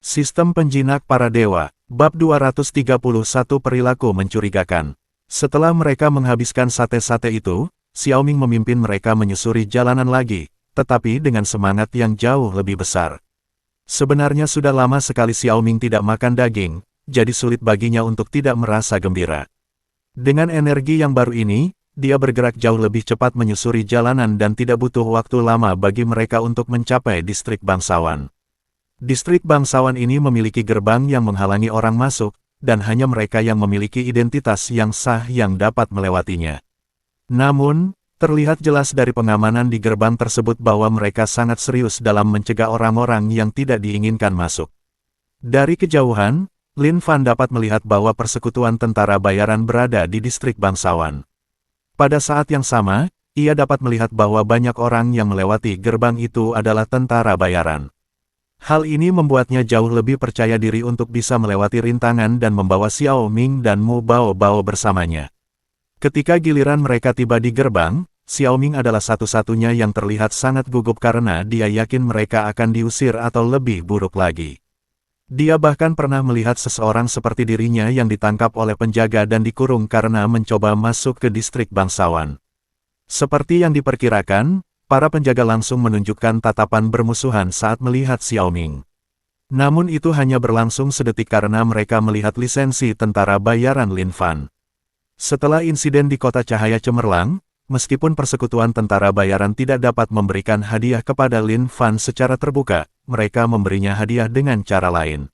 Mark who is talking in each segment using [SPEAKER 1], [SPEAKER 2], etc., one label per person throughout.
[SPEAKER 1] Sistem penjinak para dewa, bab 231 perilaku mencurigakan. Setelah mereka menghabiskan sate-sate itu, Xiaoming memimpin mereka menyusuri jalanan lagi, tetapi dengan semangat yang jauh lebih besar. Sebenarnya sudah lama sekali Xiaoming tidak makan daging, jadi sulit baginya untuk tidak merasa gembira. Dengan energi yang baru ini, dia bergerak jauh lebih cepat menyusuri jalanan dan tidak butuh waktu lama bagi mereka untuk mencapai distrik bangsawan. Distrik bangsawan ini memiliki gerbang yang menghalangi orang masuk, dan hanya mereka yang memiliki identitas yang sah yang dapat melewatinya. Namun, terlihat jelas dari pengamanan di gerbang tersebut bahwa mereka sangat serius dalam mencegah orang-orang yang tidak diinginkan masuk. Dari kejauhan, Lin Fan dapat melihat bahwa persekutuan tentara bayaran berada di distrik bangsawan. Pada saat yang sama, ia dapat melihat bahwa banyak orang yang melewati gerbang itu adalah tentara bayaran. Hal ini membuatnya jauh lebih percaya diri untuk bisa melewati rintangan dan membawa Xiaoming dan Mu Baobao bersamanya. Ketika giliran mereka tiba di gerbang, Xiaoming adalah satu-satunya yang terlihat sangat gugup karena dia yakin mereka akan diusir atau lebih buruk lagi. Dia bahkan pernah melihat seseorang seperti dirinya yang ditangkap oleh penjaga dan dikurung karena mencoba masuk ke distrik bangsawan. Seperti yang diperkirakan, para penjaga langsung menunjukkan tatapan bermusuhan saat melihat Xiaoming. Namun itu hanya berlangsung sedetik karena mereka melihat lisensi tentara bayaran Lin Fan. Setelah insiden di Kota Cahaya Cemerlang, meskipun persekutuan tentara bayaran tidak dapat memberikan hadiah kepada Lin Fan secara terbuka, mereka memberinya hadiah dengan cara lain.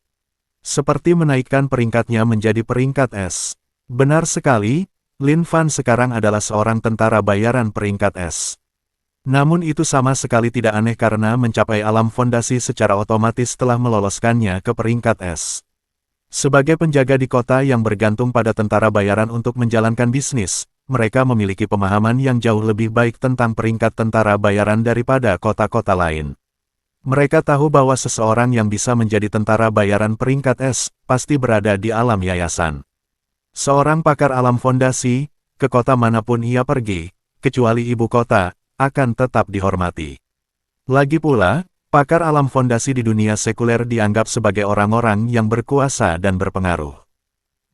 [SPEAKER 1] Seperti menaikkan peringkatnya menjadi peringkat S. Benar sekali, Lin Fan sekarang adalah seorang tentara bayaran peringkat S. Namun itu sama sekali tidak aneh karena mencapai alam fondasi secara otomatis telah meloloskannya ke peringkat S. Sebagai penjaga di kota yang bergantung pada tentara bayaran untuk menjalankan bisnis, mereka memiliki pemahaman yang jauh lebih baik tentang peringkat tentara bayaran daripada kota-kota lain. Mereka tahu bahwa seseorang yang bisa menjadi tentara bayaran peringkat S, pasti berada di alam yayasan. Seorang pakar alam fondasi, ke kota manapun ia pergi, kecuali ibu kota, akan tetap dihormati. Lagi pula, pakar alam fondasi di dunia sekuler dianggap sebagai orang-orang yang berkuasa dan berpengaruh.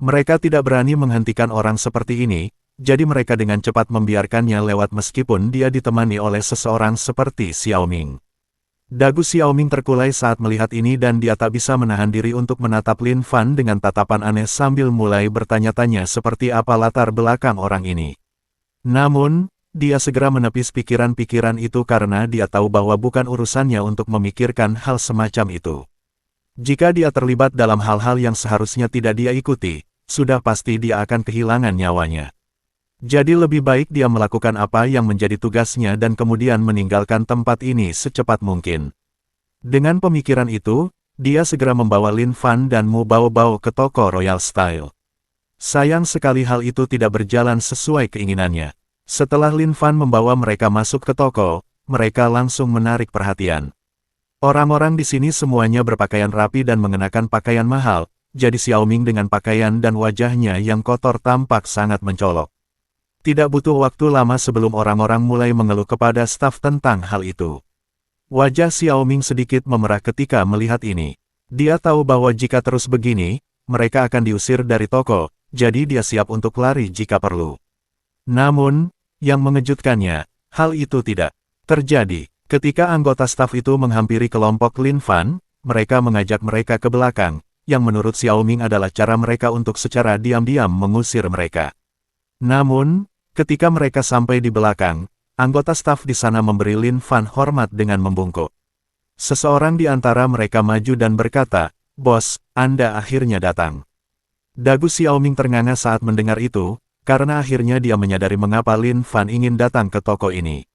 [SPEAKER 1] Mereka tidak berani menghentikan orang seperti ini, jadi mereka dengan cepat membiarkannya lewat meskipun dia ditemani oleh seseorang seperti Xiaoming. Dagu Xiaoming terkulai saat melihat ini dan dia tak bisa menahan diri untuk menatap Lin Fan dengan tatapan aneh sambil mulai bertanya-tanya seperti apa latar belakang orang ini. Namun, dia segera menepis pikiran-pikiran itu karena dia tahu bahwa bukan urusannya untuk memikirkan hal semacam itu. Jika dia terlibat dalam hal-hal yang seharusnya tidak dia ikuti, sudah pasti dia akan kehilangan nyawanya. Jadi lebih baik dia melakukan apa yang menjadi tugasnya dan kemudian meninggalkan tempat ini secepat mungkin. Dengan pemikiran itu, dia segera membawa Lin Fan dan Mu Baobao ke toko Royal Style. Sayang sekali hal itu tidak berjalan sesuai keinginannya. Setelah Lin Fan membawa mereka masuk ke toko, mereka langsung menarik perhatian. Orang-orang di sini semuanya berpakaian rapi dan mengenakan pakaian mahal, jadi Xiaoming dengan pakaian dan wajahnya yang kotor tampak sangat mencolok. Tidak butuh waktu lama sebelum orang-orang mulai mengeluh kepada staf tentang hal itu. Wajah Xiaoming sedikit memerah ketika melihat ini. Dia tahu bahwa jika terus begini, mereka akan diusir dari toko, jadi dia siap untuk lari jika perlu. Namun, yang mengejutkannya, hal itu tidak terjadi. Ketika anggota staf itu menghampiri kelompok Lin Fan, mereka mengajak mereka ke belakang, yang menurut Xiaoming adalah cara mereka untuk secara diam-diam mengusir mereka. Namun, ketika mereka sampai di belakang, anggota staf di sana memberi Lin Fan hormat dengan membungkuk. Seseorang di antara mereka maju dan berkata, "Bos, Anda akhirnya datang." Dagu Xiaoming ternganga saat mendengar itu, karena akhirnya dia menyadari mengapa Lin Fan ingin datang ke toko ini.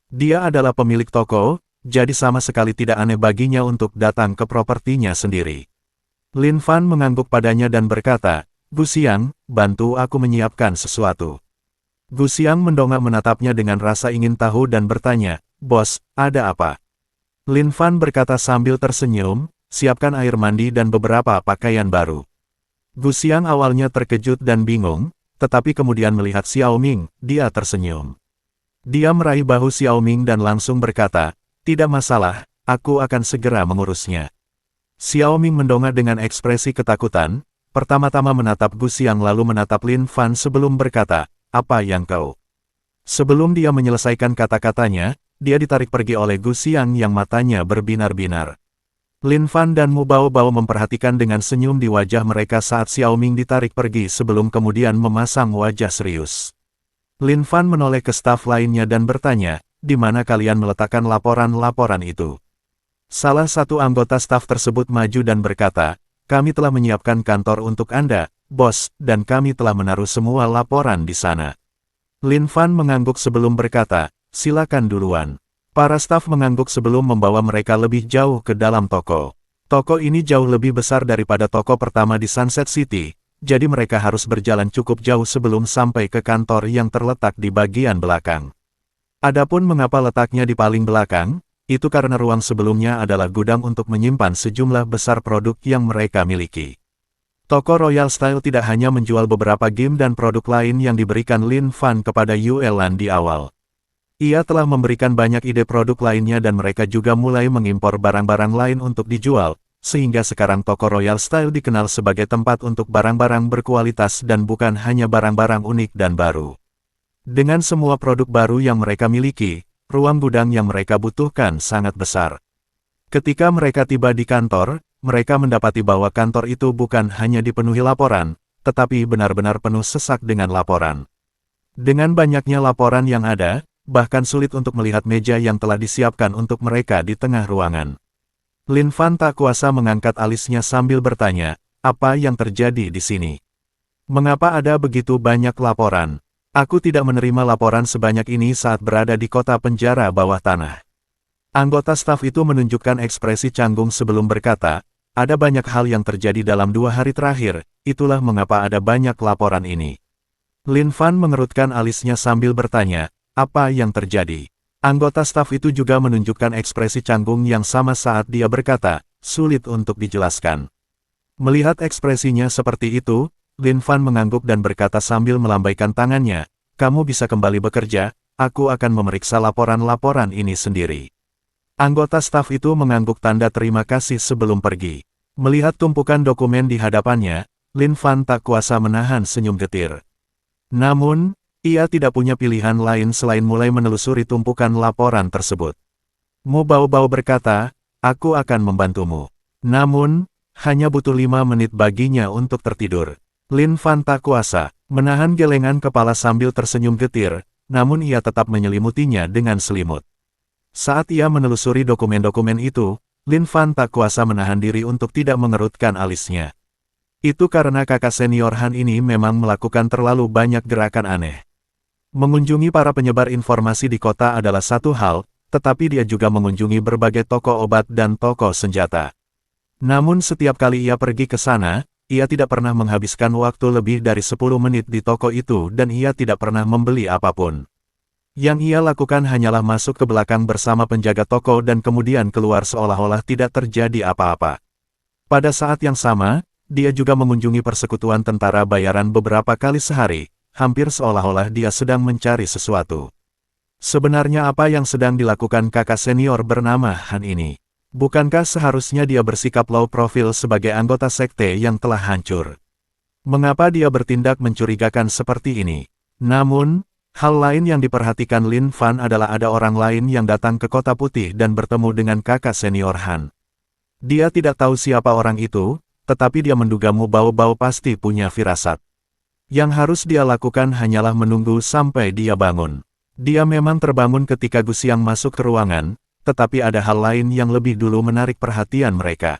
[SPEAKER 1] Dia adalah pemilik toko, jadi sama sekali tidak aneh baginya untuk datang ke propertinya sendiri. Lin Fan mengangguk padanya dan berkata, "Gu Xiang, bantu aku menyiapkan sesuatu." Gu Xiang mendongak menatapnya dengan rasa ingin tahu dan bertanya, "Bos, ada apa?" Lin Fan berkata sambil tersenyum, "Siapkan air mandi dan beberapa pakaian baru." Gu Xiang awalnya terkejut dan bingung, tetapi kemudian melihat Xiaoming, dia tersenyum. Dia meraih bahu Xiaoming dan langsung berkata, "Tidak masalah, aku akan segera mengurusnya." Xiao Ming mendongak dengan ekspresi ketakutan, pertama-tama menatap Gu Xiang lalu menatap Lin Fan sebelum berkata, "Apa yang kau?" Sebelum dia menyelesaikan kata-katanya, dia ditarik pergi oleh Gu Xiang yang matanya berbinar-binar. Lin Fan dan Mu Baobao memperhatikan dengan senyum di wajah mereka saat Xiao Ming ditarik pergi sebelum kemudian memasang wajah serius. Lin Fan menoleh ke staf lainnya dan bertanya, "Di mana kalian meletakkan laporan-laporan itu?" Salah satu anggota staf tersebut maju dan berkata, "Kami telah menyiapkan kantor untuk Anda, bos, dan kami telah menaruh semua laporan di sana." Lin Fan mengangguk sebelum berkata, "Silakan duluan." Para staf mengangguk sebelum membawa mereka lebih jauh ke dalam toko. Toko ini jauh lebih besar daripada toko pertama di Sunset City, jadi mereka harus berjalan cukup jauh sebelum sampai ke kantor yang terletak di bagian belakang. Adapun mengapa letaknya di paling belakang, itu karena ruang sebelumnya adalah gudang untuk menyimpan sejumlah besar produk yang mereka miliki. Toko Royal Style tidak hanya menjual beberapa game dan produk lain yang diberikan Lin Fan kepada Yue Lan di awal. Ia telah memberikan banyak ide produk lainnya dan mereka juga mulai mengimpor barang-barang lain untuk dijual, sehingga sekarang toko Royal Style dikenal sebagai tempat untuk barang-barang berkualitas dan bukan hanya barang-barang unik dan baru. Dengan semua produk baru yang mereka miliki, ruang gudang yang mereka butuhkan sangat besar. Ketika mereka tiba di kantor, mereka mendapati bahwa kantor itu bukan hanya dipenuhi laporan, tetapi benar-benar penuh sesak dengan laporan. Dengan banyaknya laporan yang ada, bahkan sulit untuk melihat meja yang telah disiapkan untuk mereka di tengah ruangan. Lin Fan tak kuasa mengangkat alisnya sambil bertanya, "Apa yang terjadi di sini? Mengapa ada begitu banyak laporan? Aku tidak menerima laporan sebanyak ini saat berada di kota penjara bawah tanah." Anggota staf itu menunjukkan ekspresi canggung sebelum berkata, "Ada banyak hal yang terjadi dalam 2 hari terakhir, itulah mengapa ada banyak laporan ini." Lin Fan mengerutkan alisnya sambil bertanya, "Apa yang terjadi?" Anggota staf itu juga menunjukkan ekspresi canggung yang sama saat dia berkata, "Sulit untuk dijelaskan." Melihat ekspresinya seperti itu, Lin Fan mengangguk dan berkata sambil melambaikan tangannya, "Kamu bisa kembali bekerja, aku akan memeriksa laporan-laporan ini sendiri." Anggota staf itu mengangguk tanda terima kasih sebelum pergi. Melihat tumpukan dokumen di hadapannya, Lin Fan tak kuasa menahan senyum getir. Namun, ia tidak punya pilihan lain selain mulai menelusuri tumpukan laporan tersebut. Mu Baobao berkata, "Aku akan membantumu." Namun, hanya butuh 5 menit baginya untuk tertidur. Lin Fan tak kuasa menahan gelengan kepala sambil tersenyum getir, namun ia tetap menyelimutinya dengan selimut. Saat ia menelusuri dokumen-dokumen itu, Lin Fan tak kuasa menahan diri untuk tidak mengerutkan alisnya. Itu karena kakak senior Han ini memang melakukan terlalu banyak gerakan aneh. Mengunjungi para penyebar informasi di kota adalah satu hal, tetapi dia juga mengunjungi berbagai toko obat dan toko senjata. Namun setiap kali ia pergi ke sana, ia tidak pernah menghabiskan waktu lebih dari 10 menit di toko itu dan ia tidak pernah membeli apapun. Yang ia lakukan hanyalah masuk ke belakang bersama penjaga toko dan kemudian keluar seolah-olah tidak terjadi apa-apa. Pada saat yang sama, dia juga mengunjungi persekutuan tentara bayaran beberapa kali sehari, hampir seolah-olah dia sedang mencari sesuatu. Sebenarnya apa yang sedang dilakukan kakak senior bernama Han ini? Bukankah seharusnya dia bersikap low profile sebagai anggota sekte yang telah hancur? Mengapa dia bertindak mencurigakan seperti ini? Namun, hal lain yang diperhatikan Lin Fan adalah ada orang lain yang datang ke Kota Putih dan bertemu dengan kakak senior Han. Dia tidak tahu siapa orang itu, tetapi dia menduga Mu Baobao pasti punya firasat. Yang harus dia lakukan hanyalah menunggu sampai dia bangun. Dia memang terbangun ketika Gu Xiang masuk ke ruangan, tetapi ada hal lain yang lebih dulu menarik perhatian mereka.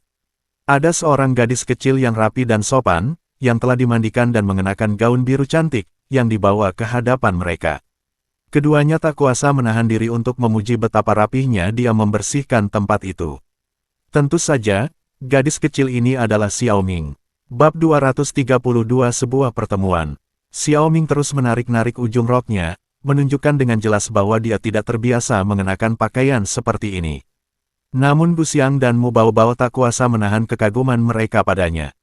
[SPEAKER 1] Ada seorang gadis kecil yang rapi dan sopan, yang telah dimandikan dan mengenakan gaun biru cantik, yang dibawa ke hadapan mereka. Keduanya tak kuasa menahan diri untuk memuji betapa rapihnya dia membersihkan tempat itu. Tentu saja, gadis kecil ini adalah Xiao Ming. Bab 232 Sebuah pertemuan. Xiao Ming terus menarik-narik ujung roknya, menunjukkan dengan jelas bahwa dia tidak terbiasa mengenakan pakaian seperti ini. Namun Gu Xiang dan Mu Baobao tak kuasa menahan kekaguman mereka padanya.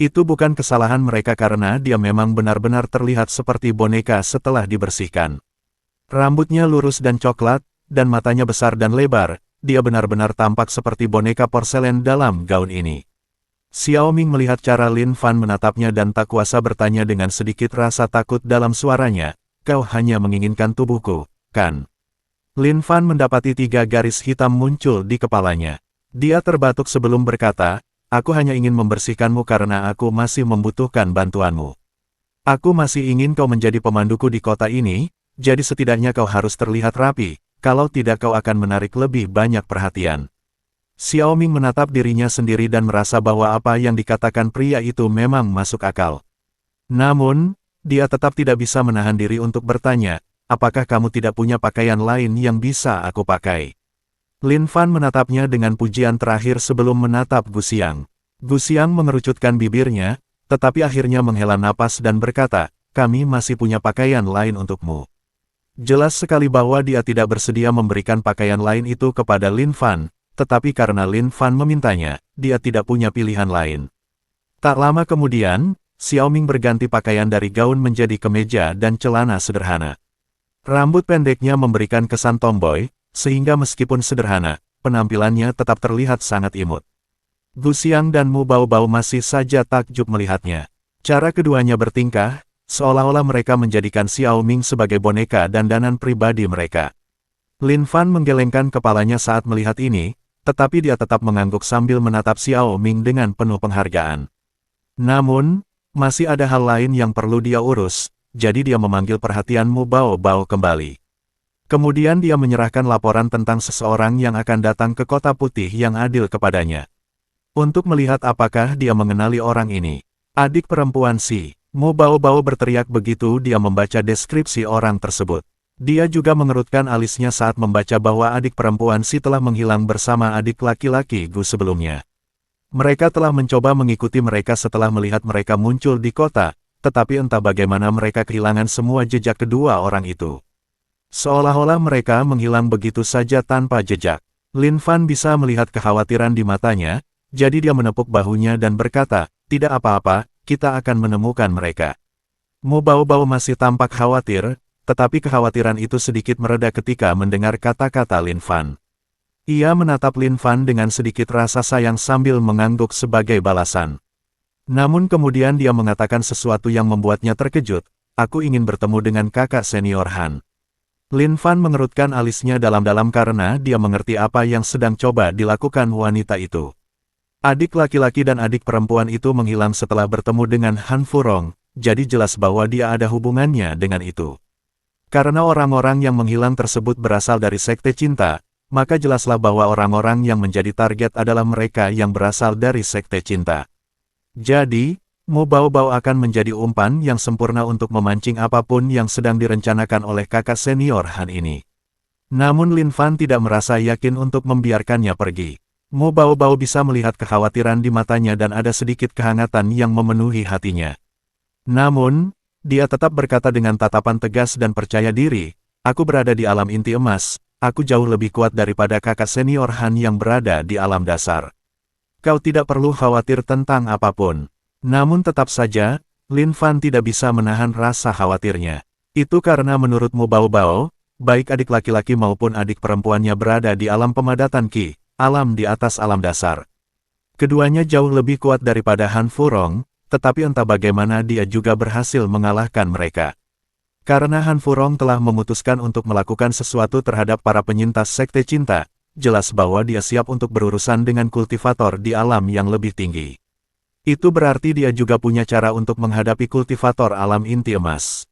[SPEAKER 1] Itu bukan kesalahan mereka karena dia memang benar-benar terlihat seperti boneka setelah dibersihkan. Rambutnya lurus dan coklat, dan matanya besar dan lebar, dia benar-benar tampak seperti boneka porselen dalam gaun ini. Xiao Ming melihat cara Lin Fan menatapnya dan tak kuasa bertanya dengan sedikit rasa takut dalam suaranya, "Kau hanya menginginkan tubuhku, kan?" Lin Fan mendapati 3 garis hitam muncul di kepalanya. Dia terbatuk sebelum berkata, "Aku hanya ingin membersihkanmu karena aku masih membutuhkan bantuanmu. Aku masih ingin kau menjadi pemanduku di kota ini, jadi setidaknya kau harus terlihat rapi, kalau tidak kau akan menarik lebih banyak perhatian." Xiao Ming menatap dirinya sendiri dan merasa bahwa apa yang dikatakan pria itu memang masuk akal. Namun, dia tetap tidak bisa menahan diri untuk bertanya, "Apakah kamu tidak punya pakaian lain yang bisa aku pakai?" Lin Fan menatapnya dengan pujian terakhir sebelum menatap Gu Xiang. Gu Xiang mengerucutkan bibirnya, tetapi akhirnya menghela napas dan berkata, "Kami masih punya pakaian lain untukmu." Jelas sekali bahwa dia tidak bersedia memberikan pakaian lain itu kepada Lin Fan, tetapi karena Lin Fan memintanya, dia tidak punya pilihan lain. Tak lama kemudian, Xiao Ming berganti pakaian dari gaun menjadi kemeja dan celana sederhana. Rambut pendeknya memberikan kesan tomboy, sehingga meskipun sederhana, penampilannya tetap terlihat sangat imut. Gu Xiang dan Mu Baobao masih saja takjub melihatnya. Cara keduanya bertingkah, seolah-olah mereka menjadikan Xiao Ming sebagai boneka dandanan pribadi mereka. Lin Fan menggelengkan kepalanya saat melihat ini, tetapi dia tetap mengangguk sambil menatap Xiao Ming dengan penuh penghargaan. Namun, masih ada hal lain yang perlu dia urus, jadi dia memanggil perhatian Mu Baobao kembali. Kemudian dia menyerahkan laporan tentang seseorang yang akan datang ke Kota Putih yang adil kepadanya. Untuk melihat apakah dia mengenali orang ini. Adik perempuan si Mu Baobao berteriak begitu dia membaca deskripsi orang tersebut. Dia juga mengerutkan alisnya saat membaca bahwa adik perempuan si telah menghilang bersama adik laki-laki Gu sebelumnya. Mereka telah mencoba mengikuti mereka setelah melihat mereka muncul di kota, tetapi entah bagaimana mereka kehilangan semua jejak kedua orang itu. Seolah-olah mereka menghilang begitu saja tanpa jejak. Lin Fan bisa melihat kekhawatiran di matanya, jadi dia menepuk bahunya dan berkata, "Tidak apa-apa, kita akan menemukan mereka." Mu Baobao masih tampak khawatir, tetapi kekhawatiran itu sedikit mereda ketika mendengar kata-kata Lin Fan. Ia menatap Lin Fan dengan sedikit rasa sayang sambil mengangguk sebagai balasan. Namun kemudian dia mengatakan sesuatu yang membuatnya terkejut, "Aku ingin bertemu dengan kakak senior Han." Lin Fan mengerutkan alisnya dalam-dalam karena dia mengerti apa yang sedang coba dilakukan wanita itu. Adik laki-laki dan adik perempuan itu menghilang setelah bertemu dengan Han Furong, jadi jelas bahwa dia ada hubungannya dengan itu. Karena orang-orang yang menghilang tersebut berasal dari Sekte Cinta, maka jelaslah bahwa orang-orang yang menjadi target adalah mereka yang berasal dari Sekte Cinta. Jadi, Mu Baobao akan menjadi umpan yang sempurna untuk memancing apapun yang sedang direncanakan oleh kakak senior Han ini. Namun Lin Fan tidak merasa yakin untuk membiarkannya pergi. Mu Baobao bisa melihat kekhawatiran di matanya dan ada sedikit kehangatan yang memenuhi hatinya. Namun, dia tetap berkata dengan tatapan tegas dan percaya diri, "Aku berada di alam inti emas, aku jauh lebih kuat daripada kakak senior Han yang berada di alam dasar. Kau tidak perlu khawatir tentang apapun." Namun tetap saja, Lin Fan tidak bisa menahan rasa khawatirnya. Itu karena menurut Mu Baobao, baik adik laki-laki maupun adik perempuannya berada di alam pemadatan Qi, alam di atas alam dasar. Keduanya jauh lebih kuat daripada Han Furong, tetapi entah bagaimana dia juga berhasil mengalahkan mereka. Karena Han Furong telah memutuskan untuk melakukan sesuatu terhadap para penyintas Sekte Cinta, jelas bahwa dia siap untuk berurusan dengan kultivator di alam yang lebih tinggi. Itu berarti dia juga punya cara untuk menghadapi kultivator alam inti emas.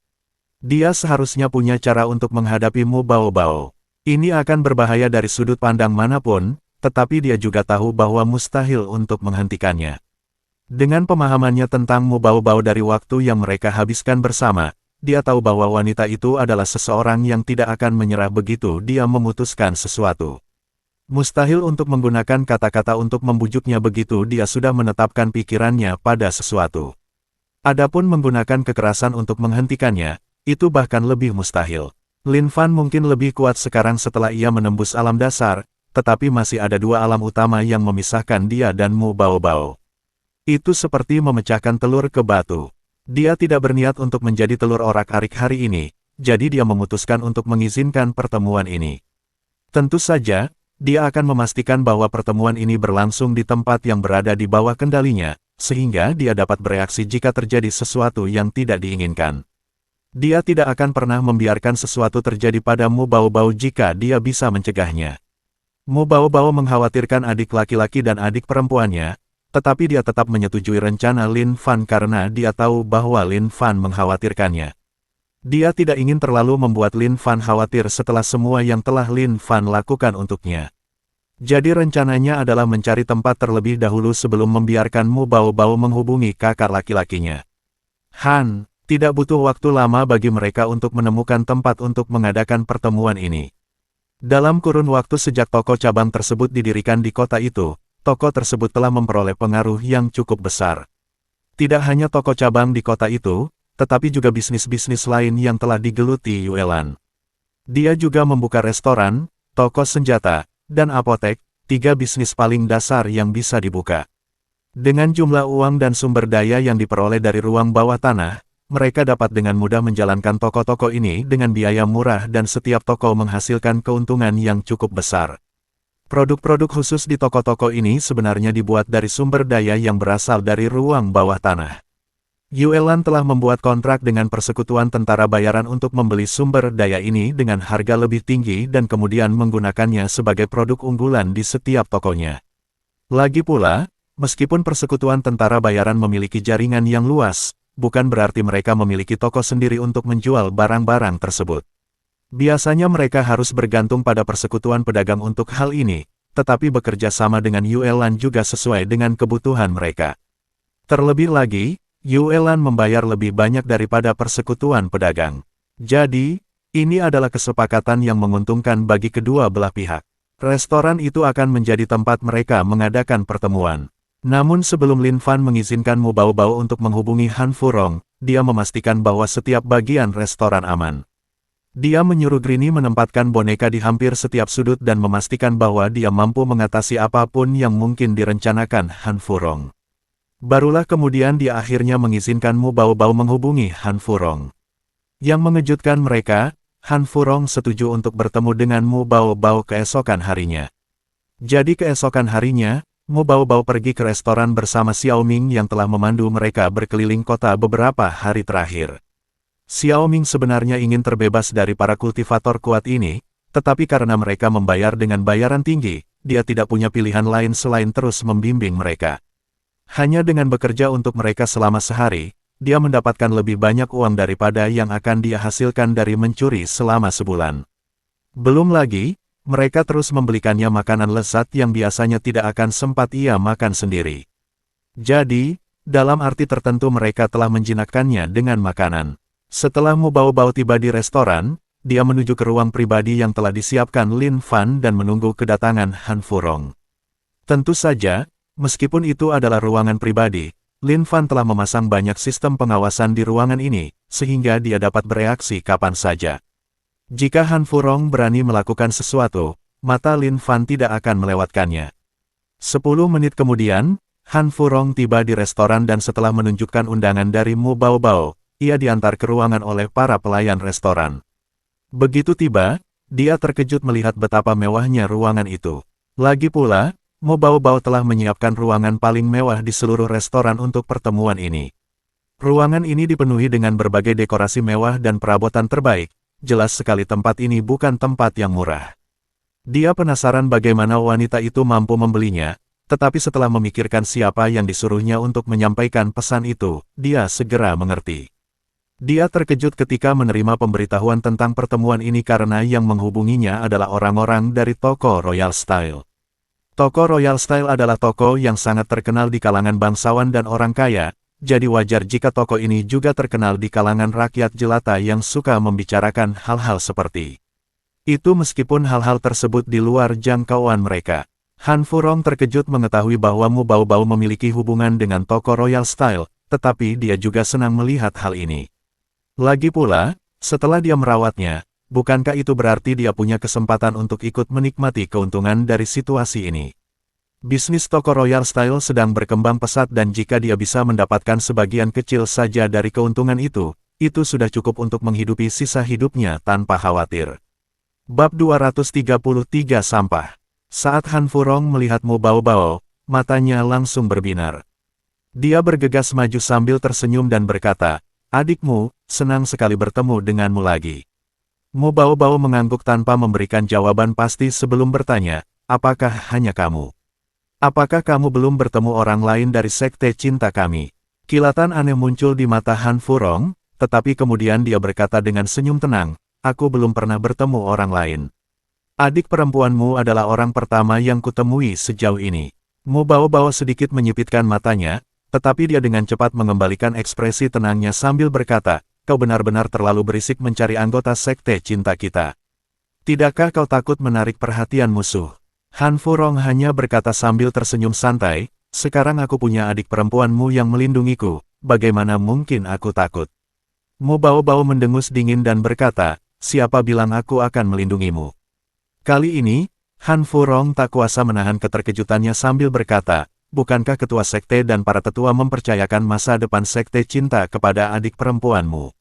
[SPEAKER 1] Dia seharusnya punya cara untuk menghadapi Mu Baobao. Ini akan berbahaya dari sudut pandang manapun, tetapi dia juga tahu bahwa mustahil untuk menghentikannya. Dengan pemahamannya tentang Mu Baobao dari waktu yang mereka habiskan bersama, dia tahu bahwa wanita itu adalah seseorang yang tidak akan menyerah begitu dia memutuskan sesuatu. Mustahil untuk menggunakan kata-kata untuk membujuknya begitu dia sudah menetapkan pikirannya pada sesuatu. Adapun menggunakan kekerasan untuk menghentikannya, itu bahkan lebih mustahil. Lin Fan mungkin lebih kuat sekarang setelah ia menembus alam dasar, tetapi masih ada dua alam utama yang memisahkan dia dan Mu Baobao. Itu seperti memecahkan telur ke batu. Dia tidak berniat untuk menjadi telur orak-arik hari ini, jadi dia memutuskan untuk mengizinkan pertemuan ini. Tentu saja, dia akan memastikan bahwa pertemuan ini berlangsung di tempat yang berada di bawah kendalinya, sehingga dia dapat bereaksi jika terjadi sesuatu yang tidak diinginkan. Dia tidak akan pernah membiarkan sesuatu terjadi pada Mu Baobao jika dia bisa mencegahnya. Mu Baobao mengkhawatirkan adik laki-laki dan adik perempuannya, tetapi dia tetap menyetujui rencana Lin Fan karena dia tahu bahwa Lin Fan mengkhawatirkannya. Dia tidak ingin terlalu membuat Lin Fan khawatir setelah semua yang telah Lin Fan lakukan untuknya. Jadi rencananya adalah mencari tempat terlebih dahulu sebelum membiarkan Mu Baobao menghubungi kakak laki-lakinya. Han, tidak butuh waktu lama bagi mereka untuk menemukan tempat untuk mengadakan pertemuan ini. Dalam kurun waktu sejak toko cabang tersebut didirikan di kota itu, toko tersebut telah memperoleh pengaruh yang cukup besar. Tidak hanya toko cabang di kota itu, tetapi juga bisnis-bisnis lain yang telah digeluti Yuelan. Dia juga membuka restoran, toko senjata, dan apotek, 3 bisnis paling dasar yang bisa dibuka. Dengan jumlah uang dan sumber daya yang diperoleh dari ruang bawah tanah, mereka dapat dengan mudah menjalankan toko-toko ini dengan biaya murah dan setiap toko menghasilkan keuntungan yang cukup besar. Produk-produk khusus di toko-toko ini sebenarnya dibuat dari sumber daya yang berasal dari ruang bawah tanah. Yuelan telah membuat kontrak dengan persekutuan tentara bayaran untuk membeli sumber daya ini dengan harga lebih tinggi dan kemudian menggunakannya sebagai produk unggulan di setiap tokonya. Lagi pula, meskipun persekutuan tentara bayaran memiliki jaringan yang luas, bukan berarti mereka memiliki toko sendiri untuk menjual barang-barang tersebut. Biasanya mereka harus bergantung pada persekutuan pedagang untuk hal ini, tetapi bekerja sama dengan Yuelan juga sesuai dengan kebutuhan mereka. Terlebih lagi, Yuelan membayar lebih banyak daripada persekutuan pedagang. Jadi, ini adalah kesepakatan yang menguntungkan bagi kedua belah pihak. Restoran itu akan menjadi tempat mereka mengadakan pertemuan. Namun sebelum Lin Fan mengizinkan Mu Baobao untuk menghubungi Han Furong, dia memastikan bahwa setiap bagian restoran aman. Dia menyuruh Grini menempatkan boneka di hampir setiap sudut dan memastikan bahwa dia mampu mengatasi apapun yang mungkin direncanakan Han Furong. Barulah kemudian dia akhirnya mengizinkan Mu Baobao menghubungi Han Furong. Yang mengejutkan mereka, Han Furong setuju untuk bertemu dengan Mu Baobao keesokan harinya. Jadi keesokan harinya, Mu Baobao pergi ke restoran bersama Xiao Ming yang telah memandu mereka berkeliling kota beberapa hari terakhir. Xiao Ming sebenarnya ingin terbebas dari para kultivator kuat ini, tetapi karena mereka membayar dengan bayaran tinggi, dia tidak punya pilihan lain selain terus membimbing mereka. Hanya dengan bekerja untuk mereka selama sehari, dia mendapatkan lebih banyak uang daripada yang akan dia hasilkan dari mencuri selama sebulan. Belum lagi, mereka terus membelikannya makanan lezat yang biasanya tidak akan sempat ia makan sendiri. Jadi, dalam arti tertentu mereka telah menjinakkannya dengan makanan. Setelah Mu Baobao tiba di restoran, dia menuju ke ruang pribadi yang telah disiapkan Lin Fan dan menunggu kedatangan Han Furong. Tentu saja, meskipun itu adalah ruangan pribadi, Lin Fan telah memasang banyak sistem pengawasan di ruangan ini, sehingga dia dapat bereaksi kapan saja. Jika Han Furong berani melakukan sesuatu, mata Lin Fan tidak akan melewatkannya. 10 menit kemudian, Han Furong tiba di restoran dan setelah menunjukkan undangan dari Mu Baobao, ia diantar ke ruangan oleh para pelayan restoran. Begitu tiba, dia terkejut melihat betapa mewahnya ruangan itu. Lagi pula, Mu Baobao telah menyiapkan ruangan paling mewah di seluruh restoran untuk pertemuan ini. Ruangan ini dipenuhi dengan berbagai dekorasi mewah dan perabotan terbaik, jelas sekali tempat ini bukan tempat yang murah. Dia penasaran bagaimana wanita itu mampu membelinya, tetapi setelah memikirkan siapa yang disuruhnya untuk menyampaikan pesan itu, dia segera mengerti. Dia terkejut ketika menerima pemberitahuan tentang pertemuan ini karena yang menghubunginya adalah orang-orang dari toko Royal Style. Toko Royal Style adalah toko yang sangat terkenal di kalangan bangsawan dan orang kaya, jadi wajar jika toko ini juga terkenal di kalangan rakyat jelata yang suka membicarakan hal-hal seperti itu meskipun hal-hal tersebut di luar jangkauan mereka. Han Furong terkejut mengetahui bahwa Mu Baobao memiliki hubungan dengan toko Royal Style, tetapi dia juga senang melihat hal ini. Lagi pula, setelah dia merawatnya, bukankah itu berarti dia punya kesempatan untuk ikut menikmati keuntungan dari situasi ini? Bisnis toko Royal Style sedang berkembang pesat dan jika dia bisa mendapatkan sebagian kecil saja dari keuntungan itu sudah cukup untuk menghidupi sisa hidupnya tanpa khawatir. Bab 233 Sampah. Saat Han Furong melihat Mu Baobao, matanya langsung berbinar. Dia bergegas maju sambil tersenyum dan berkata, "Adikmu, senang sekali bertemu denganmu lagi." Mu Baobao mengangguk tanpa memberikan jawaban pasti sebelum bertanya, "Apakah hanya kamu? Apakah kamu belum bertemu orang lain dari Sekte Cinta kami?" Kilatan aneh muncul di mata Han Furong, tetapi kemudian dia berkata dengan senyum tenang, "Aku belum pernah bertemu orang lain. Adik perempuanmu adalah orang pertama yang kutemui sejauh ini." Mu Baobao sedikit menyipitkan matanya, tetapi dia dengan cepat mengembalikan ekspresi tenangnya sambil berkata, "Kau benar-benar terlalu berisik mencari anggota Sekte Cinta kita. Tidakkah kau takut menarik perhatian musuh?" Han Furong hanya berkata sambil tersenyum santai, "Sekarang aku punya adik perempuanmu yang melindungiku, bagaimana mungkin aku takut?" Mu Baobao mendengus dingin dan berkata, "Siapa bilang aku akan melindungimu?" Kali ini, Han Furong tak kuasa menahan keterkejutannya sambil berkata, "Bukankah ketua sekte dan para tetua mempercayakan masa depan Sekte Cinta kepada adik perempuanmu?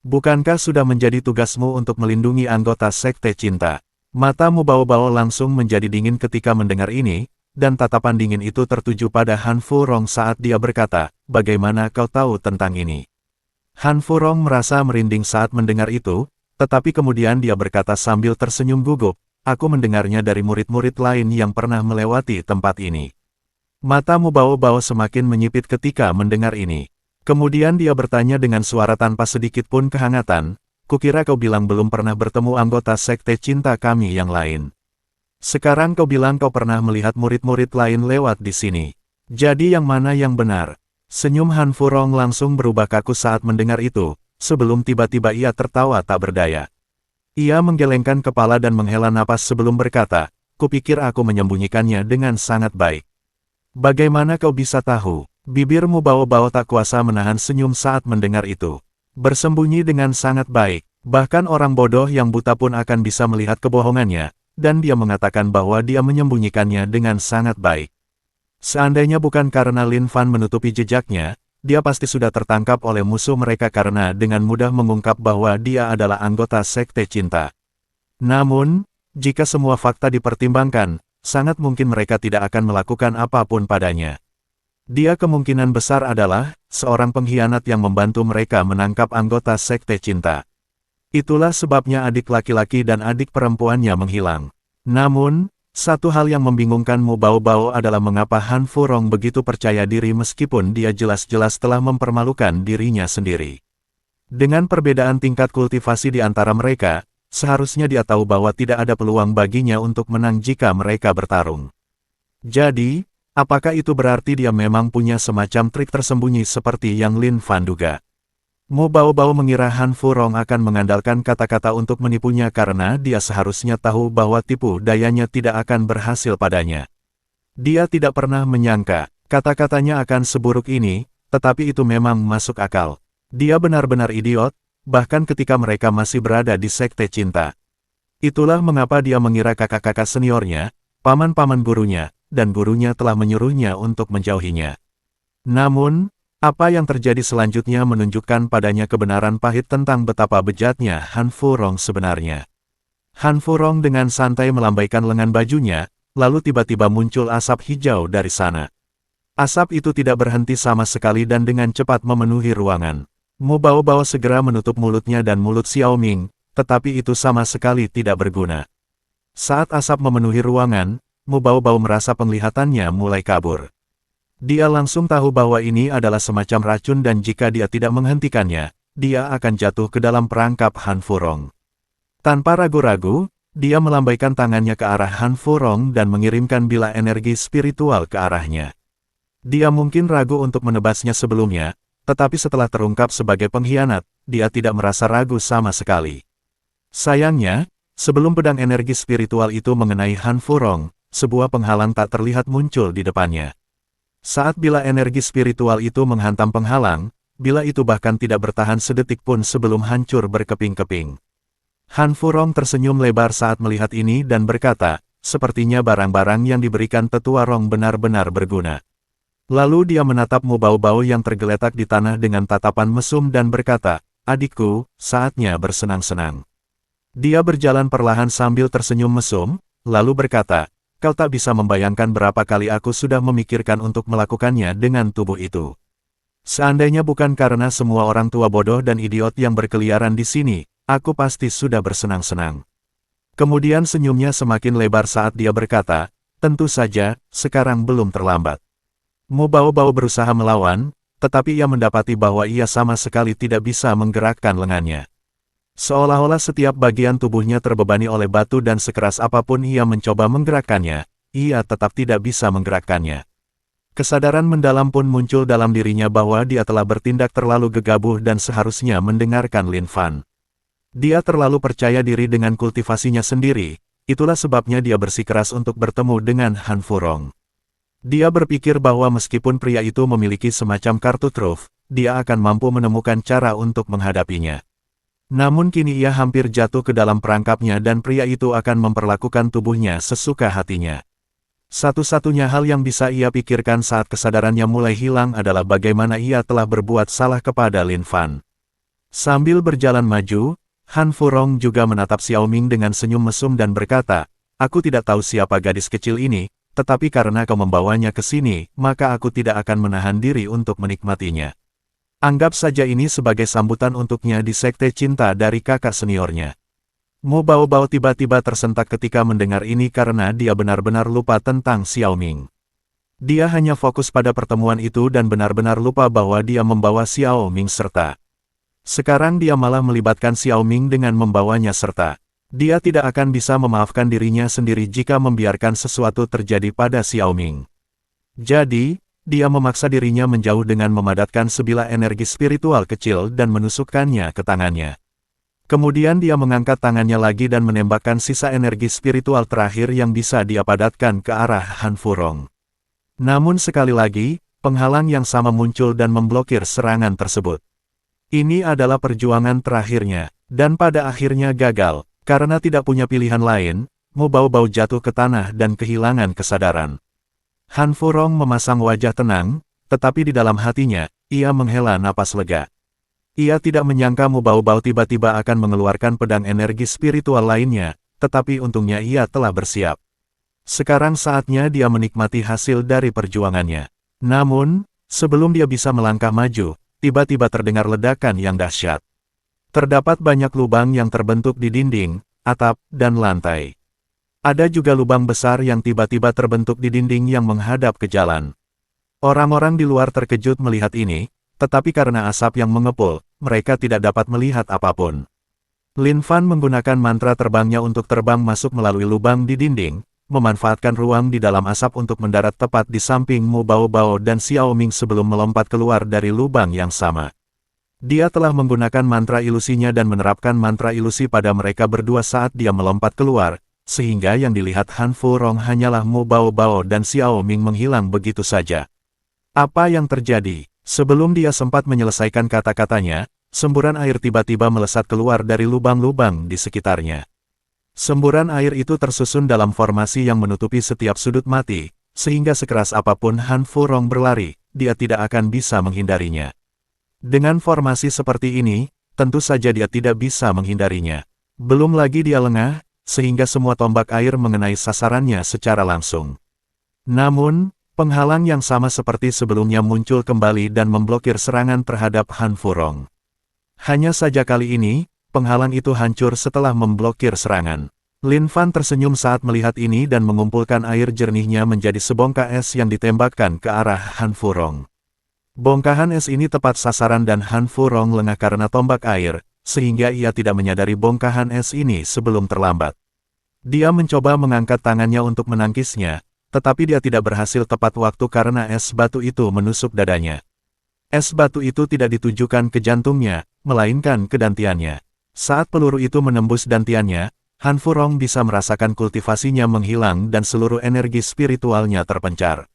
[SPEAKER 1] Bukankah sudah menjadi tugasmu untuk melindungi anggota Sekte Cinta?" Mata Mu Baobao langsung menjadi dingin ketika mendengar ini, dan tatapan dingin itu tertuju pada Han Furong saat dia berkata, "Bagaimana kau tahu tentang ini?" Han Furong merasa merinding saat mendengar itu, tetapi kemudian dia berkata sambil tersenyum gugup, "Aku mendengarnya dari murid-murid lain yang pernah melewati tempat ini." Mata Mu Baobao semakin menyipit ketika mendengar ini. Kemudian dia bertanya dengan suara tanpa sedikit pun kehangatan, "Kukira kau bilang belum pernah bertemu anggota Sekte Cinta kami yang lain. Sekarang kau bilang kau pernah melihat murid-murid lain lewat di sini. Jadi yang mana yang benar?" Senyum Han Furong langsung berubah kaku saat mendengar itu, sebelum tiba-tiba ia tertawa tak berdaya. Ia menggelengkan kepala dan menghela napas sebelum berkata, "Kupikir aku menyembunyikannya dengan sangat baik." "Bagaimana kau bisa tahu?" Bibir Mu Baobao tak kuasa menahan senyum saat mendengar itu. "Bersembunyi dengan sangat baik, bahkan orang bodoh yang buta pun akan bisa melihat kebohongannya, dan dia mengatakan bahwa dia menyembunyikannya dengan sangat baik. Seandainya bukan karena Lin Fan menutupi jejaknya, dia pasti sudah tertangkap oleh musuh mereka karena dengan mudah mengungkap bahwa dia adalah anggota Sekte Cinta. Namun, jika semua fakta dipertimbangkan, sangat mungkin mereka tidak akan melakukan apapun padanya. Dia kemungkinan besar adalah seorang pengkhianat yang membantu mereka menangkap anggota Sekte Cinta. Itulah sebabnya adik laki-laki dan adik perempuannya menghilang." Namun, satu hal yang membingungkan Mu Baobao adalah mengapa Han Furong begitu percaya diri meskipun dia jelas-jelas telah mempermalukan dirinya sendiri. Dengan perbedaan tingkat kultivasi di antara mereka, seharusnya dia tahu bahwa tidak ada peluang baginya untuk menang jika mereka bertarung. Jadi, apakah itu berarti dia memang punya semacam trik tersembunyi seperti yang Lin Fan duga? Mu Baobao mengira Han Furong akan mengandalkan kata-kata untuk menipunya karena dia seharusnya tahu bahwa tipu dayanya tidak akan berhasil padanya. Dia tidak pernah menyangka kata-katanya akan seburuk ini, tetapi itu memang masuk akal. Dia benar-benar idiot, bahkan ketika mereka masih berada di Sekte Cinta. Itulah mengapa dia mengira kakak-kakak seniornya, paman-paman gurunya, dan gurunya telah menyuruhnya untuk menjauhinya. Namun, apa yang terjadi selanjutnya menunjukkan padanya kebenaran pahit tentang betapa bejatnya Han Furong sebenarnya. Han Furong dengan santai melambaikan lengan bajunya, lalu tiba-tiba muncul asap hijau dari sana. Asap itu tidak berhenti sama sekali dan dengan cepat memenuhi ruangan. Mu Baobao segera menutup mulutnya dan mulut Xiao Ming, tetapi itu sama sekali tidak berguna. Saat asap memenuhi ruangan, Mu Baobao merasa penglihatannya mulai kabur. Dia langsung tahu bahwa ini adalah semacam racun dan jika dia tidak menghentikannya, dia akan jatuh ke dalam perangkap Han Furong. Tanpa ragu-ragu, dia melambaikan tangannya ke arah Han Furong dan mengirimkan bila energi spiritual ke arahnya. Dia mungkin ragu untuk menebasnya sebelumnya, tetapi setelah terungkap sebagai pengkhianat, dia tidak merasa ragu sama sekali. Sayangnya, sebelum pedang energi spiritual itu mengenai Han Furong, sebuah penghalang tak terlihat muncul di depannya. Saat bila energi spiritual itu menghantam penghalang, bila itu bahkan tidak bertahan sedetik pun sebelum hancur berkeping-keping. Han Furong tersenyum lebar saat melihat ini dan berkata, "Sepertinya barang-barang yang diberikan Tetua Rong benar-benar berguna." Lalu dia menatap Mu Baobao yang tergeletak di tanah dengan tatapan mesum dan berkata, "Adikku, saatnya bersenang-senang." Dia berjalan perlahan sambil tersenyum mesum, lalu berkata, kau tak bisa membayangkan berapa kali aku sudah memikirkan untuk melakukannya dengan tubuh itu. Seandainya bukan karena semua orang tua bodoh dan idiot yang berkeliaran di sini, aku pasti sudah bersenang-senang. Kemudian senyumnya semakin lebar saat dia berkata, tentu saja, sekarang belum terlambat. Mu Baobao berusaha melawan, tetapi ia mendapati bahwa ia sama sekali tidak bisa menggerakkan lengannya. Seolah-olah setiap bagian tubuhnya terbebani oleh batu dan sekeras apapun ia mencoba menggerakkannya, ia tetap tidak bisa menggerakkannya. Kesadaran mendalam pun muncul dalam dirinya bahwa dia telah bertindak terlalu gegabah dan seharusnya mendengarkan Lin Fan. Dia terlalu percaya diri dengan kultivasinya sendiri, itulah sebabnya dia bersikeras untuk bertemu dengan Han Furong. Dia berpikir bahwa meskipun pria itu memiliki semacam kartu truf, dia akan mampu menemukan cara untuk menghadapinya. Namun kini ia hampir jatuh ke dalam perangkapnya dan pria itu akan memperlakukan tubuhnya sesuka hatinya. Satu-satunya hal yang bisa ia pikirkan saat kesadarannya mulai hilang adalah bagaimana ia telah berbuat salah kepada Lin Fan. Sambil berjalan maju, Han Furong juga menatap Xiao Ming dengan senyum mesum dan berkata, aku tidak tahu siapa gadis kecil ini, tetapi karena kau membawanya ke sini, maka aku tidak akan menahan diri untuk menikmatinya. Anggap saja ini sebagai sambutan untuknya di sekte cinta dari kakak seniornya. Mu Baobao tiba-tiba tersentak ketika mendengar ini karena dia benar-benar lupa tentang Xiao Ming. Dia hanya fokus pada pertemuan itu dan benar-benar lupa bahwa dia membawa Xiao Ming serta. Sekarang dia malah melibatkan Xiao Ming dengan membawanya serta. Dia tidak akan bisa memaafkan dirinya sendiri jika membiarkan sesuatu terjadi pada Xiao Ming. Jadi, dia memaksa dirinya menjauh dengan memadatkan sebilah energi spiritual kecil dan menusukkannya ke tangannya. Kemudian dia mengangkat tangannya lagi dan menembakkan sisa energi spiritual terakhir yang bisa dia padatkan ke arah Han Furong. Namun sekali lagi, penghalang yang sama muncul dan memblokir serangan tersebut. Ini adalah perjuangan terakhirnya, dan pada akhirnya gagal. Karena tidak punya pilihan lain, Mu Baobao jatuh ke tanah dan kehilangan kesadaran. Han Furong memasang wajah tenang, tetapi di dalam hatinya, ia menghela napas lega. Ia tidak menyangka Mu Baobao tiba-tiba akan mengeluarkan pedang energi spiritual lainnya, tetapi untungnya ia telah bersiap. Sekarang saatnya dia menikmati hasil dari perjuangannya. Namun, sebelum dia bisa melangkah maju, tiba-tiba terdengar ledakan yang dahsyat. Terdapat banyak lubang yang terbentuk di dinding, atap, dan lantai. Ada juga lubang besar yang tiba-tiba terbentuk di dinding yang menghadap ke jalan. Orang-orang di luar terkejut melihat ini, tetapi karena asap yang mengepul, mereka tidak dapat melihat apapun. Lin Fan menggunakan mantra terbangnya untuk terbang masuk melalui lubang di dinding, memanfaatkan ruang di dalam asap untuk mendarat tepat di samping Mu Baobao dan Xiao Ming sebelum melompat keluar dari lubang yang sama. Dia telah menggunakan mantra ilusinya dan menerapkan mantra ilusi pada mereka berdua saat dia melompat keluar, sehingga yang dilihat Han Furong hanyalah Mu Baobao dan Xiao Ming menghilang begitu saja. Apa yang terjadi? Sebelum dia sempat menyelesaikan kata-katanya, semburan air tiba-tiba melesat keluar dari lubang-lubang di sekitarnya. Semburan air itu tersusun dalam formasi yang menutupi setiap sudut mati, sehingga sekeras apapun Han Furong berlari, dia tidak akan bisa menghindarinya. Dengan formasi seperti ini, tentu saja dia tidak bisa menghindarinya. Belum lagi dia lengah, sehingga semua tombak air mengenai sasarannya secara langsung. Namun, penghalang yang sama seperti sebelumnya muncul kembali dan memblokir serangan terhadap Han Furong. Hanya saja kali ini, penghalang itu hancur setelah memblokir serangan. Lin Fan tersenyum saat melihat ini dan mengumpulkan air jernihnya menjadi sebongkah es yang ditembakkan ke arah Han Furong. Bongkahan es ini tepat sasaran dan Han Furong lengah karena tombak air, sehingga ia tidak menyadari bongkahan es ini sebelum terlambat. Dia mencoba mengangkat tangannya untuk menangkisnya, tetapi dia tidak berhasil tepat waktu karena es batu itu menusuk dadanya. Es batu itu tidak ditujukan ke jantungnya, melainkan ke dantiannya. Saat peluru itu menembus dantiannya, Han Furong bisa merasakan kultivasinya menghilang dan seluruh energi spiritualnya terpencar.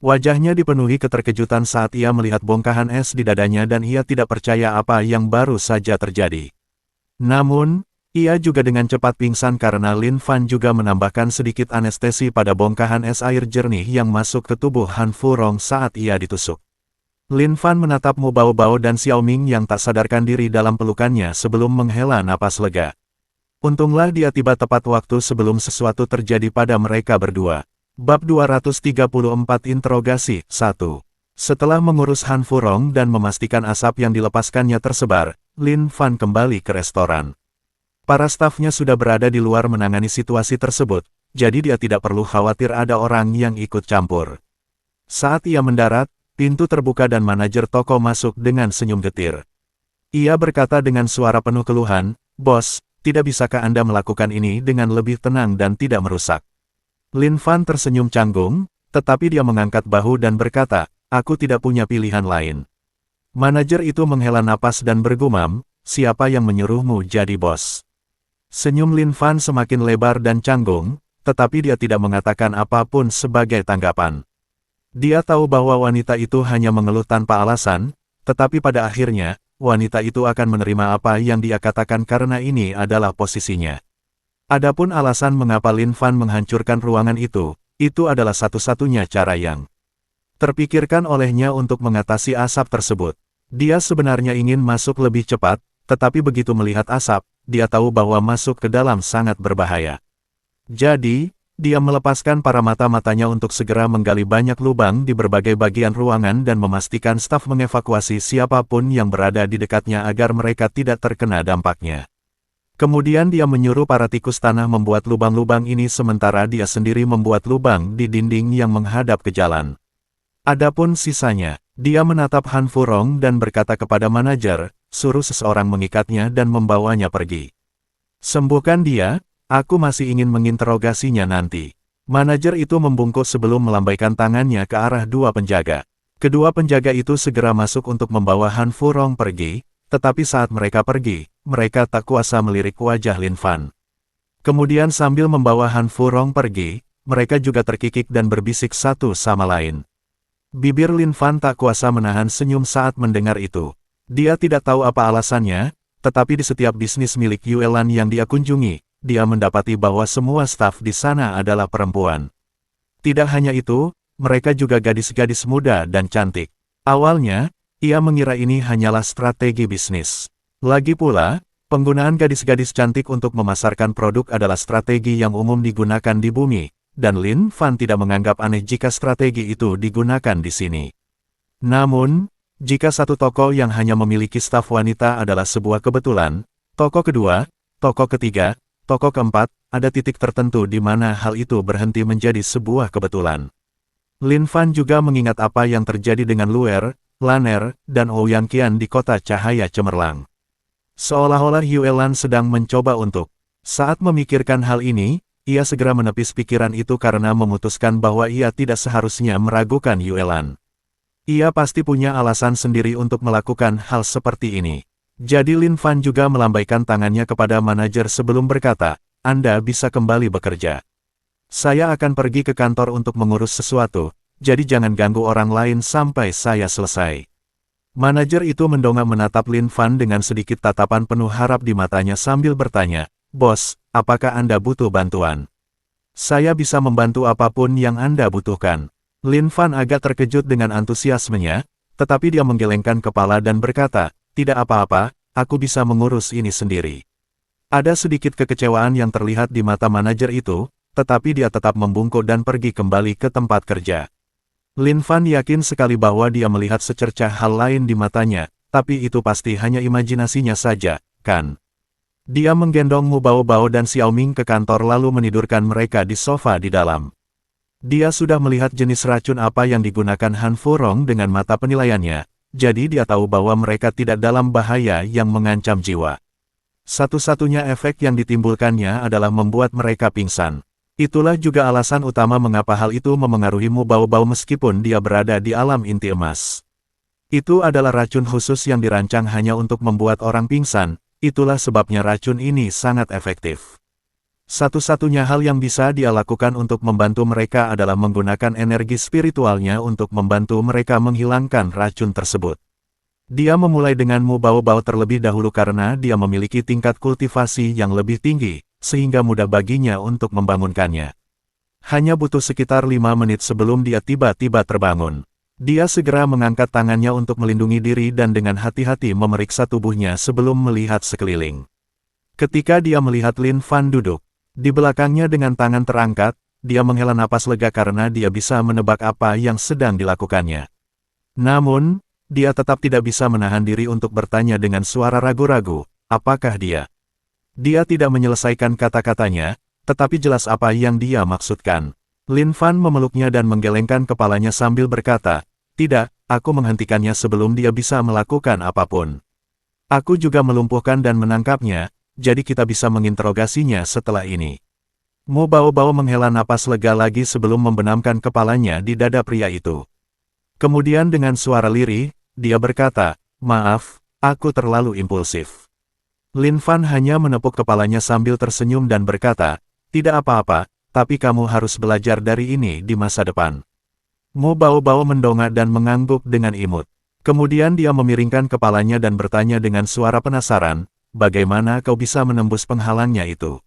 [SPEAKER 1] Wajahnya dipenuhi keterkejutan saat ia melihat bongkahan es di dadanya dan ia tidak percaya apa yang baru saja terjadi. Namun, ia juga dengan cepat pingsan karena Lin Fan juga menambahkan sedikit anestesi pada bongkahan es air jernih yang masuk ke tubuh Han Furong saat ia ditusuk. Lin Fan menatap Mu Baobao dan Xiao Ming yang tak sadarkan diri dalam pelukannya sebelum menghela napas lega. Untunglah dia tiba tepat waktu sebelum sesuatu terjadi pada mereka berdua. Bab 234 Interogasi 1. Setelah mengurus Han Furong dan memastikan asap yang dilepaskannya tersebar, Lin Fan kembali ke restoran. Para stafnya sudah berada di luar menangani situasi tersebut, jadi dia tidak perlu khawatir ada orang yang ikut campur. Saat ia mendarat, pintu terbuka dan manajer toko masuk dengan senyum getir. Ia berkata dengan suara penuh keluhan, "Bos, tidak bisakah Anda melakukan ini dengan lebih tenang dan tidak merusak?" Lin Fan tersenyum canggung, tetapi dia mengangkat bahu dan berkata, "Aku tidak punya pilihan lain." Manajer itu menghela napas dan bergumam, "Siapa yang menyuruhmu jadi bos?" Senyum Lin Fan semakin lebar dan canggung, tetapi dia tidak mengatakan apapun sebagai tanggapan. Dia tahu bahwa wanita itu hanya mengeluh tanpa alasan, tetapi pada akhirnya, wanita itu akan menerima apa yang dia katakan karena ini adalah posisinya. Adapun alasan mengapa Lin Fan menghancurkan ruangan itu adalah satu-satunya cara yang terpikirkan olehnya untuk mengatasi asap tersebut. Dia sebenarnya ingin masuk lebih cepat, tetapi begitu melihat asap, dia tahu bahwa masuk ke dalam sangat berbahaya. Jadi, dia melepaskan para mata-matanya untuk segera menggali banyak lubang di berbagai bagian ruangan dan memastikan staf mengevakuasi siapapun yang berada di dekatnya agar mereka tidak terkena dampaknya. Kemudian dia menyuruh para tikus tanah membuat lubang-lubang ini sementara dia sendiri membuat lubang di dinding yang menghadap ke jalan. Adapun sisanya, dia menatap Han Furong dan berkata kepada manajer, "Suruh seseorang mengikatnya dan membawanya pergi. Sembuhkan dia. Aku masih ingin menginterogasinya nanti." Manajer itu membungkuk sebelum melambaikan tangannya ke arah dua penjaga. Kedua penjaga itu segera masuk untuk membawa Han Furong pergi, tetapi saat mereka pergi, mereka tak kuasa melirik wajah Lin Fan. Kemudian sambil membawa Han Furong pergi, mereka juga terkikik dan berbisik satu sama lain. Bibir Lin Fan tak kuasa menahan senyum saat mendengar itu. Dia tidak tahu apa alasannya, tetapi di setiap bisnis milik Yuelan yang dia kunjungi, dia mendapati bahwa semua staf di sana adalah perempuan. Tidak hanya itu, mereka juga gadis-gadis muda dan cantik. Awalnya, ia mengira ini hanyalah strategi bisnis. Lagi pula, penggunaan gadis-gadis cantik untuk memasarkan produk adalah strategi yang umum digunakan di bumi, dan Lin Fan tidak menganggap aneh jika strategi itu digunakan di sini. Namun, jika satu toko yang hanya memiliki staf wanita adalah sebuah kebetulan, toko kedua, toko ketiga, toko keempat, ada titik tertentu di mana hal itu berhenti menjadi sebuah kebetulan. Lin Fan juga mengingat apa yang terjadi dengan Luer, Laner, dan Ouyang Qian di kota cahaya cemerlang. Seolah-olah Yuelan sedang mencoba untuk. Saat memikirkan hal ini, ia segera menepis pikiran itu karena memutuskan bahwa ia tidak seharusnya meragukan Yuelan. Ia pasti punya alasan sendiri untuk melakukan hal seperti ini. Jadi Lin Fan juga melambaikan tangannya kepada manajer sebelum berkata, "Anda bisa kembali bekerja. Saya akan pergi ke kantor untuk mengurus sesuatu, jadi jangan ganggu orang lain sampai saya selesai." Manajer itu mendongak menatap Lin Fan dengan sedikit tatapan penuh harap di matanya sambil bertanya, "Bos, apakah Anda butuh bantuan? Saya bisa membantu apapun yang Anda butuhkan." Lin Fan agak terkejut dengan antusiasmenya, tetapi dia menggelengkan kepala dan berkata, "Tidak apa-apa, aku bisa mengurus ini sendiri." Ada sedikit kekecewaan yang terlihat di mata manajer itu, tetapi dia tetap membungkuk dan pergi kembali ke tempat kerja. Lin Fan yakin sekali bahwa dia melihat secercah hal lain di matanya, tapi itu pasti hanya imajinasinya saja, kan? Dia menggendong Mu Baobao dan Xiao Ming ke kantor lalu menidurkan mereka di sofa di dalam. Dia sudah melihat jenis racun apa yang digunakan Han Furong dengan mata penilaiannya, jadi dia tahu bahwa mereka tidak dalam bahaya yang mengancam jiwa. Satu-satunya efek yang ditimbulkannya adalah membuat mereka pingsan. Itulah juga alasan utama mengapa hal itu memengaruhi Mu Baobao meskipun dia berada di alam inti emas. Itu adalah racun khusus yang dirancang hanya untuk membuat orang pingsan, itulah sebabnya racun ini sangat efektif. Satu-satunya hal yang bisa dia lakukan untuk membantu mereka adalah menggunakan energi spiritualnya untuk membantu mereka menghilangkan racun tersebut. Dia memulai dengan Mu Baobao terlebih dahulu karena dia memiliki tingkat kultivasi yang lebih tinggi, sehingga mudah baginya untuk membangunkannya. Hanya butuh sekitar 5 menit sebelum dia tiba-tiba terbangun. Dia segera mengangkat tangannya untuk melindungi diri dan dengan hati-hati memeriksa tubuhnya sebelum melihat sekeliling. Ketika dia melihat Lin Fan duduk di belakangnya dengan tangan terangkat, dia menghela napas lega karena dia bisa menebak apa yang sedang dilakukannya. Namun, dia tetap tidak bisa menahan diri untuk bertanya dengan suara ragu-ragu, apakah dia? Dia tidak menyelesaikan kata-katanya, tetapi jelas apa yang dia maksudkan. Lin Fan memeluknya dan menggelengkan kepalanya sambil berkata, "Tidak, aku menghentikannya sebelum dia bisa melakukan apapun. Aku juga melumpuhkan dan menangkapnya, jadi kita bisa menginterogasinya setelah ini." Mo Bao menghela napas lega lagi sebelum membenamkan kepalanya di dada pria itu. Kemudian dengan suara lirih, dia berkata, "Maaf, aku terlalu impulsif." Lin Fan hanya menepuk kepalanya sambil tersenyum dan berkata, "Tidak apa-apa, tapi kamu harus belajar dari ini di masa depan." Mo Bao mendongak dan mengangguk dengan imut. Kemudian dia memiringkan kepalanya dan bertanya dengan suara penasaran, "Bagaimana kau bisa menembus penghalangnya itu?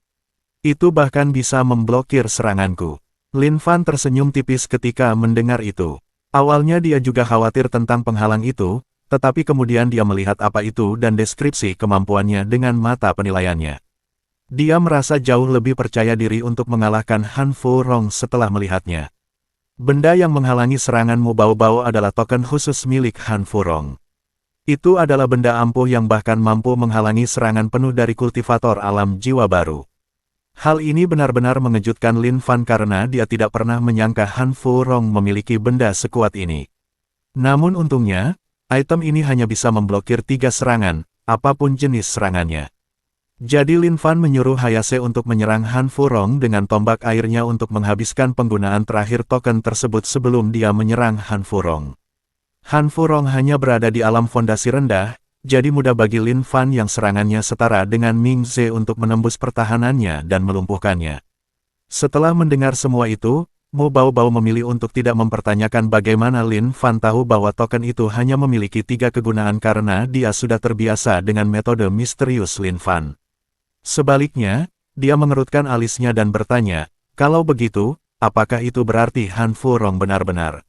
[SPEAKER 1] Itu bahkan bisa memblokir seranganku." Lin Fan tersenyum tipis ketika mendengar itu. Awalnya dia juga khawatir tentang penghalang itu, tetapi kemudian dia melihat apa itu dan deskripsi kemampuannya dengan mata penilaiannya. Dia merasa jauh lebih percaya diri untuk mengalahkan Han Furong setelah melihatnya. Benda yang menghalangi serangan Mo Bao adalah token khusus milik Han Furong. Itu adalah benda ampuh yang bahkan mampu menghalangi serangan penuh dari kultivator alam jiwa baru. Hal ini benar-benar mengejutkan Lin Fan karena dia tidak pernah menyangka Han Furong memiliki benda sekuat ini. Namun untungnya, item ini hanya bisa memblokir 3 serangan, apapun jenis serangannya. Jadi Lin Fan menyuruh Hayase untuk menyerang Han Furong dengan tombak airnya untuk menghabiskan penggunaan terakhir token tersebut sebelum dia menyerang Han Furong. Han Furong hanya berada di alam fondasi rendah, jadi mudah bagi Lin Fan yang serangannya setara dengan Ming Ze untuk menembus pertahanannya dan melumpuhkannya. Setelah mendengar semua itu, Mo Bao memilih untuk tidak mempertanyakan bagaimana Lin Fan tahu bahwa token itu hanya memiliki 3 kegunaan karena dia sudah terbiasa dengan metode misterius Lin Fan. Sebaliknya, dia mengerutkan alisnya dan bertanya, "Kalau begitu, apakah itu berarti Han Furong benar-benar?"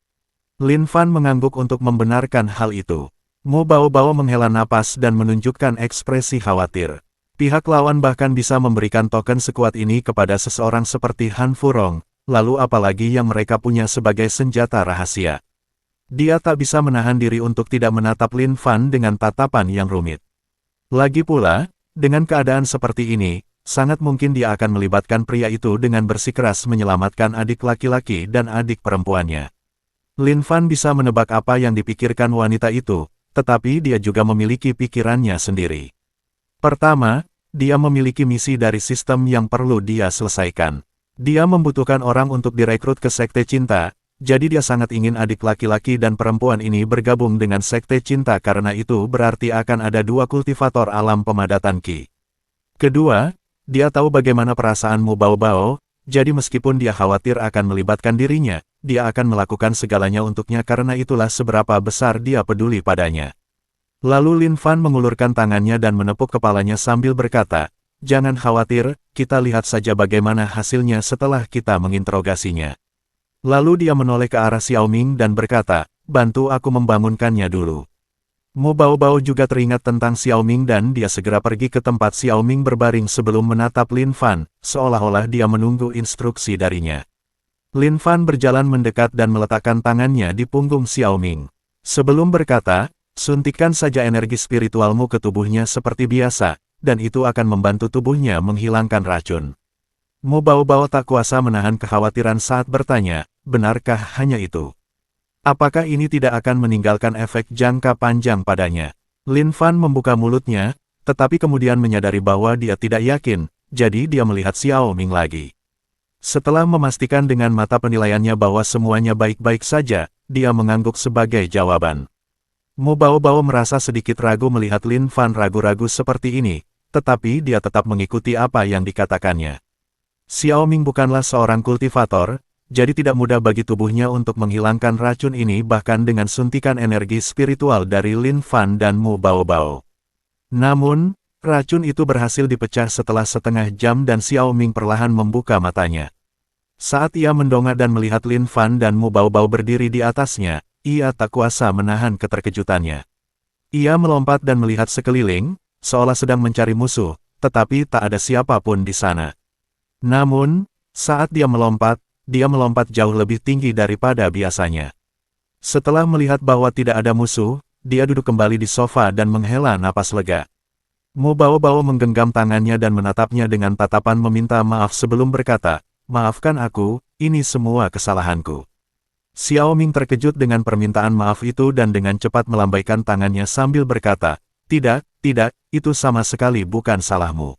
[SPEAKER 1] Lin Fan mengangguk untuk membenarkan hal itu. Mo Bao menghela napas dan menunjukkan ekspresi khawatir. Pihak lawan bahkan bisa memberikan token sekuat ini kepada seseorang seperti Han Furong, lalu apalagi yang mereka punya sebagai senjata rahasia. Dia tak bisa menahan diri untuk tidak menatap Lin Fan dengan tatapan yang rumit. Lagi pula, dengan keadaan seperti ini, sangat mungkin dia akan melibatkan pria itu dengan bersikeras menyelamatkan adik laki-laki dan adik perempuannya. Lin Fan bisa menebak apa yang dipikirkan wanita itu, tetapi dia juga memiliki pikirannya sendiri. Pertama, dia memiliki misi dari sistem yang perlu dia selesaikan. Dia membutuhkan orang untuk direkrut ke Sekte Cinta, jadi dia sangat ingin adik laki-laki dan perempuan ini bergabung dengan Sekte Cinta karena itu berarti akan ada 2 kultivator alam pemadatan Qi. Kedua, dia tahu bagaimana perasaan Mo Bao, jadi meskipun dia khawatir akan melibatkan dirinya, dia akan melakukan segalanya untuknya karena itulah seberapa besar dia peduli padanya. Lalu Lin Fan mengulurkan tangannya dan menepuk kepalanya sambil berkata, "Jangan khawatir, kita lihat saja bagaimana hasilnya setelah kita menginterogasinya." Lalu dia menoleh ke arah Xiao Ming dan berkata, "Bantu aku membangunkannya dulu." Mo Bao juga teringat tentang Xiao Ming dan dia segera pergi ke tempat Xiao Ming berbaring sebelum menatap Lin Fan, seolah-olah dia menunggu instruksi darinya. Lin Fan berjalan mendekat dan meletakkan tangannya di punggung Xiao Ming. Sebelum berkata, "Suntikkan saja energi spiritualmu ke tubuhnya seperti biasa, dan itu akan membantu tubuhnya menghilangkan racun." Mo Bao tak kuasa menahan kekhawatiran saat bertanya, "Benarkah hanya itu? Apakah ini tidak akan meninggalkan efek jangka panjang padanya?" Lin Fan membuka mulutnya, tetapi kemudian menyadari bahwa dia tidak yakin, jadi dia melihat Xiao Ming lagi. Setelah memastikan dengan mata penilaiannya bahwa semuanya baik-baik saja, dia mengangguk sebagai jawaban. Mo Bao merasa sedikit ragu melihat Lin Fan ragu-ragu seperti ini, tetapi dia tetap mengikuti apa yang dikatakannya. Xiao Ming bukanlah seorang kultivator, jadi tidak mudah bagi tubuhnya untuk menghilangkan racun ini bahkan dengan suntikan energi spiritual dari Lin Fan dan Mo Bao. Namun, racun itu berhasil dipecah setelah setengah jam dan Xiao Ming perlahan membuka matanya. Saat ia mendongak dan melihat Lin Fan dan Mo Bao berdiri di atasnya, ia tak kuasa menahan keterkejutannya. Ia melompat dan melihat sekeliling, seolah sedang mencari musuh, tetapi tak ada siapapun di sana. Namun, saat dia melompat jauh lebih tinggi daripada biasanya. Setelah melihat bahwa tidak ada musuh, dia duduk kembali di sofa dan menghela napas lega. Mo Baobao menggenggam tangannya dan menatapnya dengan tatapan meminta maaf sebelum berkata, "Maafkan aku, ini semua kesalahanku." Xiao Ming terkejut dengan permintaan maaf itu dan dengan cepat melambaikan tangannya sambil berkata, "Tidak, itu sama sekali bukan salahmu.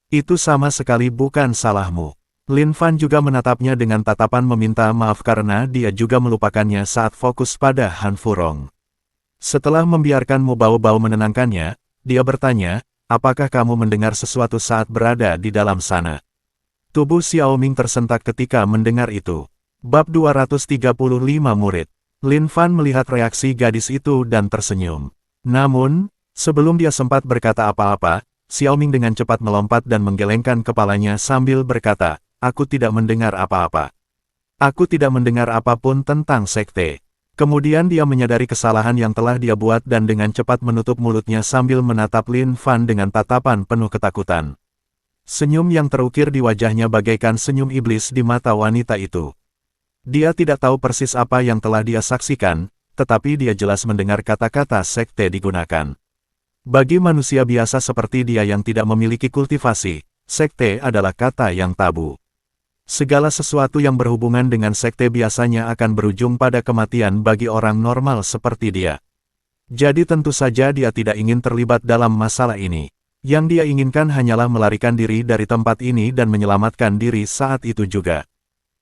[SPEAKER 1] Itu sama sekali bukan salahmu." Lin Fan juga menatapnya dengan tatapan meminta maaf karena dia juga melupakannya saat fokus pada Han Furong. Setelah membiarkan Mo Baobao menenangkannya, dia bertanya, "Apakah kamu mendengar sesuatu saat berada di dalam sana?" Tubuh Xiao Ming tersentak ketika mendengar itu. Bab 235 Murid. Lin Fan melihat reaksi gadis itu dan tersenyum. Namun, sebelum dia sempat berkata apa-apa, Xiao Ming dengan cepat melompat dan menggelengkan kepalanya sambil berkata, "Aku tidak mendengar apa-apa. Aku tidak mendengar apapun tentang sekte." Kemudian dia menyadari kesalahan yang telah dia buat dan dengan cepat menutup mulutnya sambil menatap Lin Fan dengan tatapan penuh ketakutan. Senyum yang terukir di wajahnya bagaikan senyum iblis di mata wanita itu. Dia tidak tahu persis apa yang telah dia saksikan, tetapi dia jelas mendengar kata-kata sekte digunakan. Bagi manusia biasa seperti dia yang tidak memiliki kultivasi, sekte adalah kata yang tabu. Segala sesuatu yang berhubungan dengan sekte biasanya akan berujung pada kematian bagi orang normal seperti dia. Jadi tentu saja dia tidak ingin terlibat dalam masalah ini. Yang dia inginkan hanyalah melarikan diri dari tempat ini dan menyelamatkan diri saat itu juga.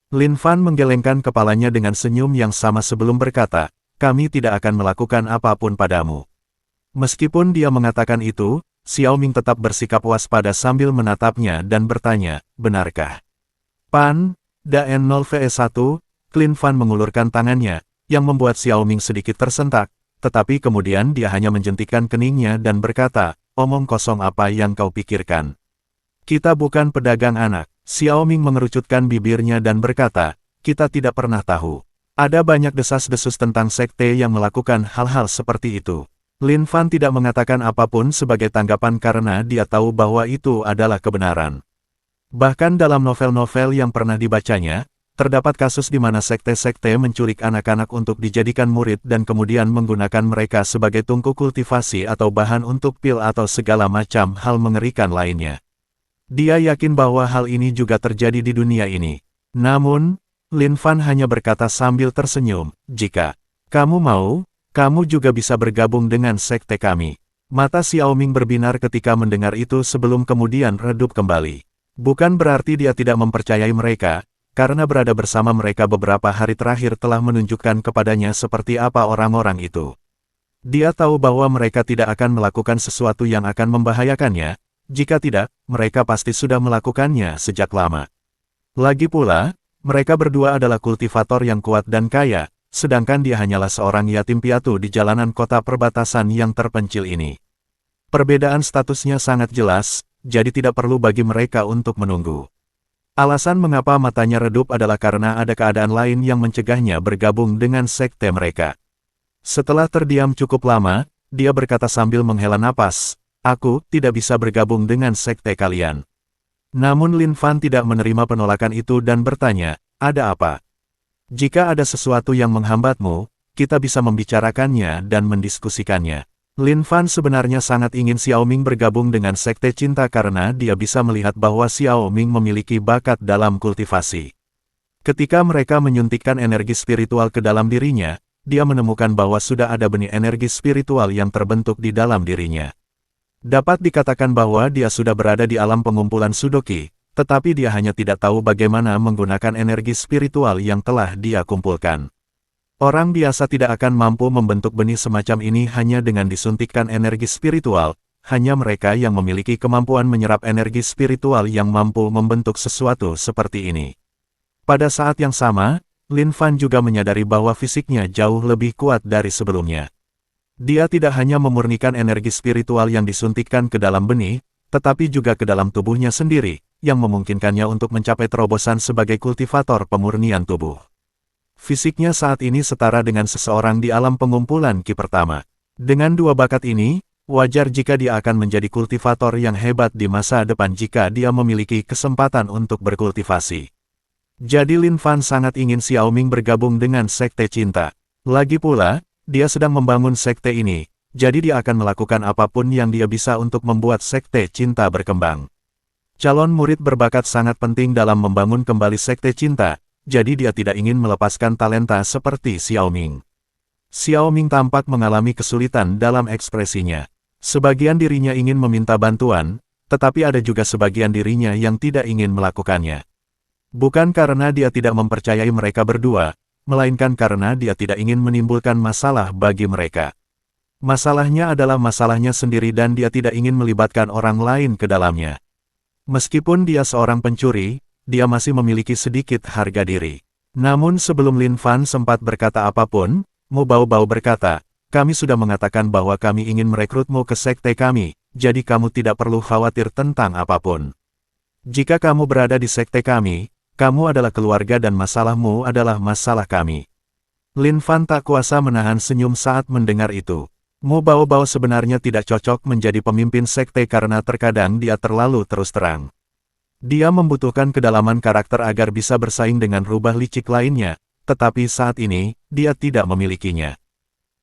[SPEAKER 1] Lin Fan menggelengkan kepalanya dengan senyum yang sama sebelum berkata, "Kami tidak akan melakukan apapun padamu." Meskipun dia mengatakan itu, Xiao Ming tetap bersikap waspada sambil menatapnya dan bertanya, "Benarkah?" Pan, Daen 0vs1, Lin Fan mengulurkan tangannya, yang membuat Xiao Ming sedikit tersentak, tetapi kemudian dia hanya menjentikkan keningnya dan berkata, "Omong kosong apa yang kau pikirkan? Kita bukan pedagang anak." Xiao Ming mengerucutkan bibirnya dan berkata, "Kita tidak pernah tahu. Ada banyak desas-desus tentang sekte yang melakukan hal-hal seperti itu." Lin Fan tidak mengatakan apapun sebagai tanggapan karena dia tahu bahwa itu adalah kebenaran. Bahkan dalam novel-novel yang pernah dibacanya, terdapat kasus di mana sekte-sekte menculik anak-anak untuk dijadikan murid dan kemudian menggunakan mereka sebagai tungku kultivasi atau bahan untuk pil atau segala macam hal mengerikan lainnya. Dia yakin bahwa hal ini juga terjadi di dunia ini. Namun, Lin Fan hanya berkata sambil tersenyum, "Jika kamu mau, kamu juga bisa bergabung dengan sekte kami." Mata Xiao Ming berbinar ketika mendengar itu sebelum kemudian redup kembali. Bukan berarti dia tidak mempercayai mereka, karena berada bersama mereka beberapa hari terakhir telah menunjukkan kepadanya seperti apa orang-orang itu. Dia tahu bahwa mereka tidak akan melakukan sesuatu yang akan membahayakannya, jika tidak, mereka pasti sudah melakukannya sejak lama. Lagi pula, mereka berdua adalah kultivator yang kuat dan kaya, sedangkan dia hanyalah seorang yatim piatu di jalanan kota perbatasan yang terpencil ini. Perbedaan statusnya sangat jelas, jadi tidak perlu bagi mereka untuk menunggu. Alasan mengapa matanya redup adalah karena ada keadaan lain yang mencegahnya bergabung dengan sekte mereka. Setelah terdiam cukup lama, dia berkata sambil menghela napas, "Aku tidak bisa bergabung dengan sekte kalian." Namun Lin Fan tidak menerima penolakan itu dan bertanya, "Ada apa? Jika ada sesuatu yang menghambatmu, kita bisa membicarakannya dan mendiskusikannya." Lin Fan sebenarnya sangat ingin Xiao Ming bergabung dengan sekte cinta karena dia bisa melihat bahwa Xiao Ming memiliki bakat dalam kultivasi. Ketika mereka menyuntikkan energi spiritual ke dalam dirinya, dia menemukan bahwa sudah ada benih energi spiritual yang terbentuk di dalam dirinya. Dapat dikatakan bahwa dia sudah berada di alam pengumpulan Sudoki, tetapi dia hanya tidak tahu bagaimana menggunakan energi spiritual yang telah dia kumpulkan. Orang biasa tidak akan mampu membentuk benih semacam ini hanya dengan disuntikkan energi spiritual, hanya mereka yang memiliki kemampuan menyerap energi spiritual yang mampu membentuk sesuatu seperti ini. Pada saat yang sama, Lin Fan juga menyadari bahwa fisiknya jauh lebih kuat dari sebelumnya. Dia tidak hanya memurnikan energi spiritual yang disuntikkan ke dalam benih, tetapi juga ke dalam tubuhnya sendiri, yang memungkinkannya untuk mencapai terobosan sebagai kultivator pemurnian tubuh. Fisiknya saat ini setara dengan seseorang di alam pengumpulan Ki pertama. Dengan dua bakat ini, wajar jika dia akan menjadi kultivator yang hebat di masa depan jika dia memiliki kesempatan untuk berkultivasi. Jadi Lin Fan sangat ingin Xiao Ming bergabung dengan Sekte Cinta. Lagi pula, dia sedang membangun sekte ini, jadi dia akan melakukan apapun yang dia bisa untuk membuat Sekte Cinta berkembang. Calon murid berbakat sangat penting dalam membangun kembali Sekte Cinta, jadi dia tidak ingin melepaskan talenta seperti Xiao Ming. Xiao Ming tampak mengalami kesulitan dalam ekspresinya. Sebagian dirinya ingin meminta bantuan, tetapi ada juga sebagian dirinya yang tidak ingin melakukannya. Bukan karena dia tidak mempercayai mereka berdua, melainkan karena dia tidak ingin menimbulkan masalah bagi mereka. Masalahnya adalah masalahnya sendiri dan dia tidak ingin melibatkan orang lain ke dalamnya. Meskipun dia seorang pencuri, dia masih memiliki sedikit harga diri. Namun sebelum Lin Fan sempat berkata apapun, Mu Baobao berkata, "Kami sudah mengatakan bahwa kami ingin merekrutmu ke sekte kami, jadi kamu tidak perlu khawatir tentang apapun. Jika kamu berada di sekte kami, kamu adalah keluarga dan masalahmu adalah masalah kami." Lin Fan tak kuasa menahan senyum saat mendengar itu. Mu Baobao sebenarnya tidak cocok menjadi pemimpin sekte karena terkadang dia terlalu terus terang. Dia membutuhkan kedalaman karakter agar bisa bersaing dengan rubah licik lainnya, tetapi saat ini, dia tidak memilikinya.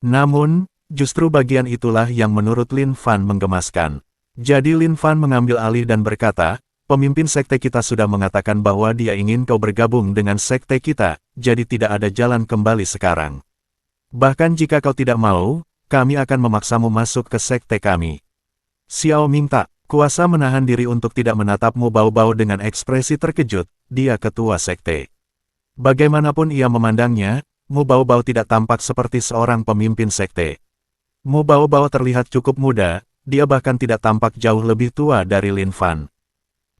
[SPEAKER 1] Namun, justru bagian itulah yang menurut Lin Fan menggemaskan. Jadi Lin Fan mengambil alih dan berkata, "Pemimpin sekte kita sudah mengatakan bahwa dia ingin kau bergabung dengan sekte kita, jadi tidak ada jalan kembali sekarang. Bahkan jika kau tidak mau, kami akan memaksamu masuk ke sekte kami." Xiao Ming tak kuasa menahan diri untuk tidak menatap Mu Baobao dengan ekspresi terkejut, dia ketua sekte. Bagaimanapun ia memandangnya, Mu Baobao tidak tampak seperti seorang pemimpin sekte. Mu Baobao terlihat cukup muda, dia bahkan tidak tampak jauh lebih tua dari Lin Fan.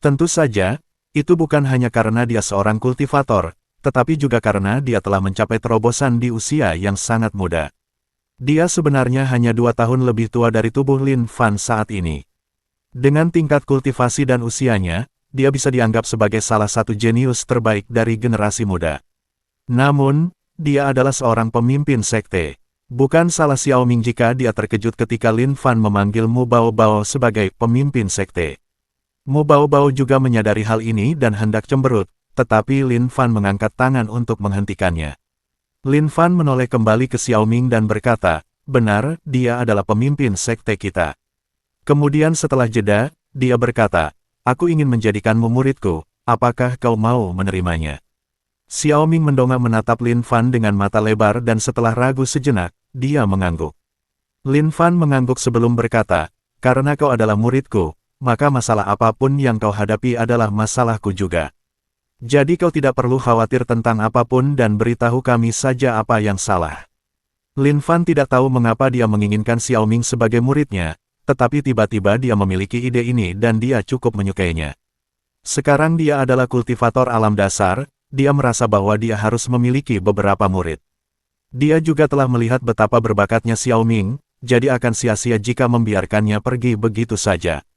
[SPEAKER 1] Tentu saja, itu bukan hanya karena dia seorang kultivator, tetapi juga karena dia telah mencapai terobosan di usia yang sangat muda. Dia sebenarnya hanya 2 tahun lebih tua dari tubuh Lin Fan saat ini. Dengan tingkat kultivasi dan usianya, dia bisa dianggap sebagai salah satu jenius terbaik dari generasi muda. Namun, dia adalah seorang pemimpin sekte. Bukan salah Xiao Ming jika dia terkejut ketika Lin Fan memanggil Mu Baobao sebagai pemimpin sekte. Mu Baobao juga menyadari hal ini dan hendak cemberut, tetapi Lin Fan mengangkat tangan untuk menghentikannya. Lin Fan menoleh kembali ke Xiao Ming dan berkata, "Benar, dia adalah pemimpin sekte kita." Kemudian setelah jeda, dia berkata, "Aku ingin menjadikanmu muridku, apakah kau mau menerimanya?" Xiao Ming mendongak menatap Lin Fan dengan mata lebar dan setelah ragu sejenak, dia mengangguk. Lin Fan mengangguk sebelum berkata, "Karena kau adalah muridku, maka masalah apapun yang kau hadapi adalah masalahku juga. Jadi kau tidak perlu khawatir tentang apapun dan beritahu kami saja apa yang salah." Lin Fan tidak tahu mengapa dia menginginkan Xiao Ming sebagai muridnya, tetapi tiba-tiba dia memiliki ide ini dan dia cukup menyukainya. Sekarang dia adalah kultivator alam dasar, dia merasa bahwa dia harus memiliki beberapa murid. Dia juga telah melihat betapa berbakatnya Xiao Ming, jadi akan sia-sia jika membiarkannya pergi begitu saja.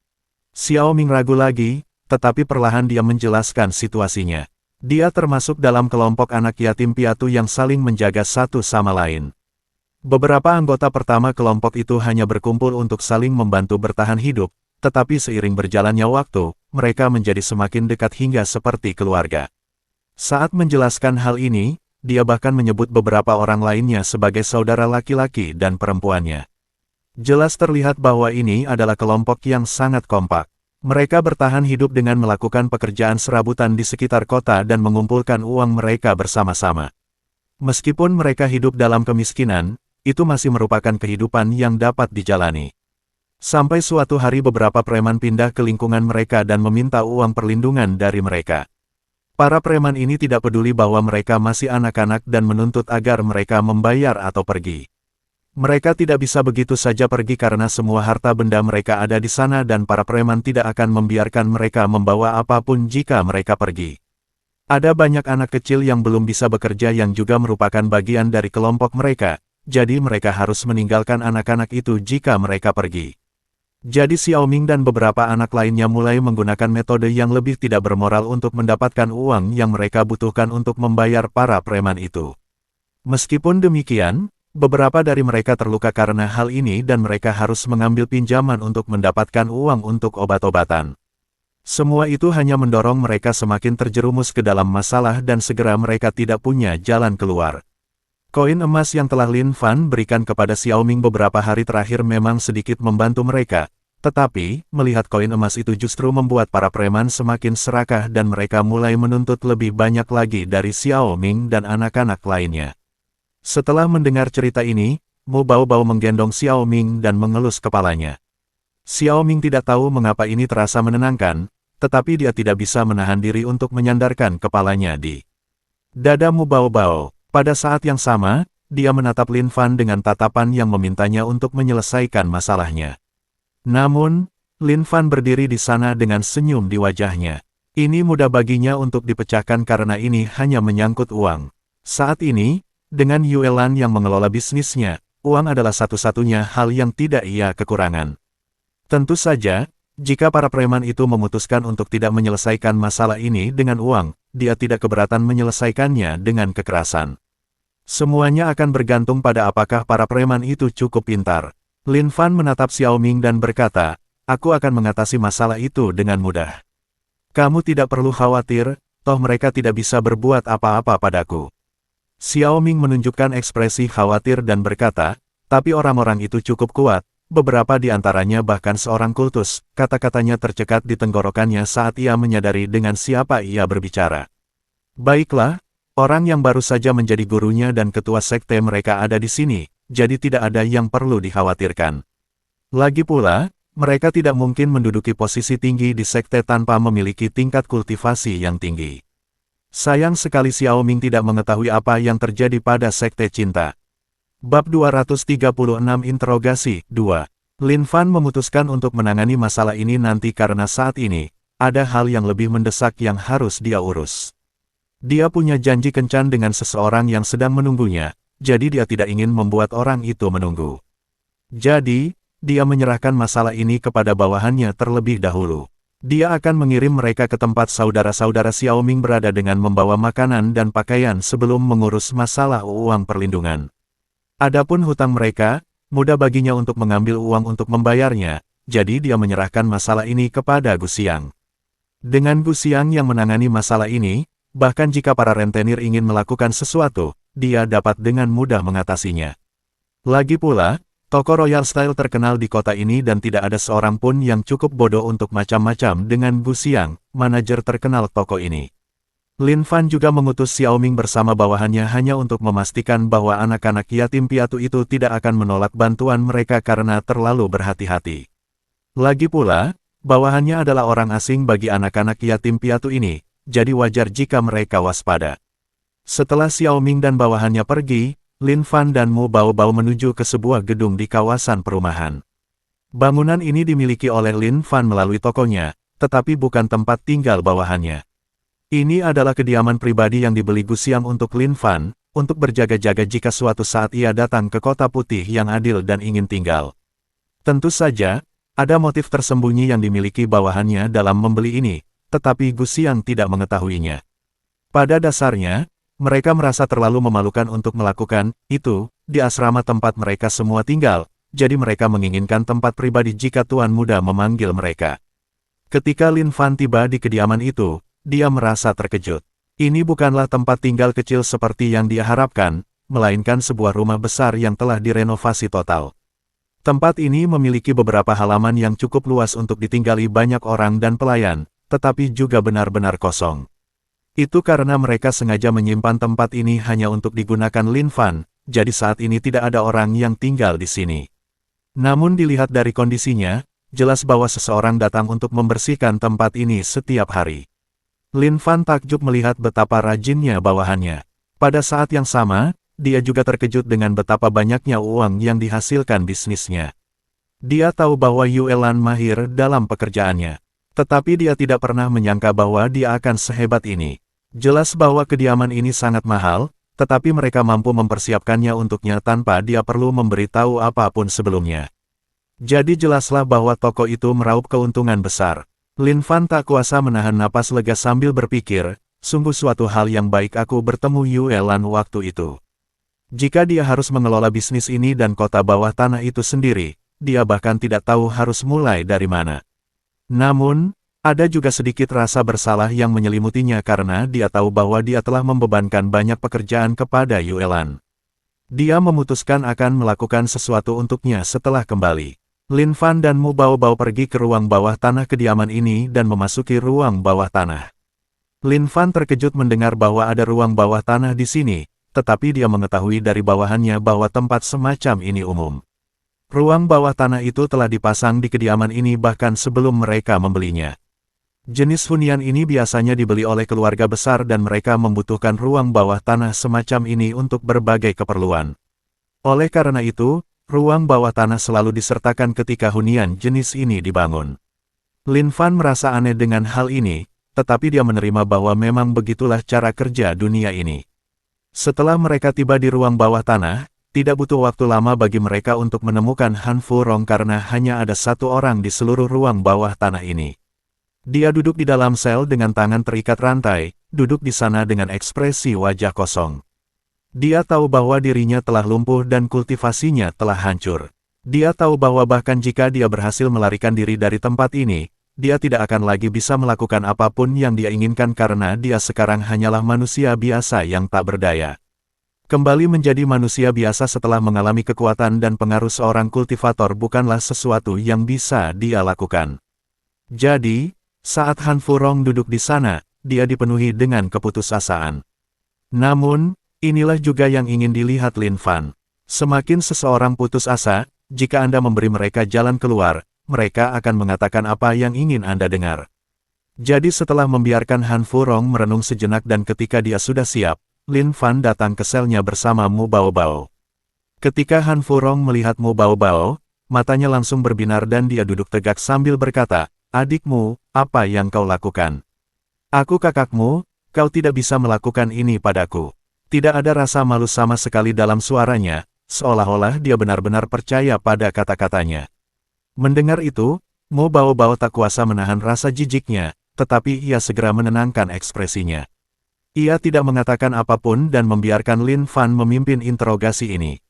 [SPEAKER 1] Xiao Ming ragu lagi, tetapi perlahan dia menjelaskan situasinya. Dia termasuk dalam kelompok anak yatim piatu yang saling menjaga satu sama lain. Beberapa anggota pertama kelompok itu hanya berkumpul untuk saling membantu bertahan hidup, tetapi seiring berjalannya waktu, mereka menjadi semakin dekat hingga seperti keluarga. Saat menjelaskan hal ini, dia bahkan menyebut beberapa orang lainnya sebagai saudara laki-laki dan perempuannya. Jelas terlihat bahwa ini adalah kelompok yang sangat kompak. Mereka bertahan hidup dengan melakukan pekerjaan serabutan di sekitar kota dan mengumpulkan uang mereka bersama-sama. Meskipun mereka hidup dalam kemiskinan, itu masih merupakan kehidupan yang dapat dijalani. Sampai suatu hari beberapa preman pindah ke lingkungan mereka dan meminta uang perlindungan dari mereka. Para preman ini tidak peduli bahwa mereka masih anak-anak dan menuntut agar mereka membayar atau pergi. Mereka tidak bisa begitu saja pergi karena semua harta benda mereka ada di sana dan para preman tidak akan membiarkan mereka membawa apapun jika mereka pergi. Ada banyak anak kecil yang belum bisa bekerja yang juga merupakan bagian dari kelompok mereka, jadi mereka harus meninggalkan anak-anak itu jika mereka pergi. Jadi Xiao Ming dan beberapa anak lainnya mulai menggunakan metode yang lebih tidak bermoral untuk mendapatkan uang yang mereka butuhkan untuk membayar para preman itu. Meskipun demikian, beberapa dari mereka terluka karena hal ini dan mereka harus mengambil pinjaman untuk mendapatkan uang untuk obat-obatan. Semua itu hanya mendorong mereka semakin terjerumus ke dalam masalah dan segera mereka tidak punya jalan keluar. Koin emas yang telah Lin Fan berikan kepada Xiao Ming beberapa hari terakhir memang sedikit membantu mereka, tetapi, melihat koin emas itu justru membuat para preman semakin serakah dan mereka mulai menuntut lebih banyak lagi dari Xiao Ming dan anak-anak lainnya. Setelah mendengar cerita ini, Mu Baobao menggendong Xiao Ming dan mengelus kepalanya. Xiao Ming tidak tahu mengapa ini terasa menenangkan, tetapi dia tidak bisa menahan diri untuk menyandarkan kepalanya di dada Mu Baobao. Pada saat yang sama, dia menatap Lin Fan dengan tatapan yang memintanya untuk menyelesaikan masalahnya. Namun, Lin Fan berdiri di sana dengan senyum di wajahnya. Ini mudah baginya untuk dipecahkan karena ini hanya menyangkut uang. Saat ini, dengan Yue Lan yang mengelola bisnisnya, uang adalah satu-satunya hal yang tidak ia kekurangan. Tentu saja, jika para preman itu memutuskan untuk tidak menyelesaikan masalah ini dengan uang, dia tidak keberatan menyelesaikannya dengan kekerasan. Semuanya akan bergantung pada apakah para preman itu cukup pintar. Lin Fan menatap Xiao Ming dan berkata, "Aku akan mengatasi masalah itu dengan mudah. Kamu tidak perlu khawatir, toh mereka tidak bisa berbuat apa-apa padaku." Xiao Ming menunjukkan ekspresi khawatir dan berkata, "Tapi orang-orang itu cukup kuat. Beberapa di antaranya bahkan seorang kultus." Kata-katanya tercekat di tenggorokannya saat ia menyadari dengan siapa ia berbicara. "Baiklah, orang yang baru saja menjadi gurunya dan ketua sekte mereka ada di sini, jadi tidak ada yang perlu dikhawatirkan. Lagi pula, mereka tidak mungkin menduduki posisi tinggi di sekte tanpa memiliki tingkat kultivasi yang tinggi." Sayang sekali Xiao Ming tidak mengetahui apa yang terjadi pada sekte cinta. Bab 236 Interogasi 2. Lin Fan memutuskan untuk menangani masalah ini nanti karena saat ini, ada hal yang lebih mendesak yang harus dia urus. Dia punya janji kencan dengan seseorang yang sedang menunggunya, jadi dia tidak ingin membuat orang itu menunggu. Jadi, dia menyerahkan masalah ini kepada bawahannya terlebih dahulu. Dia akan mengirim mereka ke tempat saudara-saudara Xiao Ming berada dengan membawa makanan dan pakaian sebelum mengurus masalah uang perlindungan. Adapun hutang mereka, mudah baginya untuk mengambil uang untuk membayarnya, jadi dia menyerahkan masalah ini kepada Gu Xiang. Dengan Gu Xiang yang menangani masalah ini, bahkan jika para rentenir ingin melakukan sesuatu, dia dapat dengan mudah mengatasinya. Lagi pula, toko Royal Style terkenal di kota ini dan tidak ada seorang pun yang cukup bodoh untuk macam-macam dengan Gu Xiang, manajer terkenal toko ini. Lin Fan juga mengutus Xiao Ming bersama bawahannya hanya untuk memastikan bahwa anak-anak yatim piatu itu tidak akan menolak bantuan mereka karena terlalu berhati-hati. Lagi pula, bawahannya adalah orang asing bagi anak-anak yatim piatu ini, jadi wajar jika mereka waspada. Setelah Xiao Ming dan bawahannya pergi, Lin Fan dan Mu Baobao menuju ke sebuah gedung di kawasan perumahan. Bangunan ini dimiliki oleh Lin Fan melalui tokonya, tetapi bukan tempat tinggal bawahannya. Ini adalah kediaman pribadi yang dibeli Gu Xiang untuk Lin Fan, untuk berjaga-jaga jika suatu saat ia datang ke kota putih yang adil dan ingin tinggal. Tentu saja, ada motif tersembunyi yang dimiliki bawahannya dalam membeli ini, tetapi Gu Xiang tidak mengetahuinya. Pada dasarnya, mereka merasa terlalu memalukan untuk melakukan itu di asrama tempat mereka semua tinggal, jadi mereka menginginkan tempat pribadi jika tuan muda memanggil mereka. Ketika Lin Fan tiba di kediaman itu, dia merasa terkejut. Ini bukanlah tempat tinggal kecil seperti yang dia harapkan, melainkan sebuah rumah besar yang telah direnovasi total. Tempat ini memiliki beberapa halaman yang cukup luas untuk ditinggali banyak orang dan pelayan, tetapi juga benar-benar kosong. Itu karena mereka sengaja menyimpan tempat ini hanya untuk digunakan Lin Fan, jadi saat ini tidak ada orang yang tinggal di sini. Namun dilihat dari kondisinya, jelas bahwa seseorang datang untuk membersihkan tempat ini setiap hari. Lin Fan takjub melihat betapa rajinnya bawahannya. Pada saat yang sama, dia juga terkejut dengan betapa banyaknya uang yang dihasilkan bisnisnya. Dia tahu bahwa Yue Lan mahir dalam pekerjaannya. Tetapi dia tidak pernah menyangka bahwa dia akan sehebat ini. Jelas bahwa kediaman ini sangat mahal, tetapi mereka mampu mempersiapkannya untuknya tanpa dia perlu memberitahu apapun sebelumnya. Jadi jelaslah bahwa toko itu meraup keuntungan besar. Lin Fan tak kuasa menahan napas lega sambil berpikir, sungguh suatu hal yang baik aku bertemu Yue Lan waktu itu. Jika dia harus mengelola bisnis ini dan kota bawah tanah itu sendiri, dia bahkan tidak tahu harus mulai dari mana. Namun, ada juga sedikit rasa bersalah yang menyelimutinya karena dia tahu bahwa dia telah membebankan banyak pekerjaan kepada Yuelan. Dia memutuskan akan melakukan sesuatu untuknya setelah kembali. Lin Fan dan Mu Baobao pergi ke ruang bawah tanah kediaman ini dan memasuki ruang bawah tanah. Lin Fan terkejut mendengar bahwa ada ruang bawah tanah di sini, tetapi dia mengetahui dari bawahannya bahwa tempat semacam ini umum. Ruang bawah tanah itu telah dipasang di kediaman ini bahkan sebelum mereka membelinya. Jenis hunian ini biasanya dibeli oleh keluarga besar dan mereka membutuhkan ruang bawah tanah semacam ini untuk berbagai keperluan. Oleh karena itu, ruang bawah tanah selalu disertakan ketika hunian jenis ini dibangun. Lin Fan merasa aneh dengan hal ini, tetapi dia menerima bahwa memang begitulah cara kerja dunia ini. Setelah mereka tiba di ruang bawah tanah, tidak butuh waktu lama bagi mereka untuk menemukan Han Furong karena hanya ada satu orang di seluruh ruang bawah tanah ini. Dia duduk di dalam sel dengan tangan terikat rantai, duduk di sana dengan ekspresi wajah kosong. Dia tahu bahwa dirinya telah lumpuh dan kultivasinya telah hancur. Dia tahu bahwa bahkan jika dia berhasil melarikan diri dari tempat ini, dia tidak akan lagi bisa melakukan apapun yang dia inginkan karena dia sekarang hanyalah manusia biasa yang tak berdaya. Kembali menjadi manusia biasa setelah mengalami kekuatan dan pengaruh seorang kultivator bukanlah sesuatu yang bisa dia lakukan. Jadi, saat Han Furong duduk di sana, dia dipenuhi dengan keputusasaan. Namun, inilah juga yang ingin dilihat Lin Fan. Semakin seseorang putus asa, jika Anda memberi mereka jalan keluar, mereka akan mengatakan apa yang ingin Anda dengar. Jadi setelah membiarkan Han Furong merenung sejenak dan ketika dia sudah siap, Lin Fan datang ke selnya bersama Mu Baobao. Ketika Han Furong melihat Mu Baobao, matanya langsung berbinar dan dia duduk tegak sambil berkata, "Adikmu, apa yang kau lakukan? Aku kakakmu, kau tidak bisa melakukan ini padaku." Tidak ada rasa malu sama sekali dalam suaranya, seolah-olah dia benar-benar percaya pada kata-katanya. Mendengar itu, Mu Baobao tak kuasa menahan rasa jijiknya, tetapi ia segera menenangkan ekspresinya. Ia tidak mengatakan apapun dan membiarkan Lin Fan memimpin interogasi ini.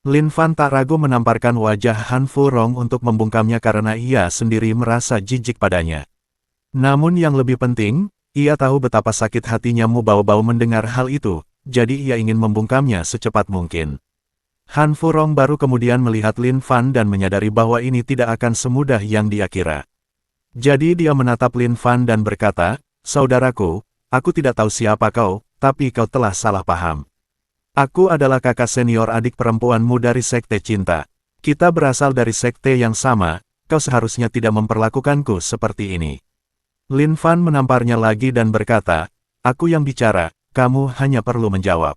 [SPEAKER 1] Lin Fan tak ragu menamparkan wajah Han Furong untuk membungkamnya karena ia sendiri merasa jijik padanya. Namun yang lebih penting, ia tahu betapa sakit hatinya Mu Baobao mendengar hal itu. Jadi ia ingin membungkamnya secepat mungkin. Han Furong baru kemudian melihat Lin Fan dan menyadari bahwa ini tidak akan semudah yang dia kira. Jadi dia menatap Lin Fan dan berkata, "Saudaraku, aku tidak tahu siapa kau, tapi kau telah salah paham. Aku adalah kakak senior adik perempuanmu dari Sekte Cinta. Kita berasal dari sekte yang sama, kau seharusnya tidak memperlakukanku seperti ini." Lin Fan menamparnya lagi dan berkata, "Aku yang bicara. Kamu hanya perlu menjawab."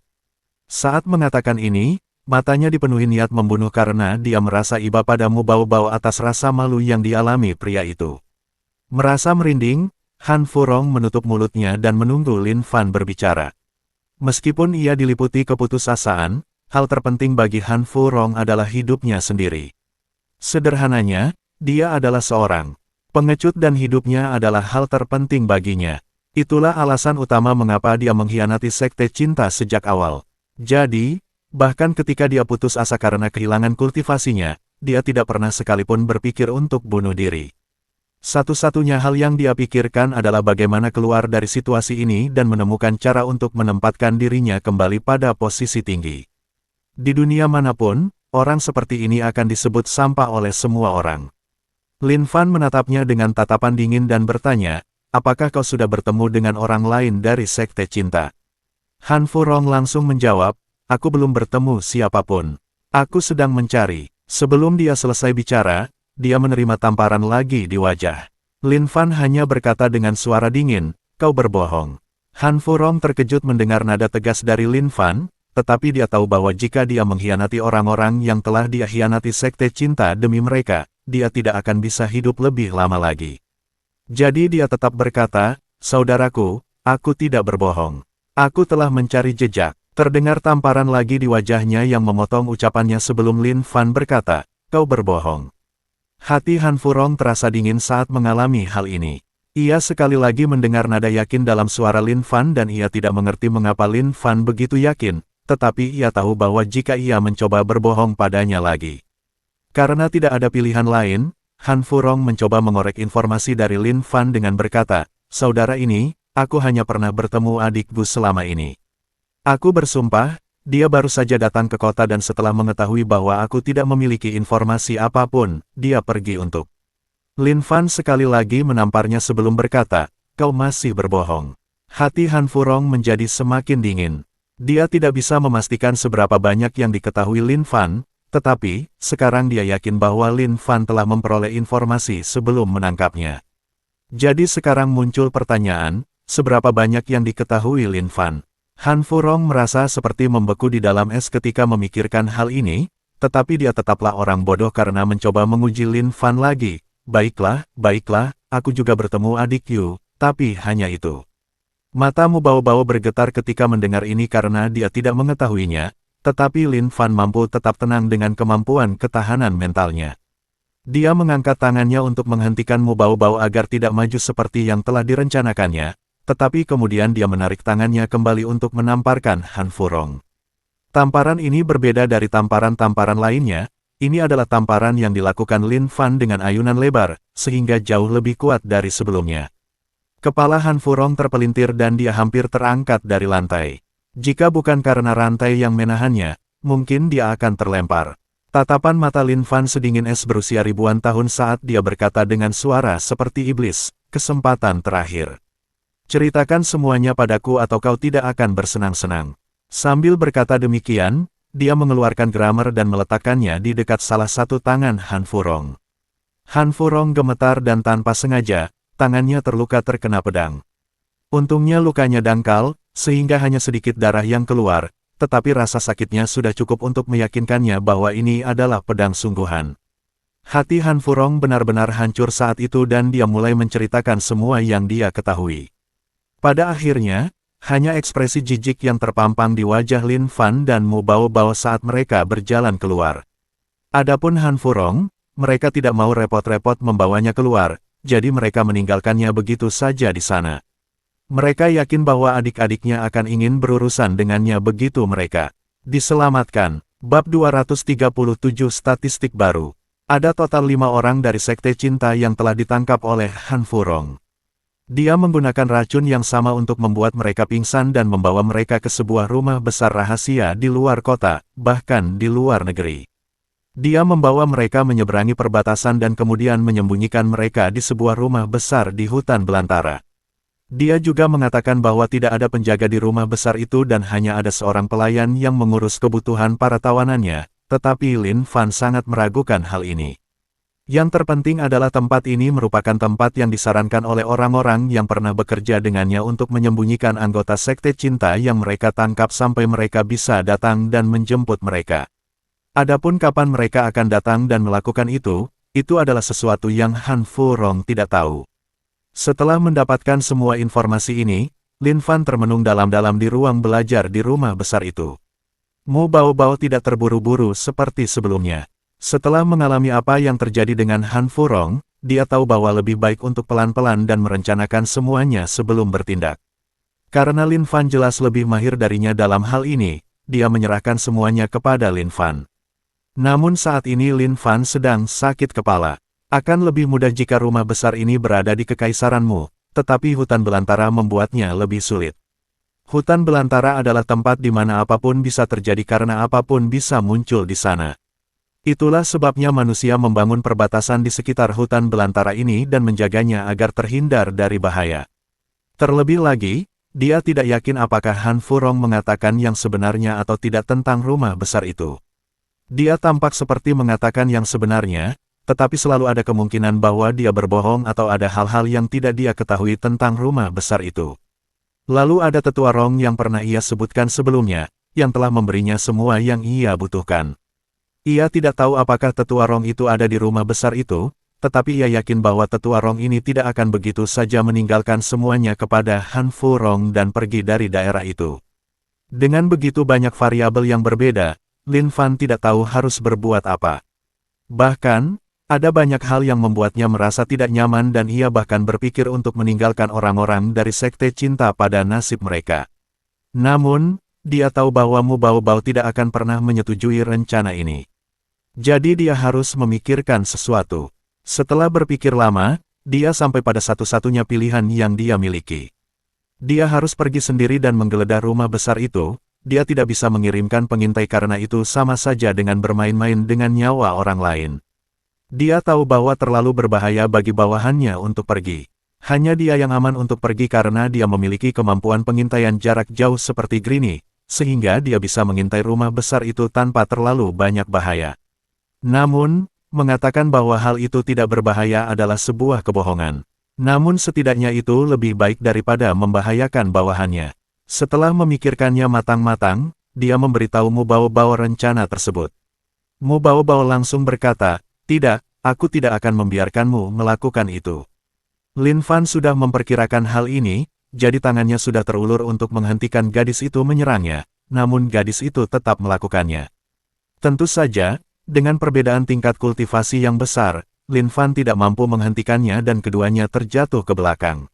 [SPEAKER 1] Saat mengatakan ini, matanya dipenuhi niat membunuh karena dia merasa iba pada Mu Baobao atas rasa malu yang dialami pria itu. Merasa merinding, Han Furong menutup mulutnya dan menunggu Lin Fan berbicara. Meskipun ia diliputi keputusasaan, hal terpenting bagi Han Furong adalah hidupnya sendiri. Sederhananya, dia adalah seorang pengecut dan hidupnya adalah hal terpenting baginya. Itulah alasan utama mengapa dia mengkhianati Sekte Cinta sejak awal. Jadi, bahkan ketika dia putus asa karena kehilangan kultivasinya, dia tidak pernah sekalipun berpikir untuk bunuh diri. Satu-satunya hal yang dia pikirkan adalah bagaimana keluar dari situasi ini dan menemukan cara untuk menempatkan dirinya kembali pada posisi tinggi. Di dunia manapun, orang seperti ini akan disebut sampah oleh semua orang. Lin Fan menatapnya dengan tatapan dingin dan bertanya, "Apakah kau sudah bertemu dengan orang lain dari Sekte Cinta?" Han Furong langsung menjawab, "Aku belum bertemu siapapun. Aku sedang mencari." Sebelum dia selesai bicara, dia menerima tamparan lagi di wajah. Lin Fan hanya berkata dengan suara dingin, "Kau berbohong." Han Furong terkejut mendengar nada tegas dari Lin Fan, tetapi dia tahu bahwa jika dia mengkhianati orang-orang yang telah dia khianati Sekte Cinta demi mereka, dia tidak akan bisa hidup lebih lama lagi. Jadi dia tetap berkata, "Saudaraku, aku tidak berbohong. Aku telah mencari jejak." Terdengar tamparan lagi di wajahnya yang memotong ucapannya sebelum Lin Fan berkata, "Kau berbohong." Hati Han Furong terasa dingin saat mengalami hal ini. Ia sekali lagi mendengar nada yakin dalam suara Lin Fan dan ia tidak mengerti mengapa Lin Fan begitu yakin, tetapi ia tahu bahwa jika ia mencoba berbohong padanya lagi. Karena tidak ada pilihan lain, Han Furong mencoba mengorek informasi dari Lin Fan dengan berkata, "Saudara ini, aku hanya pernah bertemu adik Gu selama ini. Aku bersumpah, dia baru saja datang ke kota dan setelah mengetahui bahwa aku tidak memiliki informasi apapun, dia pergi untuk..." Lin Fan sekali lagi menamparnya sebelum berkata, "Kau masih berbohong." Hati Han Furong menjadi semakin dingin. Dia tidak bisa memastikan seberapa banyak yang diketahui Lin Fan, tetapi, sekarang dia yakin bahwa Lin Fan telah memperoleh informasi sebelum menangkapnya. Jadi sekarang muncul pertanyaan, seberapa banyak yang diketahui Lin Fan? Han Furong merasa seperti membeku di dalam es ketika memikirkan hal ini, tetapi dia tetaplah orang bodoh karena mencoba menguji Lin Fan lagi. Baiklah, aku juga bertemu adik Yu, tapi hanya itu." Matamu bau-bau bergetar ketika mendengar ini karena dia tidak mengetahuinya, tetapi Lin Fan mampu tetap tenang dengan kemampuan ketahanan mentalnya. Dia mengangkat tangannya untuk menghentikan Mu Bau-bau agar tidak maju seperti yang telah direncanakannya, tetapi kemudian dia menarik tangannya kembali untuk menamparkan Han Furong. Tamparan ini berbeda dari tamparan-tamparan lainnya, ini adalah tamparan yang dilakukan Lin Fan dengan ayunan lebar, sehingga jauh lebih kuat dari sebelumnya. Kepala Han Furong terpelintir dan dia hampir terangkat dari lantai. Jika bukan karena rantai yang menahannya, mungkin dia akan terlempar. Tatapan mata Lin Fan sedingin es berusia ribuan tahun saat dia berkata dengan suara seperti iblis, "Kesempatan terakhir. Ceritakan semuanya padaku atau kau tidak akan bersenang-senang." Sambil berkata demikian, dia mengeluarkan Grammer dan meletakkannya di dekat salah satu tangan Han Furong. Han Furong gemetar dan tanpa sengaja, tangannya terluka terkena pedang. Untungnya lukanya dangkal, sehingga hanya sedikit darah yang keluar, tetapi rasa sakitnya sudah cukup untuk meyakinkannya bahwa ini adalah pedang sungguhan. Hati Han Furong benar-benar hancur saat itu dan dia mulai menceritakan semua yang dia ketahui. Pada akhirnya, hanya ekspresi jijik yang terpampang di wajah Lin Fan dan Mu Bao-bao saat mereka berjalan keluar. Adapun Han Furong, mereka tidak mau repot-repot membawanya keluar, jadi mereka meninggalkannya begitu saja di sana. Mereka yakin bahwa adik-adiknya akan ingin berurusan dengannya begitu mereka diselamatkan. Bab 237 Statistik baru. Ada total 5 orang dari Sekte Cinta yang telah ditangkap oleh Han Furong. Dia menggunakan racun yang sama untuk membuat mereka pingsan dan membawa mereka ke sebuah rumah besar rahasia di luar kota, bahkan di luar negeri. Dia membawa mereka menyeberangi perbatasan dan kemudian menyembunyikan mereka di sebuah rumah besar di hutan belantara. Dia juga mengatakan bahwa tidak ada penjaga di rumah besar itu dan hanya ada seorang pelayan yang mengurus kebutuhan para tawanannya, tetapi Lin Fan sangat meragukan hal ini. Yang terpenting adalah tempat ini merupakan tempat yang disarankan oleh orang-orang yang pernah bekerja dengannya untuk menyembunyikan anggota Sekte Cinta yang mereka tangkap sampai mereka bisa datang dan menjemput mereka. Adapun kapan mereka akan datang dan melakukan itu adalah sesuatu yang Han Furong tidak tahu. Setelah mendapatkan semua informasi ini, Lin Fan termenung dalam-dalam di ruang belajar di rumah besar itu. Mu Bao-bao tidak terburu-buru seperti sebelumnya. Setelah mengalami apa yang terjadi dengan Han Furong, dia tahu bahwa lebih baik untuk pelan-pelan dan merencanakan semuanya sebelum bertindak. Karena Lin Fan jelas lebih mahir darinya dalam hal ini, dia menyerahkan semuanya kepada Lin Fan. Namun saat ini Lin Fan sedang sakit kepala. Akan lebih mudah jika rumah besar ini berada di kekaisaranmu, tetapi hutan belantara membuatnya lebih sulit. Hutan belantara adalah tempat di mana apapun bisa terjadi karena apapun bisa muncul di sana. Itulah sebabnya manusia membangun perbatasan di sekitar hutan belantara ini dan menjaganya agar terhindar dari bahaya. Terlebih lagi, dia tidak yakin apakah Han Furong mengatakan yang sebenarnya atau tidak tentang rumah besar itu. Dia tampak seperti mengatakan yang sebenarnya, tetapi selalu ada kemungkinan bahwa dia berbohong atau ada hal-hal yang tidak dia ketahui tentang rumah besar itu. Lalu ada tetua Rong yang pernah ia sebutkan sebelumnya, yang telah memberinya semua yang ia butuhkan. Ia tidak tahu apakah tetua Rong itu ada di rumah besar itu, tetapi ia yakin bahwa tetua Rong ini tidak akan begitu saja meninggalkan semuanya kepada Han Furong dan pergi dari daerah itu. Dengan begitu banyak variabel yang berbeda, Lin Fan tidak tahu harus berbuat apa. Bahkan, ada banyak hal yang membuatnya merasa tidak nyaman dan ia bahkan berpikir untuk meninggalkan orang-orang dari Sekte Cinta pada nasib mereka. Namun, dia tahu bahwa Mu Baobao tidak akan pernah menyetujui rencana ini. Jadi dia harus memikirkan sesuatu. Setelah berpikir lama, dia sampai pada satu-satunya pilihan yang dia miliki. Dia harus pergi sendiri dan menggeledah rumah besar itu. Dia tidak bisa mengirimkan pengintai karena itu sama saja dengan bermain-main dengan nyawa orang lain. Dia tahu bahwa terlalu berbahaya bagi bawahannya untuk pergi. Hanya dia yang aman untuk pergi karena dia memiliki kemampuan pengintaian jarak jauh seperti Greenie, sehingga dia bisa mengintai rumah besar itu tanpa terlalu banyak bahaya. Namun, mengatakan bahwa hal itu tidak berbahaya adalah sebuah kebohongan. Namun setidaknya itu lebih baik daripada membahayakan bawahannya. Setelah memikirkannya matang-matang, dia memberitahu Mu Baobao rencana tersebut. Mu Baobao langsung berkata, "Tidak, aku tidak akan membiarkanmu melakukan itu." Lin Fan sudah memperkirakan hal ini, jadi tangannya sudah terulur untuk menghentikan gadis itu menyerangnya, namun gadis itu tetap melakukannya. Tentu saja, dengan perbedaan tingkat kultivasi yang besar, Lin Fan tidak mampu menghentikannya dan keduanya terjatuh ke belakang.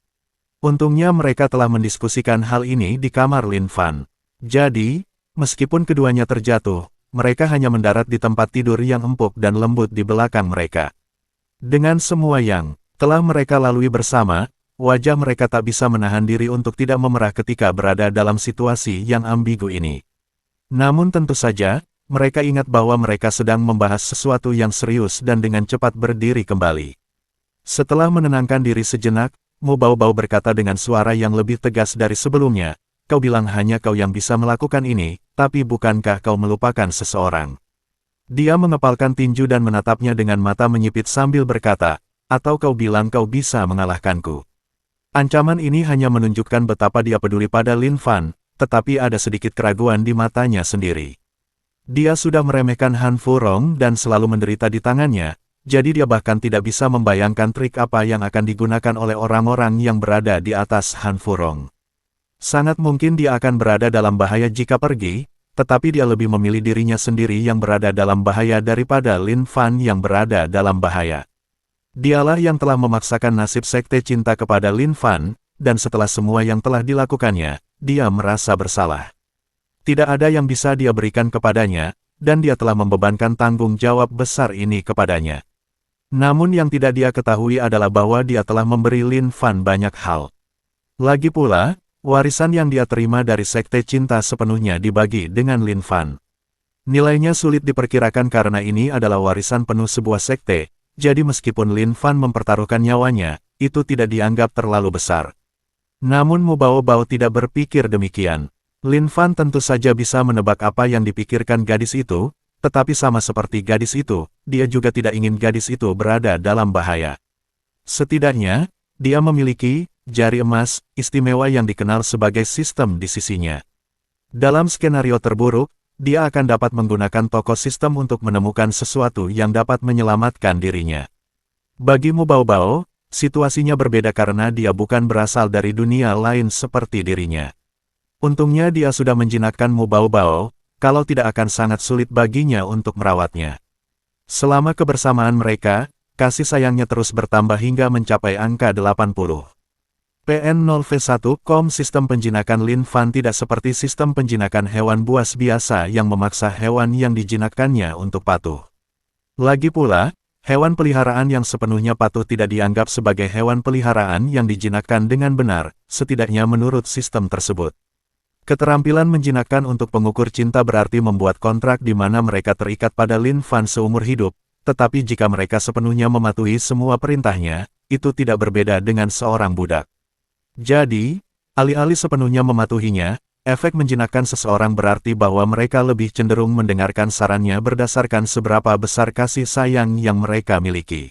[SPEAKER 1] Untungnya mereka telah mendiskusikan hal ini di kamar Lin Fan. Jadi, meskipun keduanya terjatuh, mereka hanya mendarat di tempat tidur yang empuk dan lembut di belakang mereka. Dengan semua yang telah mereka lalui bersama, wajah mereka tak bisa menahan diri untuk tidak memerah ketika berada dalam situasi yang ambigu ini. Namun tentu saja, mereka ingat bahwa mereka sedang membahas sesuatu yang serius dan dengan cepat berdiri kembali. Setelah menenangkan diri sejenak, Mu Baobao berkata dengan suara yang lebih tegas dari sebelumnya, "Kau bilang hanya kau yang bisa melakukan ini, tapi bukankah kau melupakan seseorang?" Dia mengepalkan tinju dan menatapnya dengan mata menyipit sambil berkata, "Atau kau bilang kau bisa mengalahkanku?" Ancaman ini hanya menunjukkan betapa dia peduli pada Lin Fan, tetapi ada sedikit keraguan di matanya sendiri. Dia sudah meremehkan Han Furong dan selalu menderita di tangannya, jadi dia bahkan tidak bisa membayangkan trik apa yang akan digunakan oleh orang-orang yang berada di atas Han Furong. Sangat mungkin dia akan berada dalam bahaya jika pergi, tetapi dia lebih memilih dirinya sendiri yang berada dalam bahaya daripada Lin Fan yang berada dalam bahaya. Dialah yang telah memaksakan nasib sekte cinta kepada Lin Fan, dan setelah semua yang telah dilakukannya, dia merasa bersalah. Tidak ada yang bisa dia berikan kepadanya, dan dia telah membebankan tanggung jawab besar ini kepadanya. Namun yang tidak dia ketahui adalah bahwa dia telah memberi Lin Fan banyak hal. Lagi pula, warisan yang dia terima dari sekte cinta sepenuhnya dibagi dengan Lin Fan. Nilainya sulit diperkirakan karena ini adalah warisan penuh sebuah sekte. Jadi meskipun Lin Fan mempertaruhkan nyawanya, itu tidak dianggap terlalu besar. Namun Mu Baobao tidak berpikir demikian. Lin Fan tentu saja bisa menebak apa yang dipikirkan gadis itu, tetapi sama seperti gadis itu, dia juga tidak ingin gadis itu berada dalam bahaya. Setidaknya, dia memiliki jari emas istimewa yang dikenal sebagai sistem di sisinya. Dalam skenario terburuk, dia akan dapat menggunakan toko sistem untuk menemukan sesuatu yang dapat menyelamatkan dirinya. Bagi Mu Baobao, situasinya berbeda karena dia bukan berasal dari dunia lain seperti dirinya. Untungnya dia sudah menjinakkan Mu Baobao, kalau tidak akan sangat sulit baginya untuk merawatnya. Selama kebersamaan mereka, kasih sayangnya terus bertambah hingga mencapai angka 80. PN0V1.com Sistem penjinakan Lin Fan tidak seperti sistem penjinakan hewan buas biasa yang memaksa hewan yang dijinakkannya untuk patuh. Lagi pula, hewan peliharaan yang sepenuhnya patuh tidak dianggap sebagai hewan peliharaan yang dijinakkan dengan benar, setidaknya menurut sistem tersebut. Keterampilan menjinakkan untuk pengukur cinta berarti membuat kontrak di mana mereka terikat pada Lin Fan seumur hidup, tetapi jika mereka sepenuhnya mematuhi semua perintahnya, itu tidak berbeda dengan seorang budak. Jadi, alih-alih sepenuhnya mematuhinya, efek menjinakkan seseorang berarti bahwa mereka lebih cenderung mendengarkan sarannya berdasarkan seberapa besar kasih sayang yang mereka miliki.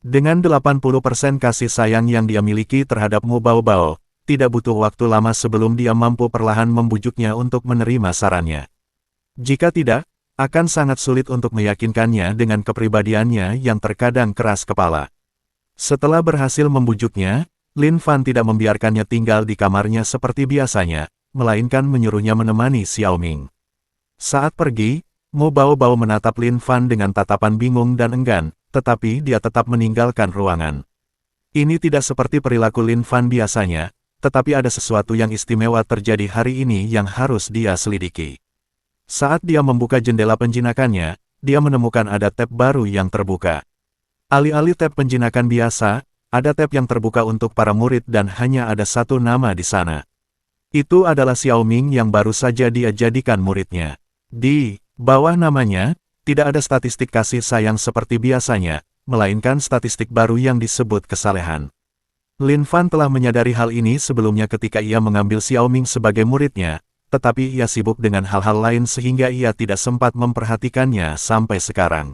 [SPEAKER 1] Dengan 80% kasih sayang yang dia miliki terhadap Mu Baobao, tidak butuh waktu lama sebelum dia mampu perlahan membujuknya untuk menerima sarannya. Jika tidak, akan sangat sulit untuk meyakinkannya dengan kepribadiannya yang terkadang keras kepala. Setelah berhasil membujuknya, Lin Fan tidak membiarkannya tinggal di kamarnya seperti biasanya, melainkan menyuruhnya menemani Xiao Ming. Saat pergi, Mu Baobao menatap Lin Fan dengan tatapan bingung dan enggan, tetapi dia tetap meninggalkan ruangan. Ini tidak seperti perilaku Lin Fan biasanya, tetapi ada sesuatu yang istimewa terjadi hari ini yang harus dia selidiki. Saat dia membuka jendela penjinakannya, dia menemukan ada tab baru yang terbuka. Alih-alih tab penjinakan biasa, ada tab yang terbuka untuk para murid dan hanya ada satu nama di sana. Itu adalah Xiaoming yang baru saja dia jadikan muridnya. Di bawah namanya, tidak ada statistik kasih sayang seperti biasanya, melainkan statistik baru yang disebut kesalehan. Lin Fan telah menyadari hal ini sebelumnya ketika ia mengambil Xiaoming sebagai muridnya, tetapi ia sibuk dengan hal-hal lain sehingga ia tidak sempat memperhatikannya sampai sekarang.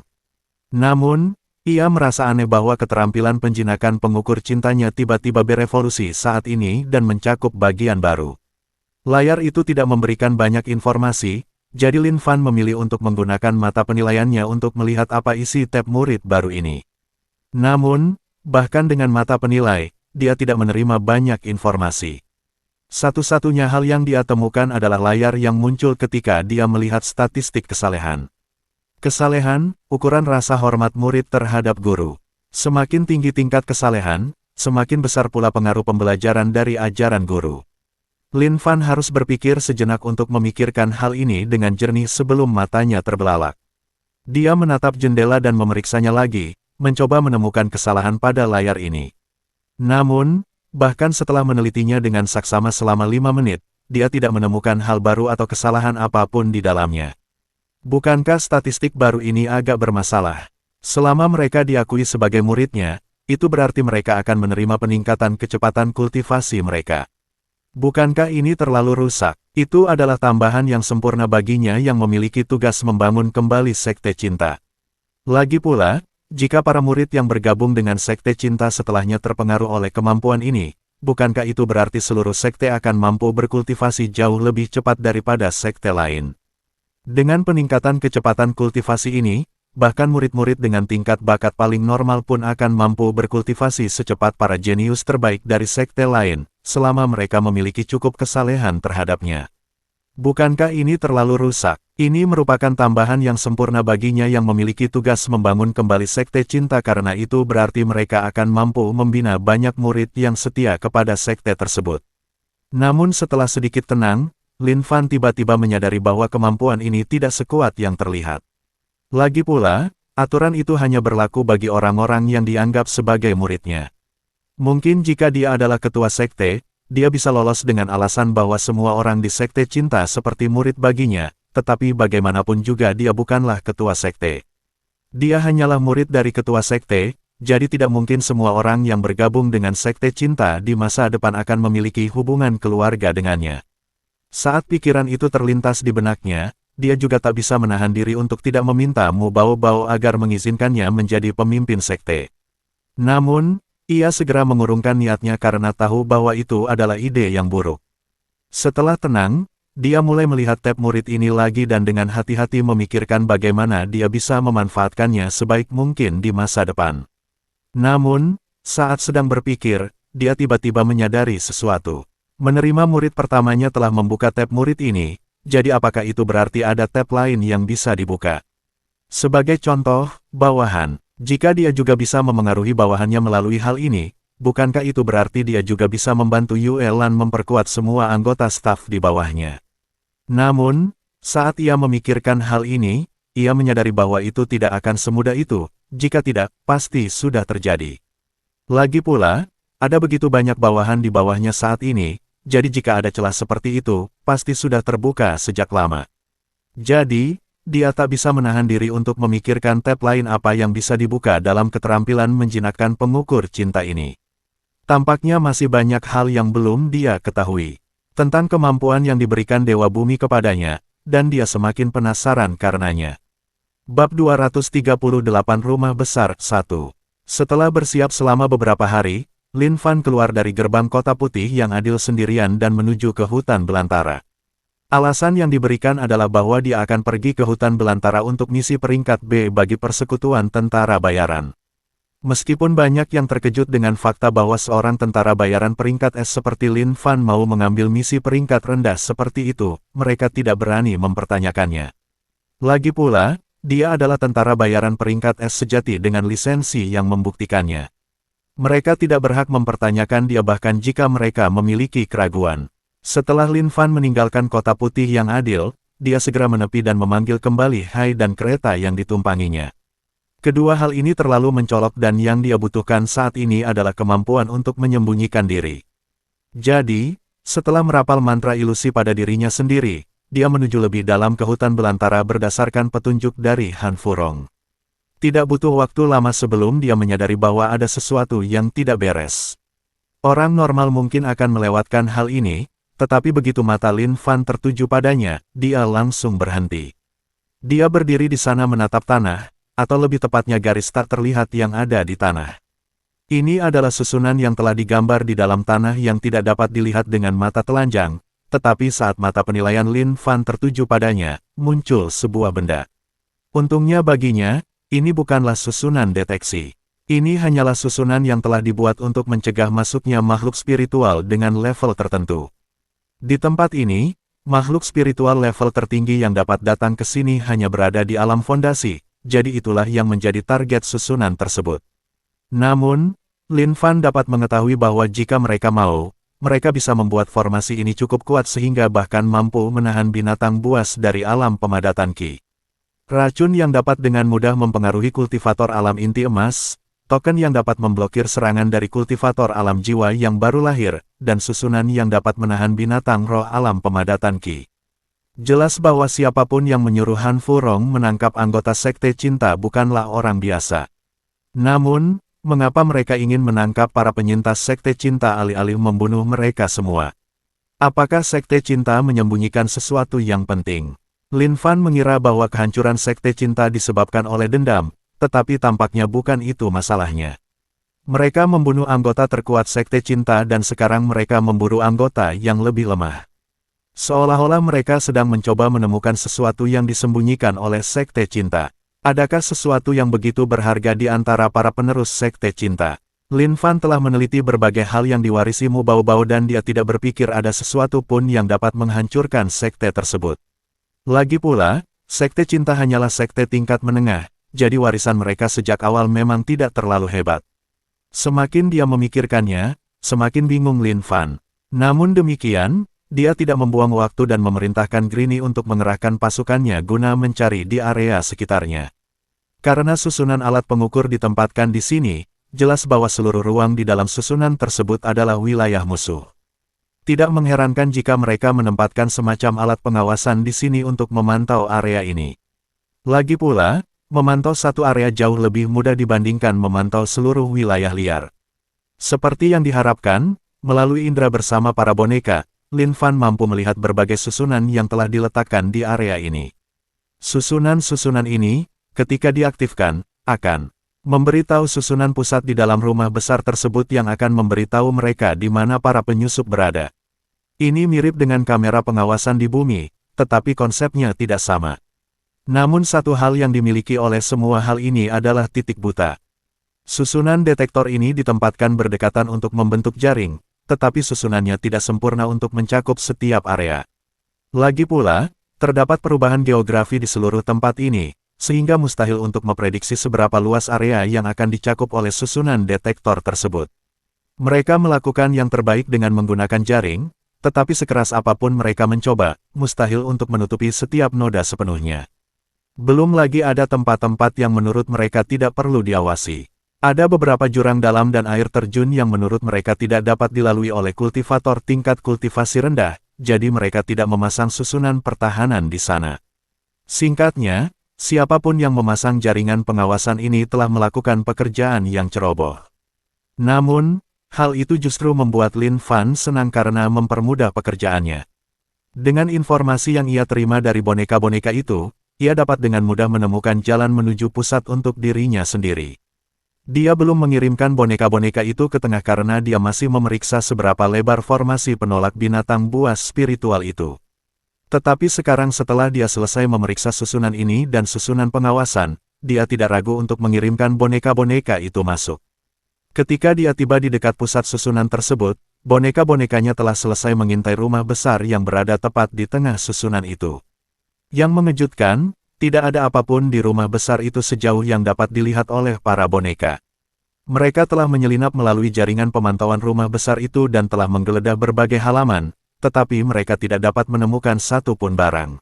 [SPEAKER 1] Namun, ia merasa aneh bahwa keterampilan penjinakan pengukur cintanya tiba-tiba berevolusi saat ini dan mencakup bagian baru. Layar itu tidak memberikan banyak informasi, jadi Lin Fan memilih untuk menggunakan mata penilaiannya untuk melihat apa isi tab murid baru ini. Namun, bahkan dengan mata penilai, dia tidak menerima banyak informasi. Satu-satunya hal yang dia temukan adalah layar yang muncul ketika dia melihat statistik kesalehan. Kesalehan, ukuran rasa hormat murid terhadap guru. Semakin tinggi tingkat kesalehan, semakin besar pula pengaruh pembelajaran dari ajaran guru. Lin Fan harus berpikir sejenak untuk memikirkan hal ini dengan jernih sebelum matanya terbelalak. Dia menatap jendela dan memeriksanya lagi, mencoba menemukan kesalahan pada layar ini. Namun, bahkan setelah menelitinya dengan saksama selama 5 menit, dia tidak menemukan hal baru atau kesalahan apapun di dalamnya. Bukankah statistik baru ini agak bermasalah? Selama mereka diakui sebagai muridnya, itu berarti mereka akan menerima peningkatan kecepatan kultivasi mereka. Bukankah ini terlalu rusak? Itu adalah tambahan yang sempurna baginya yang memiliki tugas membangun kembali Sekte Cinta. Lagi pula, jika para murid yang bergabung dengan Sekte Cinta setelahnya terpengaruh oleh kemampuan ini, bukankah itu berarti seluruh sekte akan mampu berkultivasi jauh lebih cepat daripada sekte lain? Dengan peningkatan kecepatan kultivasi ini, bahkan murid-murid dengan tingkat bakat paling normal pun akan mampu berkultivasi secepat para jenius terbaik dari sekte lain, selama mereka memiliki cukup kesalehan terhadapnya. Bukankah ini terlalu rusak? Ini merupakan tambahan yang sempurna baginya yang memiliki tugas membangun kembali Sekte Cinta karena itu berarti mereka akan mampu membina banyak murid yang setia kepada sekte tersebut. Namun setelah sedikit tenang, Lin Fan tiba-tiba menyadari bahwa kemampuan ini tidak sekuat yang terlihat. Lagi pula, aturan itu hanya berlaku bagi orang-orang yang dianggap sebagai muridnya. Mungkin jika dia adalah ketua sekte, dia bisa lolos dengan alasan bahwa semua orang di Sekte Cinta seperti murid baginya, tetapi bagaimanapun juga dia bukanlah ketua sekte. Dia hanyalah murid dari ketua sekte, jadi tidak mungkin semua orang yang bergabung dengan Sekte Cinta di masa depan akan memiliki hubungan keluarga dengannya. Saat pikiran itu terlintas di benaknya, dia juga tak bisa menahan diri untuk tidak meminta Mu Baobao agar mengizinkannya menjadi pemimpin sekte. Namun, ia segera mengurungkan niatnya karena tahu bahwa itu adalah ide yang buruk. Setelah tenang, dia mulai melihat tab murid ini lagi dan dengan hati-hati memikirkan bagaimana dia bisa memanfaatkannya sebaik mungkin di masa depan. Namun, saat sedang berpikir, dia tiba-tiba menyadari sesuatu. Menerima murid pertamanya telah membuka tab murid ini, jadi apakah itu berarti ada tab lain yang bisa dibuka? Sebagai contoh, bawahan. Jika dia juga bisa memengaruhi bawahannya melalui hal ini, bukankah itu berarti dia juga bisa membantu Yue Lan memperkuat semua anggota staf di bawahnya? Namun, saat ia memikirkan hal ini, ia menyadari bahwa itu tidak akan semudah itu, jika tidak, pasti sudah terjadi. Lagi pula, ada begitu banyak bawahan di bawahnya saat ini, jadi jika ada celah seperti itu, pasti sudah terbuka sejak lama. Jadi, dia tak bisa menahan diri untuk memikirkan tab lain apa yang bisa dibuka dalam keterampilan menjinakkan pengukur cinta ini. Tampaknya masih banyak hal yang belum dia ketahui tentang kemampuan yang diberikan Dewa Bumi kepadanya, dan dia semakin penasaran karenanya. Bab 238 Rumah Besar 1. Setelah bersiap selama beberapa hari, Lin Fan keluar dari gerbang Kota Putih yang adil sendirian dan menuju ke hutan belantara. Alasan yang diberikan adalah bahwa dia akan pergi ke hutan belantara untuk misi peringkat B bagi persekutuan tentara bayaran. Meskipun banyak yang terkejut dengan fakta bahwa seorang tentara bayaran peringkat S seperti Lin Fan mau mengambil misi peringkat rendah seperti itu, mereka tidak berani mempertanyakannya. Lagi pula, dia adalah tentara bayaran peringkat S sejati dengan lisensi yang membuktikannya. Mereka tidak berhak mempertanyakan dia bahkan jika mereka memiliki keraguan. Setelah Lin Fan meninggalkan kota putih yang adil, dia segera menepi dan memanggil kembali Hai dan kereta yang ditumpanginya. Kedua hal ini terlalu mencolok dan yang dia butuhkan saat ini adalah kemampuan untuk menyembunyikan diri. Jadi, setelah merapal mantra ilusi pada dirinya sendiri, dia menuju lebih dalam ke hutan belantara berdasarkan petunjuk dari Han Furong. Tidak butuh waktu lama sebelum dia menyadari bahwa ada sesuatu yang tidak beres. Orang normal mungkin akan melewatkan hal ini, tetapi begitu mata Lin Fan tertuju padanya, dia langsung berhenti. Dia berdiri di sana menatap tanah, atau lebih tepatnya garis tak terlihat yang ada di tanah. Ini adalah susunan yang telah digambar di dalam tanah yang tidak dapat dilihat dengan mata telanjang, tetapi saat mata penilaian Lin Fan tertuju padanya, muncul sebuah benda. Untungnya baginya, ini bukanlah susunan deteksi. Ini hanyalah susunan yang telah dibuat untuk mencegah masuknya makhluk spiritual dengan level tertentu. Di tempat ini, makhluk spiritual level tertinggi yang dapat datang ke sini hanya berada di alam fondasi, jadi itulah yang menjadi target susunan tersebut. Namun, Lin Fan dapat mengetahui bahwa jika mereka mau, mereka bisa membuat formasi ini cukup kuat sehingga bahkan mampu menahan binatang buas dari alam pemadatan Qi. Racun yang dapat dengan mudah mempengaruhi kultivator alam inti emas, token yang dapat memblokir serangan dari kultivator alam jiwa yang baru lahir, dan susunan yang dapat menahan binatang roh alam pemadatan Qi. Jelas bahwa siapapun yang menyuruh Han Furong menangkap anggota Sekte Cinta bukanlah orang biasa. Namun, mengapa mereka ingin menangkap para penyintas Sekte Cinta alih-alih membunuh mereka semua? Apakah Sekte Cinta menyembunyikan sesuatu yang penting? Lin Fan mengira bahwa kehancuran Sekte Cinta disebabkan oleh dendam, tetapi tampaknya bukan itu masalahnya. Mereka membunuh anggota terkuat Sekte Cinta dan sekarang mereka memburu anggota yang lebih lemah. Seolah-olah mereka sedang mencoba menemukan sesuatu yang disembunyikan oleh Sekte Cinta. Adakah sesuatu yang begitu berharga di antara para penerus Sekte Cinta? Lin Fan telah meneliti berbagai hal yang diwarisi Mu Baobao dan dia tidak berpikir ada sesuatu pun yang dapat menghancurkan sekte tersebut. Lagi pula, Sekte Cinta hanyalah sekte tingkat menengah, jadi warisan mereka sejak awal memang tidak terlalu hebat. Semakin dia memikirkannya, semakin bingung Lin Fan. Namun demikian, dia tidak membuang waktu dan memerintahkan Grini untuk mengerahkan pasukannya guna mencari di area sekitarnya. Karena susunan alat pengukur ditempatkan di sini, jelas bahwa seluruh ruang di dalam susunan tersebut adalah wilayah musuh. Tidak mengherankan jika mereka menempatkan semacam alat pengawasan di sini untuk memantau area ini. Lagi pula, memantau satu area jauh lebih mudah dibandingkan memantau seluruh wilayah liar. Seperti yang diharapkan, melalui indera bersama para boneka, Lin Fan mampu melihat berbagai susunan yang telah diletakkan di area ini. Susunan-susunan ini, ketika diaktifkan, akan memberitahu susunan pusat di dalam rumah besar tersebut yang akan memberitahu mereka di mana para penyusup berada. Ini mirip dengan kamera pengawasan di bumi, tetapi konsepnya tidak sama. Namun satu hal yang dimiliki oleh semua hal ini adalah titik buta. Susunan detektor ini ditempatkan berdekatan untuk membentuk jaring, tetapi susunannya tidak sempurna untuk mencakup setiap area. Lagi pula, terdapat perubahan geografi di seluruh tempat ini, sehingga mustahil untuk memprediksi seberapa luas area yang akan dicakup oleh susunan detektor tersebut. Mereka melakukan yang terbaik dengan menggunakan jaring, tetapi sekeras apapun mereka mencoba, mustahil untuk menutupi setiap noda sepenuhnya. Belum lagi ada tempat-tempat yang menurut mereka tidak perlu diawasi. Ada beberapa jurang dalam dan air terjun yang menurut mereka tidak dapat dilalui oleh kultivator tingkat kultivasi rendah, jadi mereka tidak memasang susunan pertahanan di sana. Singkatnya, siapapun yang memasang jaringan pengawasan ini telah melakukan pekerjaan yang ceroboh. Namun, hal itu justru membuat Lin Fan senang karena mempermudah pekerjaannya. Dengan informasi yang ia terima dari boneka-boneka itu, ia dapat dengan mudah menemukan jalan menuju pusat untuk dirinya sendiri. Dia belum mengirimkan boneka-boneka itu ke tengah karena dia masih memeriksa seberapa lebar formasi penolak binatang buas spiritual itu. Tetapi sekarang setelah dia selesai memeriksa susunan ini dan susunan pengawasan, dia tidak ragu untuk mengirimkan boneka-boneka itu masuk. Ketika dia tiba di dekat pusat susunan tersebut, boneka-bonekanya telah selesai mengintai rumah besar yang berada tepat di tengah susunan itu. Yang mengejutkan, tidak ada apapun di rumah besar itu sejauh yang dapat dilihat oleh para boneka. Mereka telah menyelinap melalui jaringan pemantauan rumah besar itu dan telah menggeledah berbagai halaman, tetapi mereka tidak dapat menemukan satu pun barang.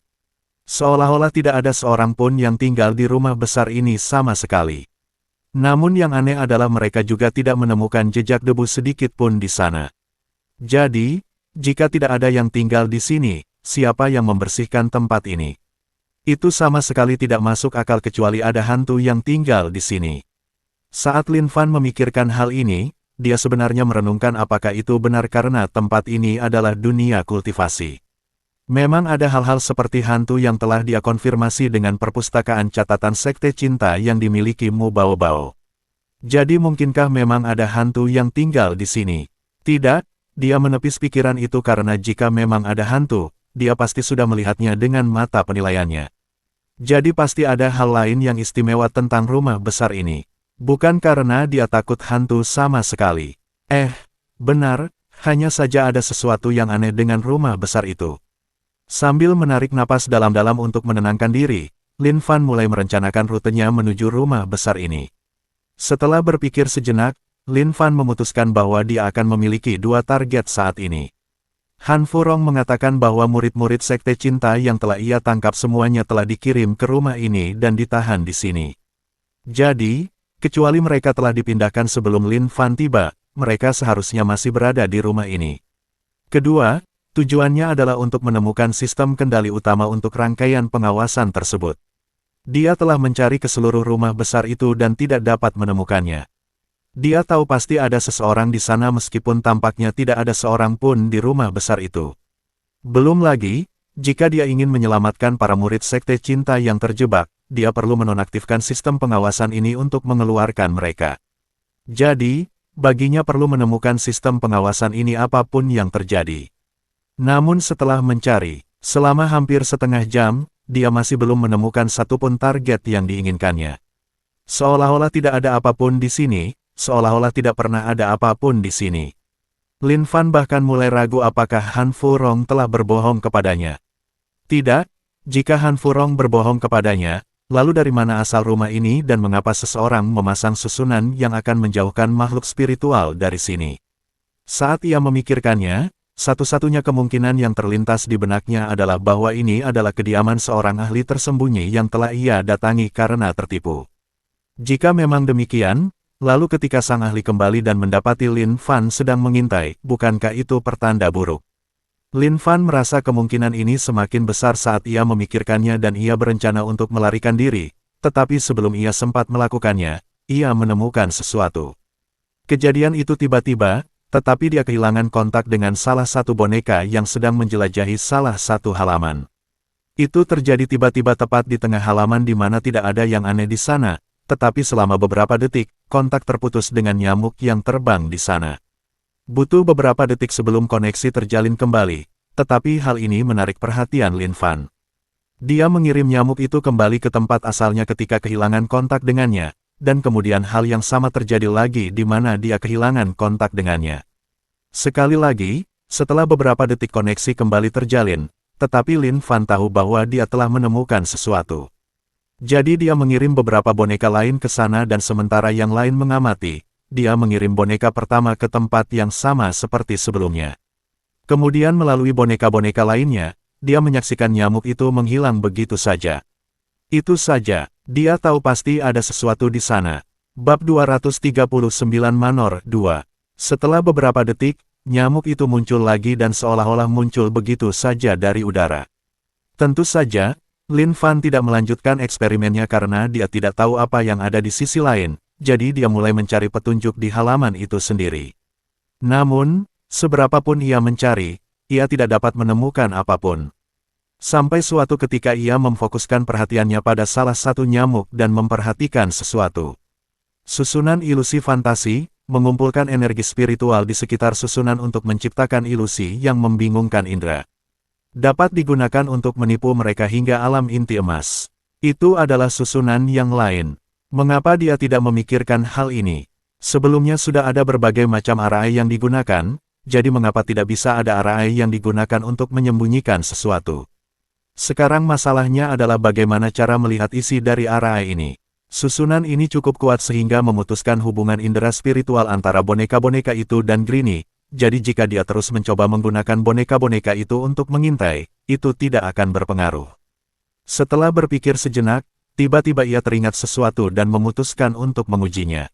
[SPEAKER 1] Seolah-olah tidak ada seorang pun yang tinggal di rumah besar ini sama sekali. Namun yang aneh adalah mereka juga tidak menemukan jejak debu sedikit pun di sana. Jadi, jika tidak ada yang tinggal di sini, siapa yang membersihkan tempat ini? Itu sama sekali tidak masuk akal kecuali ada hantu yang tinggal di sini. Saat Lin Fan memikirkan hal ini, dia sebenarnya merenungkan apakah itu benar karena tempat ini adalah dunia kultivasi. Memang ada hal-hal seperti hantu yang telah dia konfirmasi dengan perpustakaan catatan sekte cinta yang dimiliki Mu Bao Bao. Jadi mungkinkah memang ada hantu yang tinggal di sini? Tidak, dia menepis pikiran itu karena jika memang ada hantu, dia pasti sudah melihatnya dengan mata penilaiannya. Jadi pasti ada hal lain yang istimewa tentang rumah besar ini. Bukan karena dia takut hantu sama sekali. Benar, hanya saja ada sesuatu yang aneh dengan rumah besar itu. Sambil menarik napas dalam-dalam untuk menenangkan diri, Lin Fan mulai merencanakan rutenya menuju rumah besar ini. Setelah berpikir sejenak, Lin Fan memutuskan bahwa dia akan memiliki dua target saat ini. Han Furong mengatakan bahwa murid-murid sekte cinta yang telah ia tangkap semuanya telah dikirim ke rumah ini dan ditahan di sini. Jadi, kecuali mereka telah dipindahkan sebelum Lin Fan tiba, mereka seharusnya masih berada di rumah ini. Kedua, tujuannya adalah untuk menemukan sistem kendali utama untuk rangkaian pengawasan tersebut. Dia telah mencari ke seluruh rumah besar itu dan tidak dapat menemukannya. Dia tahu pasti ada seseorang di sana meskipun tampaknya tidak ada seorang pun di rumah besar itu. Belum lagi, jika dia ingin menyelamatkan para murid sekte cinta yang terjebak, dia perlu menonaktifkan sistem pengawasan ini untuk mengeluarkan mereka. Jadi, baginya perlu menemukan sistem pengawasan ini apapun yang terjadi. Namun setelah mencari, selama hampir setengah jam, dia masih belum menemukan satupun target yang diinginkannya. Seolah-olah tidak ada apapun di sini, seolah-olah tidak pernah ada apapun di sini. Lin Fan bahkan mulai ragu apakah Han Furong telah berbohong kepadanya. Tidak, jika Han Furong berbohong kepadanya, lalu dari mana asal rumah ini dan mengapa seseorang memasang susunan yang akan menjauhkan makhluk spiritual dari sini? Saat ia memikirkannya, satu-satunya kemungkinan yang terlintas di benaknya adalah bahwa ini adalah kediaman seorang ahli tersembunyi yang telah ia datangi karena tertipu. Jika memang demikian, lalu ketika sang ahli kembali dan mendapati Lin Fan sedang mengintai, bukankah itu pertanda buruk? Lin Fan merasa kemungkinan ini semakin besar saat ia memikirkannya dan ia berencana untuk melarikan diri, tetapi sebelum ia sempat melakukannya, ia menemukan sesuatu. Kejadian itu tiba-tiba, tetapi dia kehilangan kontak dengan salah satu boneka yang sedang menjelajahi salah satu halaman. Itu terjadi tiba-tiba tepat di tengah halaman di mana tidak ada yang aneh di sana, tetapi selama beberapa detik, kontak terputus dengan nyamuk yang terbang di sana. Butuh beberapa detik sebelum koneksi terjalin kembali, tetapi hal ini menarik perhatian Lin Fan. Dia mengirim nyamuk itu kembali ke tempat asalnya ketika kehilangan kontak dengannya, dan kemudian hal yang sama terjadi lagi di mana dia kehilangan kontak dengannya. Sekali lagi, setelah beberapa detik koneksi kembali terjalin, tetapi Lin Fan tahu bahwa dia telah menemukan sesuatu. Jadi dia mengirim beberapa boneka lain ke sana dan sementara yang lain mengamati, dia mengirim boneka pertama ke tempat yang sama seperti sebelumnya. Kemudian melalui boneka-boneka lainnya, dia menyaksikan nyamuk itu menghilang begitu saja. Itu saja, dia tahu pasti ada sesuatu di sana. Bab 239 Manor 2. Setelah beberapa detik, nyamuk itu muncul lagi dan seolah-olah muncul begitu saja dari udara. Tentu saja, Lin Fan tidak melanjutkan eksperimennya karena dia tidak tahu apa yang ada di sisi lain, jadi dia mulai mencari petunjuk di halaman itu sendiri. Namun, seberapapun ia mencari, ia tidak dapat menemukan apapun. Sampai suatu ketika ia memfokuskan perhatiannya pada salah satu nyamuk dan memperhatikan sesuatu. Susunan ilusi fantasi, mengumpulkan energi spiritual di sekitar susunan untuk menciptakan ilusi yang membingungkan indera. Dapat digunakan untuk menipu mereka hingga alam inti emas. Itu adalah susunan yang lain. Mengapa dia tidak memikirkan hal ini? Sebelumnya sudah ada berbagai macam arai yang digunakan, jadi mengapa tidak bisa ada arai yang digunakan untuk menyembunyikan sesuatu? Sekarang masalahnya adalah bagaimana cara melihat isi dari arai ini. Susunan ini cukup kuat sehingga memutuskan hubungan indera spiritual antara boneka-boneka itu dan Greenie, jadi jika dia terus mencoba menggunakan boneka-boneka itu untuk mengintai, itu tidak akan berpengaruh. Setelah berpikir sejenak, tiba-tiba ia teringat sesuatu dan memutuskan untuk mengujinya.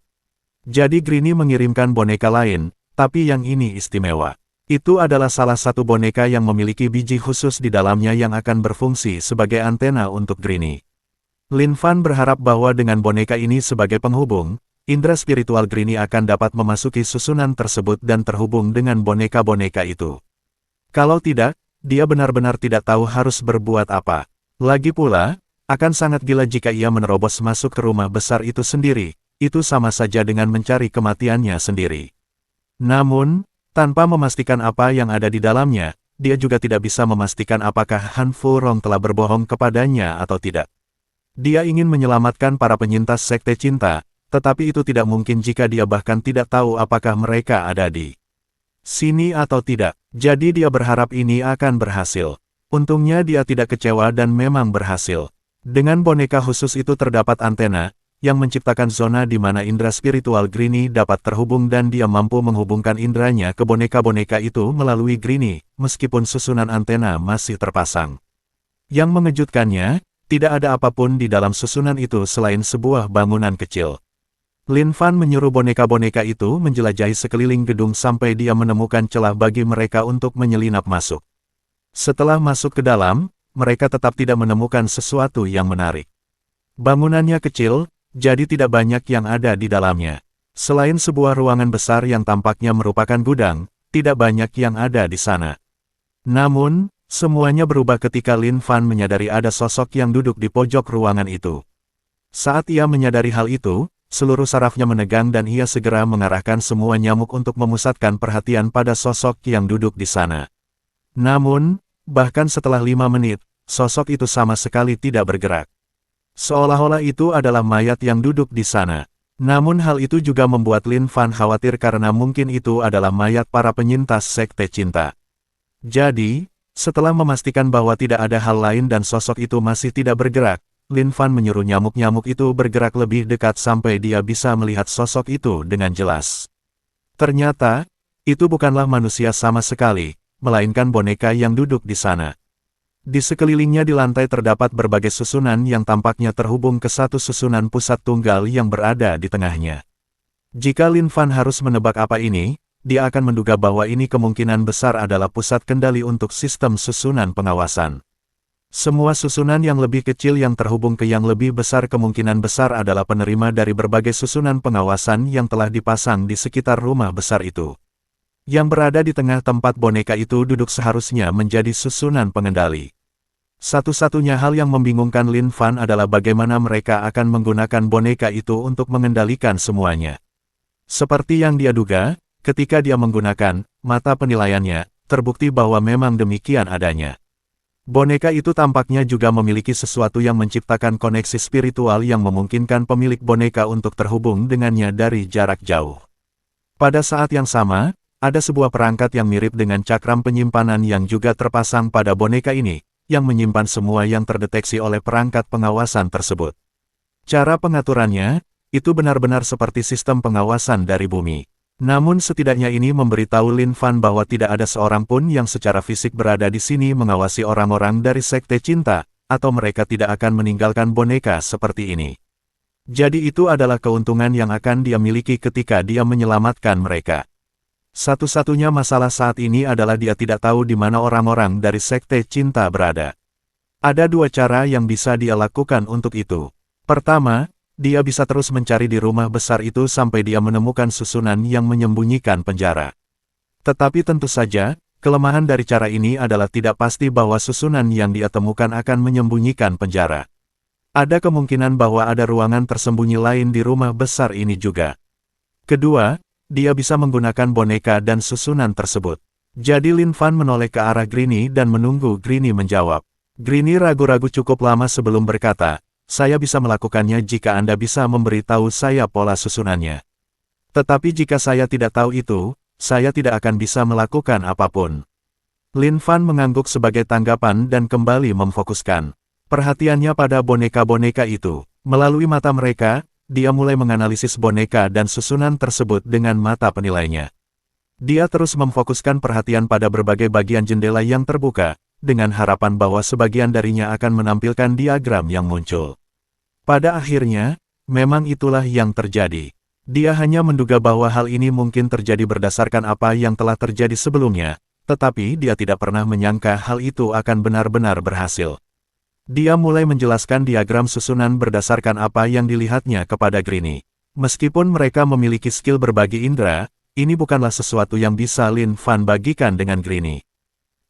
[SPEAKER 1] Jadi Greenie mengirimkan boneka lain, tapi yang ini istimewa. Itu adalah salah satu boneka yang memiliki biji khusus di dalamnya yang akan berfungsi sebagai antena untuk Greenie. Lin Fan berharap bahwa dengan boneka ini sebagai penghubung, indera spiritual Greenie akan dapat memasuki susunan tersebut dan terhubung dengan boneka-boneka itu. Kalau tidak, dia benar-benar tidak tahu harus berbuat apa. Lagi pula, akan sangat gila jika ia menerobos masuk ke rumah besar itu sendiri, itu sama saja dengan mencari kematiannya sendiri. Namun, tanpa memastikan apa yang ada di dalamnya, dia juga tidak bisa memastikan apakah Han Furong telah berbohong kepadanya atau tidak. Dia ingin menyelamatkan para penyintas sekte cinta, tetapi itu tidak mungkin jika dia bahkan tidak tahu apakah mereka ada di sini atau tidak. Jadi dia berharap ini akan berhasil. Untungnya dia tidak kecewa dan memang berhasil. Dengan boneka khusus itu terdapat antena, yang menciptakan zona di mana indera spiritual Greenie dapat terhubung dan dia mampu menghubungkan inderanya ke boneka-boneka itu melalui Greenie, meskipun susunan antena masih terpasang. Yang mengejutkannya, tidak ada apapun di dalam susunan itu selain sebuah bangunan kecil. Lin Fan menyuruh boneka-boneka itu menjelajahi sekeliling gedung sampai dia menemukan celah bagi mereka untuk menyelinap masuk. Setelah masuk ke dalam, mereka tetap tidak menemukan sesuatu yang menarik. Bangunannya kecil, jadi tidak banyak yang ada di dalamnya. Selain sebuah ruangan besar yang tampaknya merupakan gudang, tidak banyak yang ada di sana. Namun, semuanya berubah ketika Lin Fan menyadari ada sosok yang duduk di pojok ruangan itu. Saat ia menyadari hal itu, seluruh sarafnya menegang dan ia segera mengarahkan semua nyamuk untuk memusatkan perhatian pada sosok yang duduk di sana. Namun, bahkan setelah 5 menit, sosok itu sama sekali tidak bergerak. Seolah-olah itu adalah mayat yang duduk di sana. Namun hal itu juga membuat Lin Fan khawatir karena mungkin itu adalah mayat para penyintas sekte cinta. Jadi, setelah memastikan bahwa tidak ada hal lain dan sosok itu masih tidak bergerak, Lin Fan menyuruh nyamuk-nyamuk itu bergerak lebih dekat sampai dia bisa melihat sosok itu dengan jelas. Ternyata, itu bukanlah manusia sama sekali, melainkan boneka yang duduk di sana. Di sekelilingnya di lantai terdapat berbagai susunan yang tampaknya terhubung ke satu susunan pusat tunggal yang berada di tengahnya. Jika Lin Fan harus menebak apa ini, dia akan menduga bahwa ini kemungkinan besar adalah pusat kendali untuk sistem susunan pengawasan. Semua susunan yang lebih kecil yang terhubung ke yang lebih besar kemungkinan besar adalah penerima dari berbagai susunan pengawasan yang telah dipasang di sekitar rumah besar itu. Yang berada di tengah tempat boneka itu duduk seharusnya menjadi susunan pengendali. Satu-satunya hal yang membingungkan Lin Fan adalah bagaimana mereka akan menggunakan boneka itu untuk mengendalikan semuanya. Seperti yang dia duga, ketika dia menggunakan mata penilaiannya, terbukti bahwa memang demikian adanya. Boneka itu tampaknya juga memiliki sesuatu yang menciptakan koneksi spiritual yang memungkinkan pemilik boneka untuk terhubung dengannya dari jarak jauh. Pada saat yang sama, ada sebuah perangkat yang mirip dengan cakram penyimpanan yang juga terpasang pada boneka ini, yang menyimpan semua yang terdeteksi oleh perangkat pengawasan tersebut. Cara pengaturannya, itu benar-benar seperti sistem pengawasan dari bumi. Namun setidaknya ini memberitahu Lin Fan bahwa tidak ada seorang pun yang secara fisik berada di sini mengawasi orang-orang dari sekte cinta, atau mereka tidak akan meninggalkan boneka seperti ini. Jadi itu adalah keuntungan yang akan dia miliki ketika dia menyelamatkan mereka. Satu-satunya masalah saat ini adalah dia tidak tahu di mana orang-orang dari sekte cinta berada. Ada dua cara yang bisa dia lakukan untuk itu. Pertama, dia bisa terus mencari di rumah besar itu sampai dia menemukan susunan yang menyembunyikan penjara. Tetapi tentu saja, kelemahan dari cara ini adalah tidak pasti bahwa susunan yang dia temukan akan menyembunyikan penjara. Ada kemungkinan bahwa ada ruangan tersembunyi lain di rumah besar ini juga. Kedua, dia bisa menggunakan boneka dan susunan tersebut. Jadi Lin Fan menoleh ke arah Greenie dan menunggu Greenie menjawab. Greenie ragu-ragu cukup lama sebelum berkata, "Saya bisa melakukannya jika Anda bisa memberitahu saya pola susunannya. Tetapi jika saya tidak tahu itu, saya tidak akan bisa melakukan apapun." Lin Fan mengangguk sebagai tanggapan dan kembali memfokuskan perhatiannya pada boneka-boneka itu. Melalui mata mereka, dia mulai menganalisis boneka dan susunan tersebut dengan mata penilainya. Dia terus memfokuskan perhatian pada berbagai bagian jendela yang terbuka, dengan harapan bahwa sebagian darinya akan menampilkan diagram yang muncul. Pada akhirnya, memang itulah yang terjadi. Dia hanya menduga bahwa hal ini mungkin terjadi berdasarkan apa yang telah terjadi sebelumnya, tetapi dia tidak pernah menyangka hal itu akan benar-benar berhasil. Dia mulai menjelaskan diagram susunan berdasarkan apa yang dilihatnya kepada Greenie. Meskipun mereka memiliki skill berbagi indera, ini bukanlah sesuatu yang bisa Lin Fan bagikan dengan Greenie.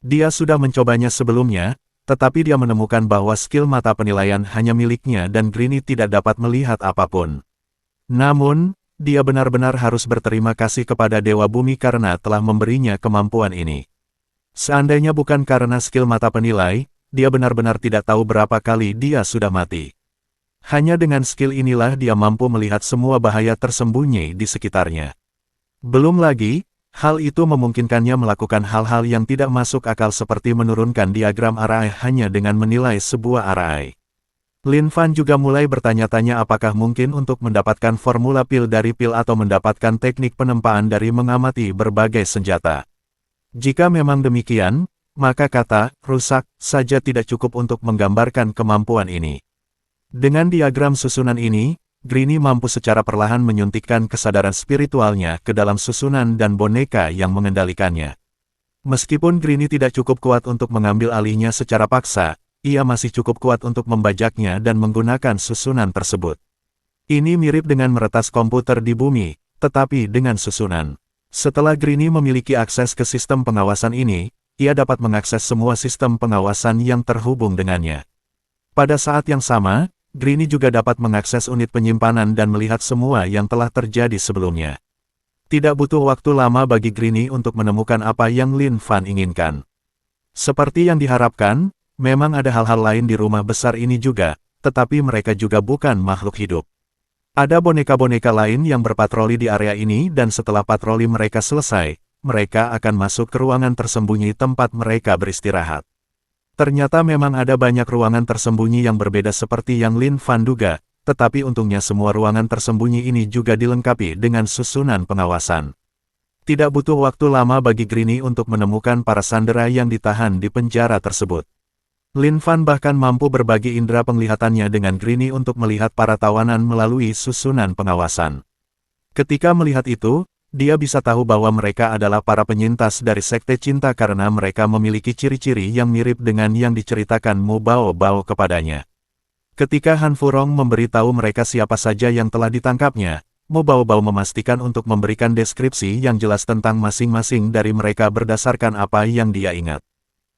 [SPEAKER 1] Dia sudah mencobanya sebelumnya, tetapi dia menemukan bahwa skill mata penilaian hanya miliknya dan Greenie tidak dapat melihat apapun. Namun, dia benar-benar harus berterima kasih kepada Dewa Bumi karena telah memberinya kemampuan ini. Seandainya bukan karena skill mata penilai, dia benar-benar tidak tahu berapa kali dia sudah mati. Hanya dengan skill inilah dia mampu melihat semua bahaya tersembunyi di sekitarnya. Belum lagi, hal itu memungkinkannya melakukan hal-hal yang tidak masuk akal seperti menurunkan diagram array hanya dengan menilai sebuah array. Lin Fan juga mulai bertanya-tanya apakah mungkin untuk mendapatkan formula pil dari pil atau mendapatkan teknik penempaan dari mengamati berbagai senjata. Jika memang demikian, maka kata rusak saja tidak cukup untuk menggambarkan kemampuan ini. Dengan diagram susunan ini, Greenie mampu secara perlahan menyuntikkan kesadaran spiritualnya ke dalam susunan dan boneka yang mengendalikannya. Meskipun Greenie tidak cukup kuat untuk mengambil alihnya secara paksa, ia masih cukup kuat untuk membajaknya dan menggunakan susunan tersebut. Ini mirip dengan meretas komputer di bumi, tetapi dengan susunan. Setelah Greenie memiliki akses ke sistem pengawasan ini, ia dapat mengakses semua sistem pengawasan yang terhubung dengannya. Pada saat yang sama, Greenie juga dapat mengakses unit penyimpanan dan melihat semua yang telah terjadi sebelumnya. Tidak butuh waktu lama bagi Greenie untuk menemukan apa yang Lin Fan inginkan. Seperti yang diharapkan, memang ada hal-hal lain di rumah besar ini juga, tetapi mereka juga bukan makhluk hidup. Ada boneka-boneka lain yang berpatroli di area ini dan setelah patroli mereka selesai, mereka akan masuk ke ruangan tersembunyi tempat mereka beristirahat. Ternyata memang ada banyak ruangan tersembunyi yang berbeda seperti yang Lin Fan duga, tetapi untungnya semua ruangan tersembunyi ini juga dilengkapi dengan susunan pengawasan. Tidak butuh waktu lama bagi Greenie untuk menemukan para sandera yang ditahan di penjara tersebut. Lin Fan bahkan mampu berbagi indera penglihatannya dengan Greenie untuk melihat para tawanan melalui susunan pengawasan. Ketika melihat itu, dia bisa tahu bahwa mereka adalah para penyintas dari Sekte Cinta karena mereka memiliki ciri-ciri yang mirip dengan yang diceritakan Mu Bao Bao kepadanya. Ketika Han Furong memberitahu mereka siapa saja yang telah ditangkapnya, Mu Bao Bao memastikan untuk memberikan deskripsi yang jelas tentang masing-masing dari mereka berdasarkan apa yang dia ingat.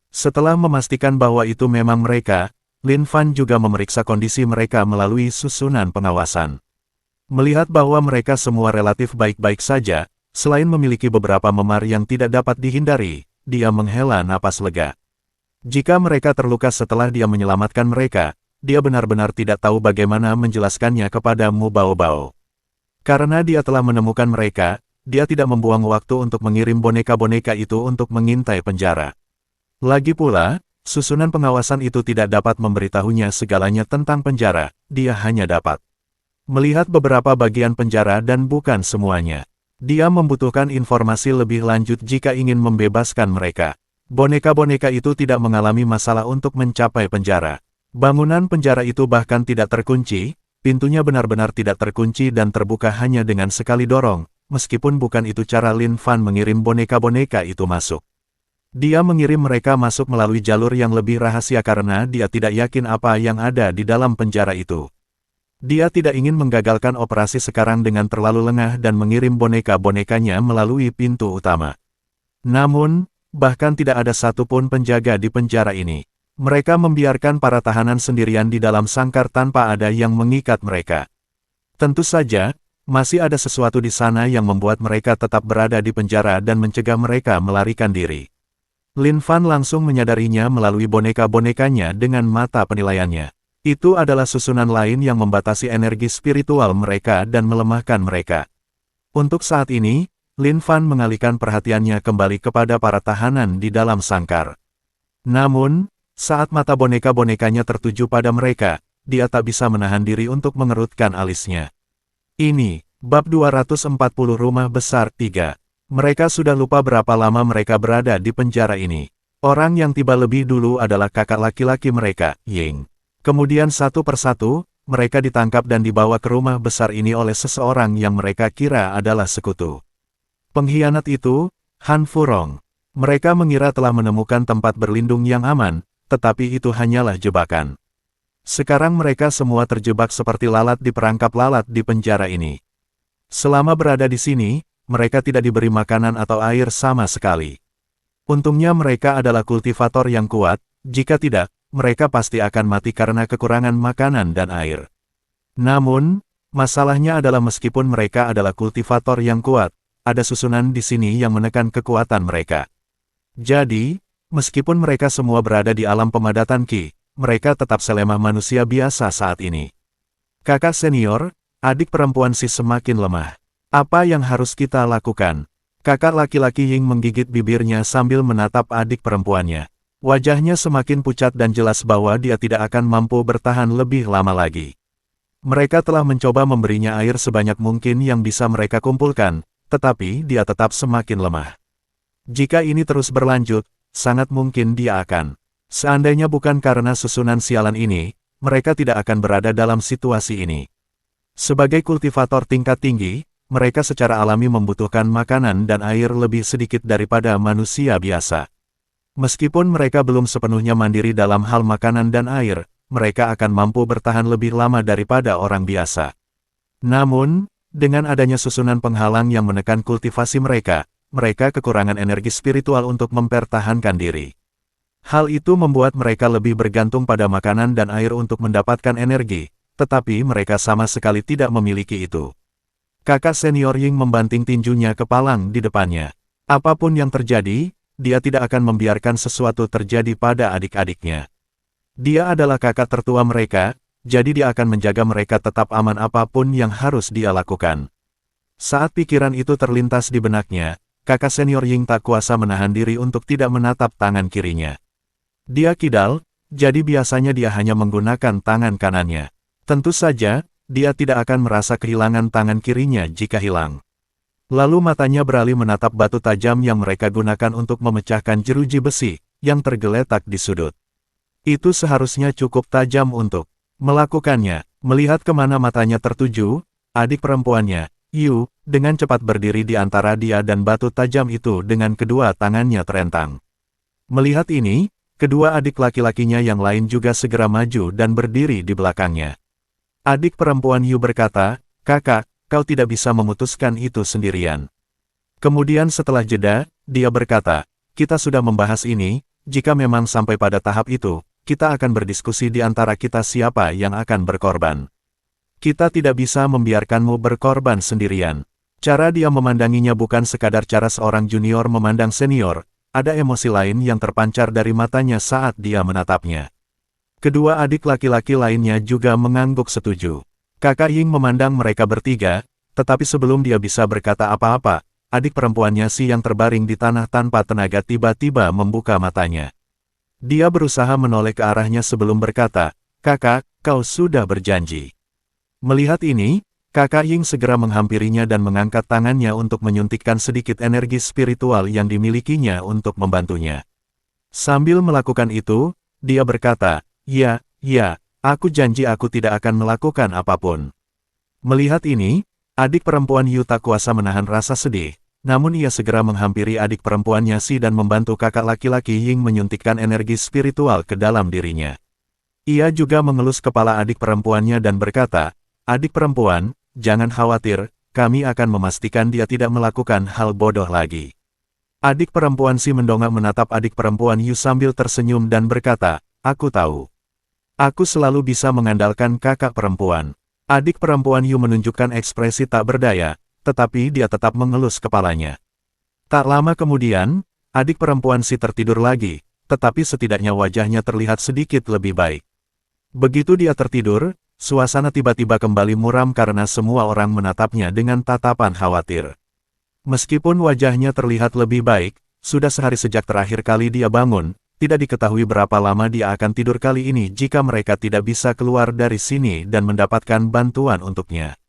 [SPEAKER 1] Setelah memastikan bahwa itu memang mereka, Lin Fan juga memeriksa kondisi mereka melalui susunan pengawasan. Melihat bahwa mereka semua relatif baik-baik saja, selain memiliki beberapa memar yang tidak dapat dihindari, dia menghela napas lega. Jika mereka terluka setelah dia menyelamatkan mereka, dia benar-benar tidak tahu bagaimana menjelaskannya kepada Mu Bao Bao. Karena dia telah menemukan mereka, dia tidak membuang waktu untuk mengirim boneka-boneka itu untuk mengintai penjara. Lagi pula, susunan pengawasan itu tidak dapat memberitahunya segalanya tentang penjara, dia hanya dapat melihat beberapa bagian penjara dan bukan semuanya. Dia membutuhkan informasi lebih lanjut jika ingin membebaskan mereka. Boneka-boneka itu tidak mengalami masalah untuk mencapai penjara. Bangunan penjara itu bahkan tidak terkunci, pintunya benar-benar tidak terkunci dan terbuka hanya dengan sekali dorong, meskipun bukan itu cara Lin Fan mengirim boneka-boneka itu masuk. Dia mengirim mereka masuk melalui jalur yang lebih rahasia karena dia tidak yakin apa yang ada di dalam penjara itu. Dia tidak ingin menggagalkan operasi sekarang dengan terlalu lengah dan mengirim boneka-bonekanya melalui pintu utama. Namun, bahkan tidak ada satupun penjaga di penjara ini. Mereka membiarkan para tahanan sendirian di dalam sangkar tanpa ada yang mengikat mereka. Tentu saja, masih ada sesuatu di sana yang membuat mereka tetap berada di penjara dan mencegah mereka melarikan diri. Lin Fan langsung menyadarinya melalui boneka-bonekanya dengan mata penilaiannya. Itu adalah susunan lain yang membatasi energi spiritual mereka dan melemahkan mereka. Untuk saat ini, Lin Fan mengalihkan perhatiannya kembali kepada para tahanan di dalam sangkar. Namun, saat mata boneka-bonekanya tertuju pada mereka, dia tak bisa menahan diri untuk mengerutkan alisnya. Ini, bab 240 Rumah Besar 3. Mereka sudah lupa berapa lama mereka berada di penjara ini. Orang yang tiba lebih dulu adalah kakak laki-laki mereka, Ying. Kemudian satu persatu, mereka ditangkap dan dibawa ke rumah besar ini oleh seseorang yang mereka kira adalah sekutu. Pengkhianat itu, Han Furong. Mereka mengira telah menemukan tempat berlindung yang aman, tetapi itu hanyalah jebakan. Sekarang mereka semua terjebak seperti lalat di perangkap lalat di penjara ini. Selama berada di sini, mereka tidak diberi makanan atau air sama sekali. Untungnya mereka adalah kultivator yang kuat, jika tidak, mereka pasti akan mati karena kekurangan makanan dan air. Namun, masalahnya adalah meskipun mereka adalah kultivator yang kuat, ada susunan di sini yang menekan kekuatan mereka. Jadi, meskipun mereka semua berada di alam pemadatan Qi, mereka tetap selemah manusia biasa saat ini. Kakak senior, adik perempuan Si semakin lemah. Apa yang harus kita lakukan? Kakak laki-laki Ying menggigit bibirnya sambil menatap adik perempuannya. Wajahnya semakin pucat dan jelas bahwa dia tidak akan mampu bertahan lebih lama lagi. Mereka telah mencoba memberinya air sebanyak mungkin yang bisa mereka kumpulkan, tetapi dia tetap semakin lemah. Jika ini terus berlanjut, sangat mungkin dia akan. Seandainya bukan karena susunan sialan ini, mereka tidak akan berada dalam situasi ini. Sebagai kultivator tingkat tinggi, mereka secara alami membutuhkan makanan dan air lebih sedikit daripada manusia biasa. Meskipun mereka belum sepenuhnya mandiri dalam hal makanan dan air, mereka akan mampu bertahan lebih lama daripada orang biasa. Namun, dengan adanya susunan penghalang yang menekan kultivasi mereka, mereka kekurangan energi spiritual untuk mempertahankan diri. Hal itu membuat mereka lebih bergantung pada makanan dan air untuk mendapatkan energi, tetapi mereka sama sekali tidak memiliki itu. Kakak senior Ying membanting tinjunya ke palang di depannya. Apapun yang terjadi, dia tidak akan membiarkan sesuatu terjadi pada adik-adiknya. Dia adalah kakak tertua mereka, jadi dia akan menjaga mereka tetap aman apapun yang harus dia lakukan. Saat pikiran itu terlintas di benaknya, kakak senior Ying tak kuasa menahan diri untuk tidak menatap tangan kirinya. Dia kidal, jadi biasanya dia hanya menggunakan tangan kanannya. Tentu saja, dia tidak akan merasa kehilangan tangan kirinya jika hilang. Lalu matanya beralih menatap batu tajam yang mereka gunakan untuk memecahkan jeruji besi, yang tergeletak di sudut. Itu seharusnya cukup tajam untuk melakukannya. Melihat kemana matanya tertuju, adik perempuannya, Yu, dengan cepat berdiri di antara dia dan batu tajam itu dengan kedua tangannya terentang. Melihat ini, kedua adik laki-lakinya yang lain juga segera maju dan berdiri di belakangnya. Adik perempuan Yu berkata, "Kakak, kau tidak bisa memutuskan itu sendirian." Kemudian setelah jeda, dia berkata, "Kita sudah membahas ini, jika memang sampai pada tahap itu, kita akan berdiskusi di antara kita siapa yang akan berkorban. Kita tidak bisa membiarkanmu berkorban sendirian." Cara dia memandanginya bukan sekadar cara seorang junior memandang senior, ada emosi lain yang terpancar dari matanya saat dia menatapnya. Kedua adik laki-laki lainnya juga mengangguk setuju. Kakak Ying memandang mereka bertiga, tetapi sebelum dia bisa berkata apa-apa, adik perempuannya Si yang terbaring di tanah tanpa tenaga tiba-tiba membuka matanya. Dia berusaha menoleh ke arahnya sebelum berkata, "Kakak, kau sudah berjanji." Melihat ini, kakak Ying segera menghampirinya dan mengangkat tangannya untuk menyuntikkan sedikit energi spiritual yang dimilikinya untuk membantunya. Sambil melakukan itu, dia berkata, Ya, aku janji aku tidak akan melakukan apapun." Melihat ini, adik perempuan Yu tak kuasa menahan rasa sedih, namun ia segera menghampiri adik perempuannya Si dan membantu kakak laki-laki Ying menyuntikkan energi spiritual ke dalam dirinya. Ia juga mengelus kepala adik perempuannya dan berkata, "Adik perempuan, jangan khawatir, kami akan memastikan dia tidak melakukan hal bodoh lagi." Adik perempuan Si mendongak menatap adik perempuan Yu sambil tersenyum dan berkata, "Aku tahu. Aku selalu bisa mengandalkan kakak perempuan." Adik perempuan Yu menunjukkan ekspresi tak berdaya, tetapi dia tetap mengelus kepalanya. Tak lama kemudian, adik perempuan Si tertidur lagi, tetapi setidaknya wajahnya terlihat sedikit lebih baik. Begitu dia tertidur, suasana tiba-tiba kembali muram karena semua orang menatapnya dengan tatapan khawatir. Meskipun wajahnya terlihat lebih baik, sudah sehari sejak terakhir kali dia bangun, tidak diketahui berapa lama dia akan tidur kali ini jika mereka tidak bisa keluar dari sini dan mendapatkan bantuan untuknya.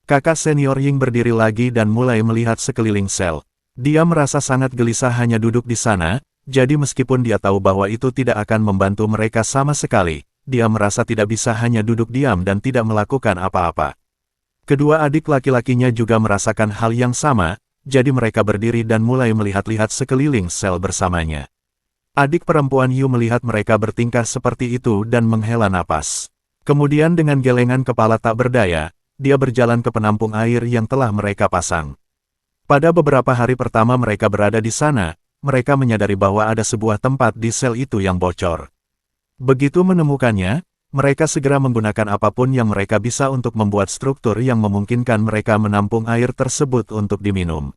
[SPEAKER 1] Kakak senior Ying berdiri lagi dan mulai melihat sekeliling sel. Dia merasa sangat gelisah hanya duduk di sana, jadi meskipun dia tahu bahwa itu tidak akan membantu mereka sama sekali, dia merasa tidak bisa hanya duduk diam dan tidak melakukan apa-apa. Kedua adik laki-lakinya juga merasakan hal yang sama, jadi mereka berdiri dan mulai melihat-lihat sekeliling sel bersamanya. Adik perempuan Yu melihat mereka bertingkah seperti itu dan menghela napas. Kemudian dengan gelengan kepala tak berdaya, dia berjalan ke penampung air yang telah mereka pasang. Pada beberapa hari pertama mereka berada di sana, mereka menyadari bahwa ada sebuah tempat di sel itu yang bocor. Begitu menemukannya, mereka segera menggunakan apapun yang mereka bisa untuk membuat struktur yang memungkinkan mereka menampung air tersebut untuk diminum.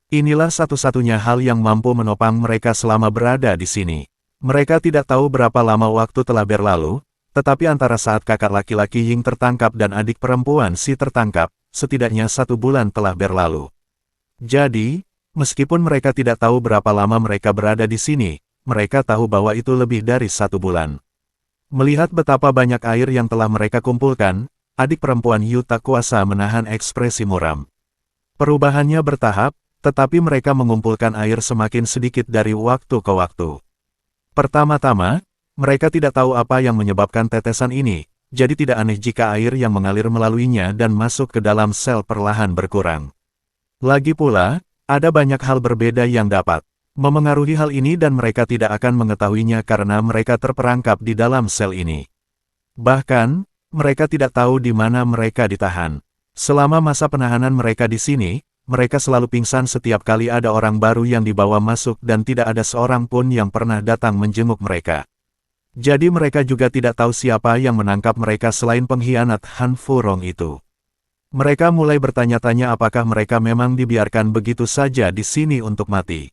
[SPEAKER 1] Inilah satu-satunya hal yang mampu menopang mereka selama berada di sini. Mereka tidak tahu berapa lama waktu telah berlalu, tetapi antara saat kakak laki-laki Ying tertangkap dan adik perempuan Si tertangkap, setidaknya 1 bulan telah berlalu. Jadi, meskipun mereka tidak tahu berapa lama mereka berada di sini, mereka tahu bahwa itu lebih dari 1 bulan. Melihat betapa banyak air yang telah mereka kumpulkan, adik perempuan Yu tak kuasa menahan ekspresi muram. Perubahannya bertahap, tetapi mereka mengumpulkan air semakin sedikit dari waktu ke waktu. Pertama-tama, mereka tidak tahu apa yang menyebabkan tetesan ini, jadi tidak aneh jika air yang mengalir melaluinya dan masuk ke dalam sel perlahan berkurang. Lagi pula, ada banyak hal berbeda yang dapat memengaruhi hal ini dan mereka tidak akan mengetahuinya karena mereka terperangkap di dalam sel ini. Bahkan, mereka tidak tahu di mana mereka ditahan. Selama masa penahanan mereka di sini, mereka selalu pingsan setiap kali ada orang baru yang dibawa masuk dan tidak ada seorang pun yang pernah datang menjenguk mereka. Jadi mereka juga tidak tahu siapa yang menangkap mereka selain pengkhianat Han Furong itu. Mereka mulai bertanya-tanya apakah mereka memang dibiarkan begitu saja di sini untuk mati.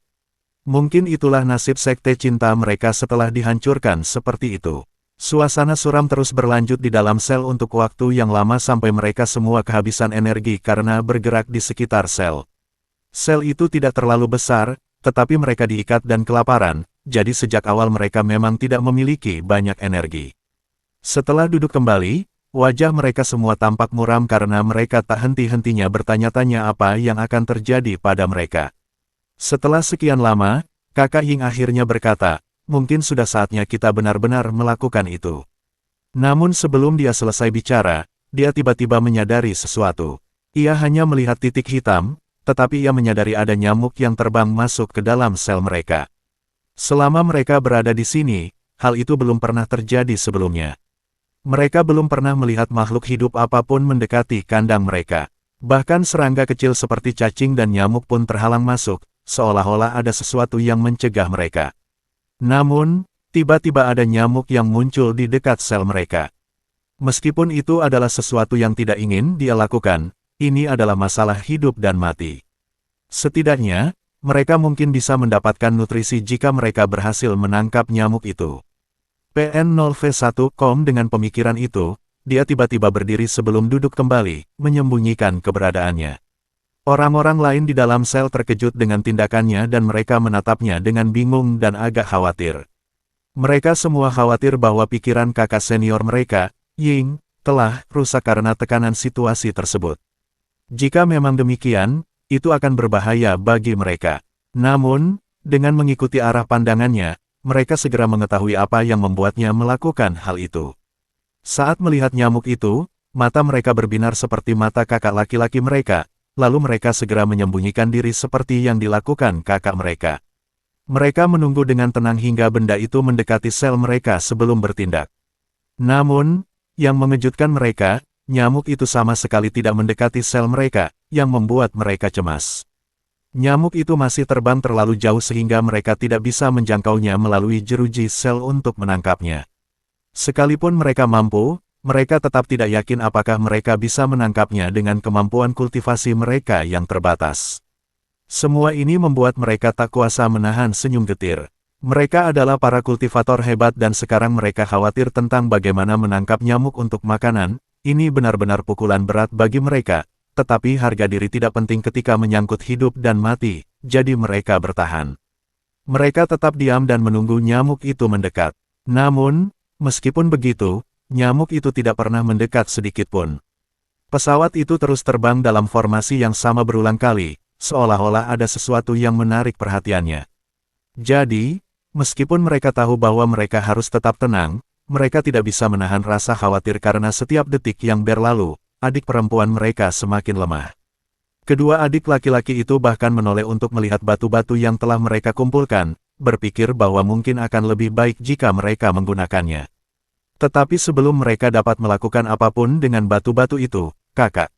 [SPEAKER 1] Mungkin itulah nasib sekte cinta mereka setelah dihancurkan seperti itu. Suasana suram terus berlanjut di dalam sel untuk waktu yang lama sampai mereka semua kehabisan energi karena bergerak di sekitar sel. Sel itu tidak terlalu besar, tetapi mereka diikat dan kelaparan, jadi sejak awal mereka memang tidak memiliki banyak energi. Setelah duduk kembali, wajah mereka semua tampak muram karena mereka tak henti-hentinya bertanya-tanya apa yang akan terjadi pada mereka. Setelah sekian lama, kakak Ying akhirnya berkata, mungkin sudah saatnya kita benar-benar melakukan itu. Namun sebelum dia selesai bicara, dia tiba-tiba menyadari sesuatu. Ia hanya melihat titik hitam, tetapi ia menyadari ada nyamuk yang terbang masuk ke dalam sel mereka. Selama mereka berada di sini, hal itu belum pernah terjadi sebelumnya. Mereka belum pernah melihat makhluk hidup apapun mendekati kandang mereka. Bahkan serangga kecil seperti cacing dan nyamuk pun terhalang masuk, seolah-olah ada sesuatu yang mencegah mereka. Namun, tiba-tiba ada nyamuk yang muncul di dekat sel mereka. Meskipun itu adalah sesuatu yang tidak ingin dia lakukan, ini adalah masalah hidup dan mati. Setidaknya, mereka mungkin bisa mendapatkan nutrisi jika mereka berhasil menangkap nyamuk itu. PN0V1.com dengan pemikiran itu, dia tiba-tiba berdiri sebelum duduk kembali, menyembunyikan keberadaannya. Orang-orang lain di dalam sel terkejut dengan tindakannya dan mereka menatapnya dengan bingung dan agak khawatir. Mereka semua khawatir bahwa pikiran kakak senior mereka, Ying, telah rusak karena tekanan situasi tersebut. Jika memang demikian, itu akan berbahaya bagi mereka. Namun, dengan mengikuti arah pandangannya, mereka segera mengetahui apa yang membuatnya melakukan hal itu. Saat melihat nyamuk itu, mata mereka berbinar seperti mata kakak laki-laki mereka. Lalu mereka segera menyembunyikan diri seperti yang dilakukan kakak mereka. Mereka menunggu dengan tenang hingga benda itu mendekati sel mereka sebelum bertindak. Namun, yang mengejutkan mereka, nyamuk itu sama sekali tidak mendekati sel mereka, yang membuat mereka cemas. Nyamuk itu masih terbang terlalu jauh sehingga mereka tidak bisa menjangkaunya melalui jeruji sel untuk menangkapnya. Sekalipun mereka mampu, mereka tetap tidak yakin apakah mereka bisa menangkapnya dengan kemampuan kultivasi mereka yang terbatas. Semua ini membuat mereka tak kuasa menahan senyum getir. Mereka adalah para kultivator hebat dan sekarang mereka khawatir tentang bagaimana menangkap nyamuk untuk makanan. Ini benar-benar pukulan berat bagi mereka, tetapi harga diri tidak penting ketika menyangkut hidup dan mati, jadi mereka bertahan. Mereka tetap diam dan menunggu nyamuk itu mendekat. Namun, meskipun begitu, nyamuk itu tidak pernah mendekat sedikitpun. Pesawat itu terus terbang dalam formasi yang sama berulang kali, seolah-olah ada sesuatu yang menarik perhatiannya. Jadi, meskipun mereka tahu bahwa mereka harus tetap tenang, mereka tidak bisa menahan rasa khawatir karena setiap detik yang berlalu, adik perempuan mereka semakin lemah. Kedua adik laki-laki itu bahkan menoleh untuk melihat batu-batu yang telah mereka kumpulkan, berpikir bahwa mungkin akan lebih baik jika mereka menggunakannya. Tetapi sebelum mereka dapat melakukan apapun dengan batu-batu itu, kakak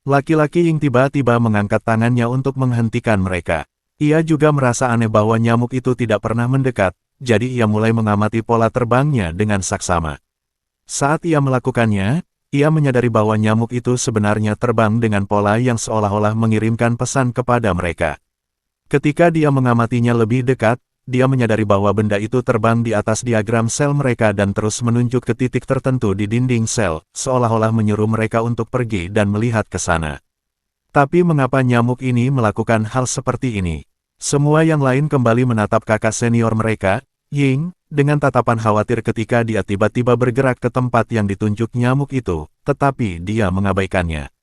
[SPEAKER 1] laki-laki Ying tiba-tiba mengangkat tangannya untuk menghentikan mereka. Ia juga merasa aneh bahwa nyamuk itu tidak pernah mendekat, jadi ia mulai mengamati pola terbangnya dengan saksama. Saat ia melakukannya, ia menyadari bahwa nyamuk itu sebenarnya terbang dengan pola yang seolah-olah mengirimkan pesan kepada mereka. Ketika dia mengamatinya lebih dekat, dia menyadari bahwa benda itu terbang di atas diagram sel mereka dan terus menunjuk ke titik tertentu di dinding sel, seolah-olah menyuruh mereka untuk pergi dan melihat ke sana. Tapi mengapa nyamuk ini melakukan hal seperti ini? Semua yang lain kembali menatap kakak senior mereka, Ying, dengan tatapan khawatir ketika dia tiba-tiba bergerak ke tempat yang ditunjuk nyamuk itu, tetapi dia mengabaikannya.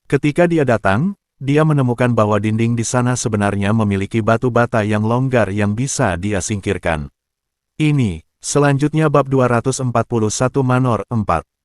[SPEAKER 1] Ketika dia datang, dia menemukan bahwa dinding di sana sebenarnya memiliki batu bata yang longgar yang bisa dia singkirkan. Ini, selanjutnya bab 241 Manor 4.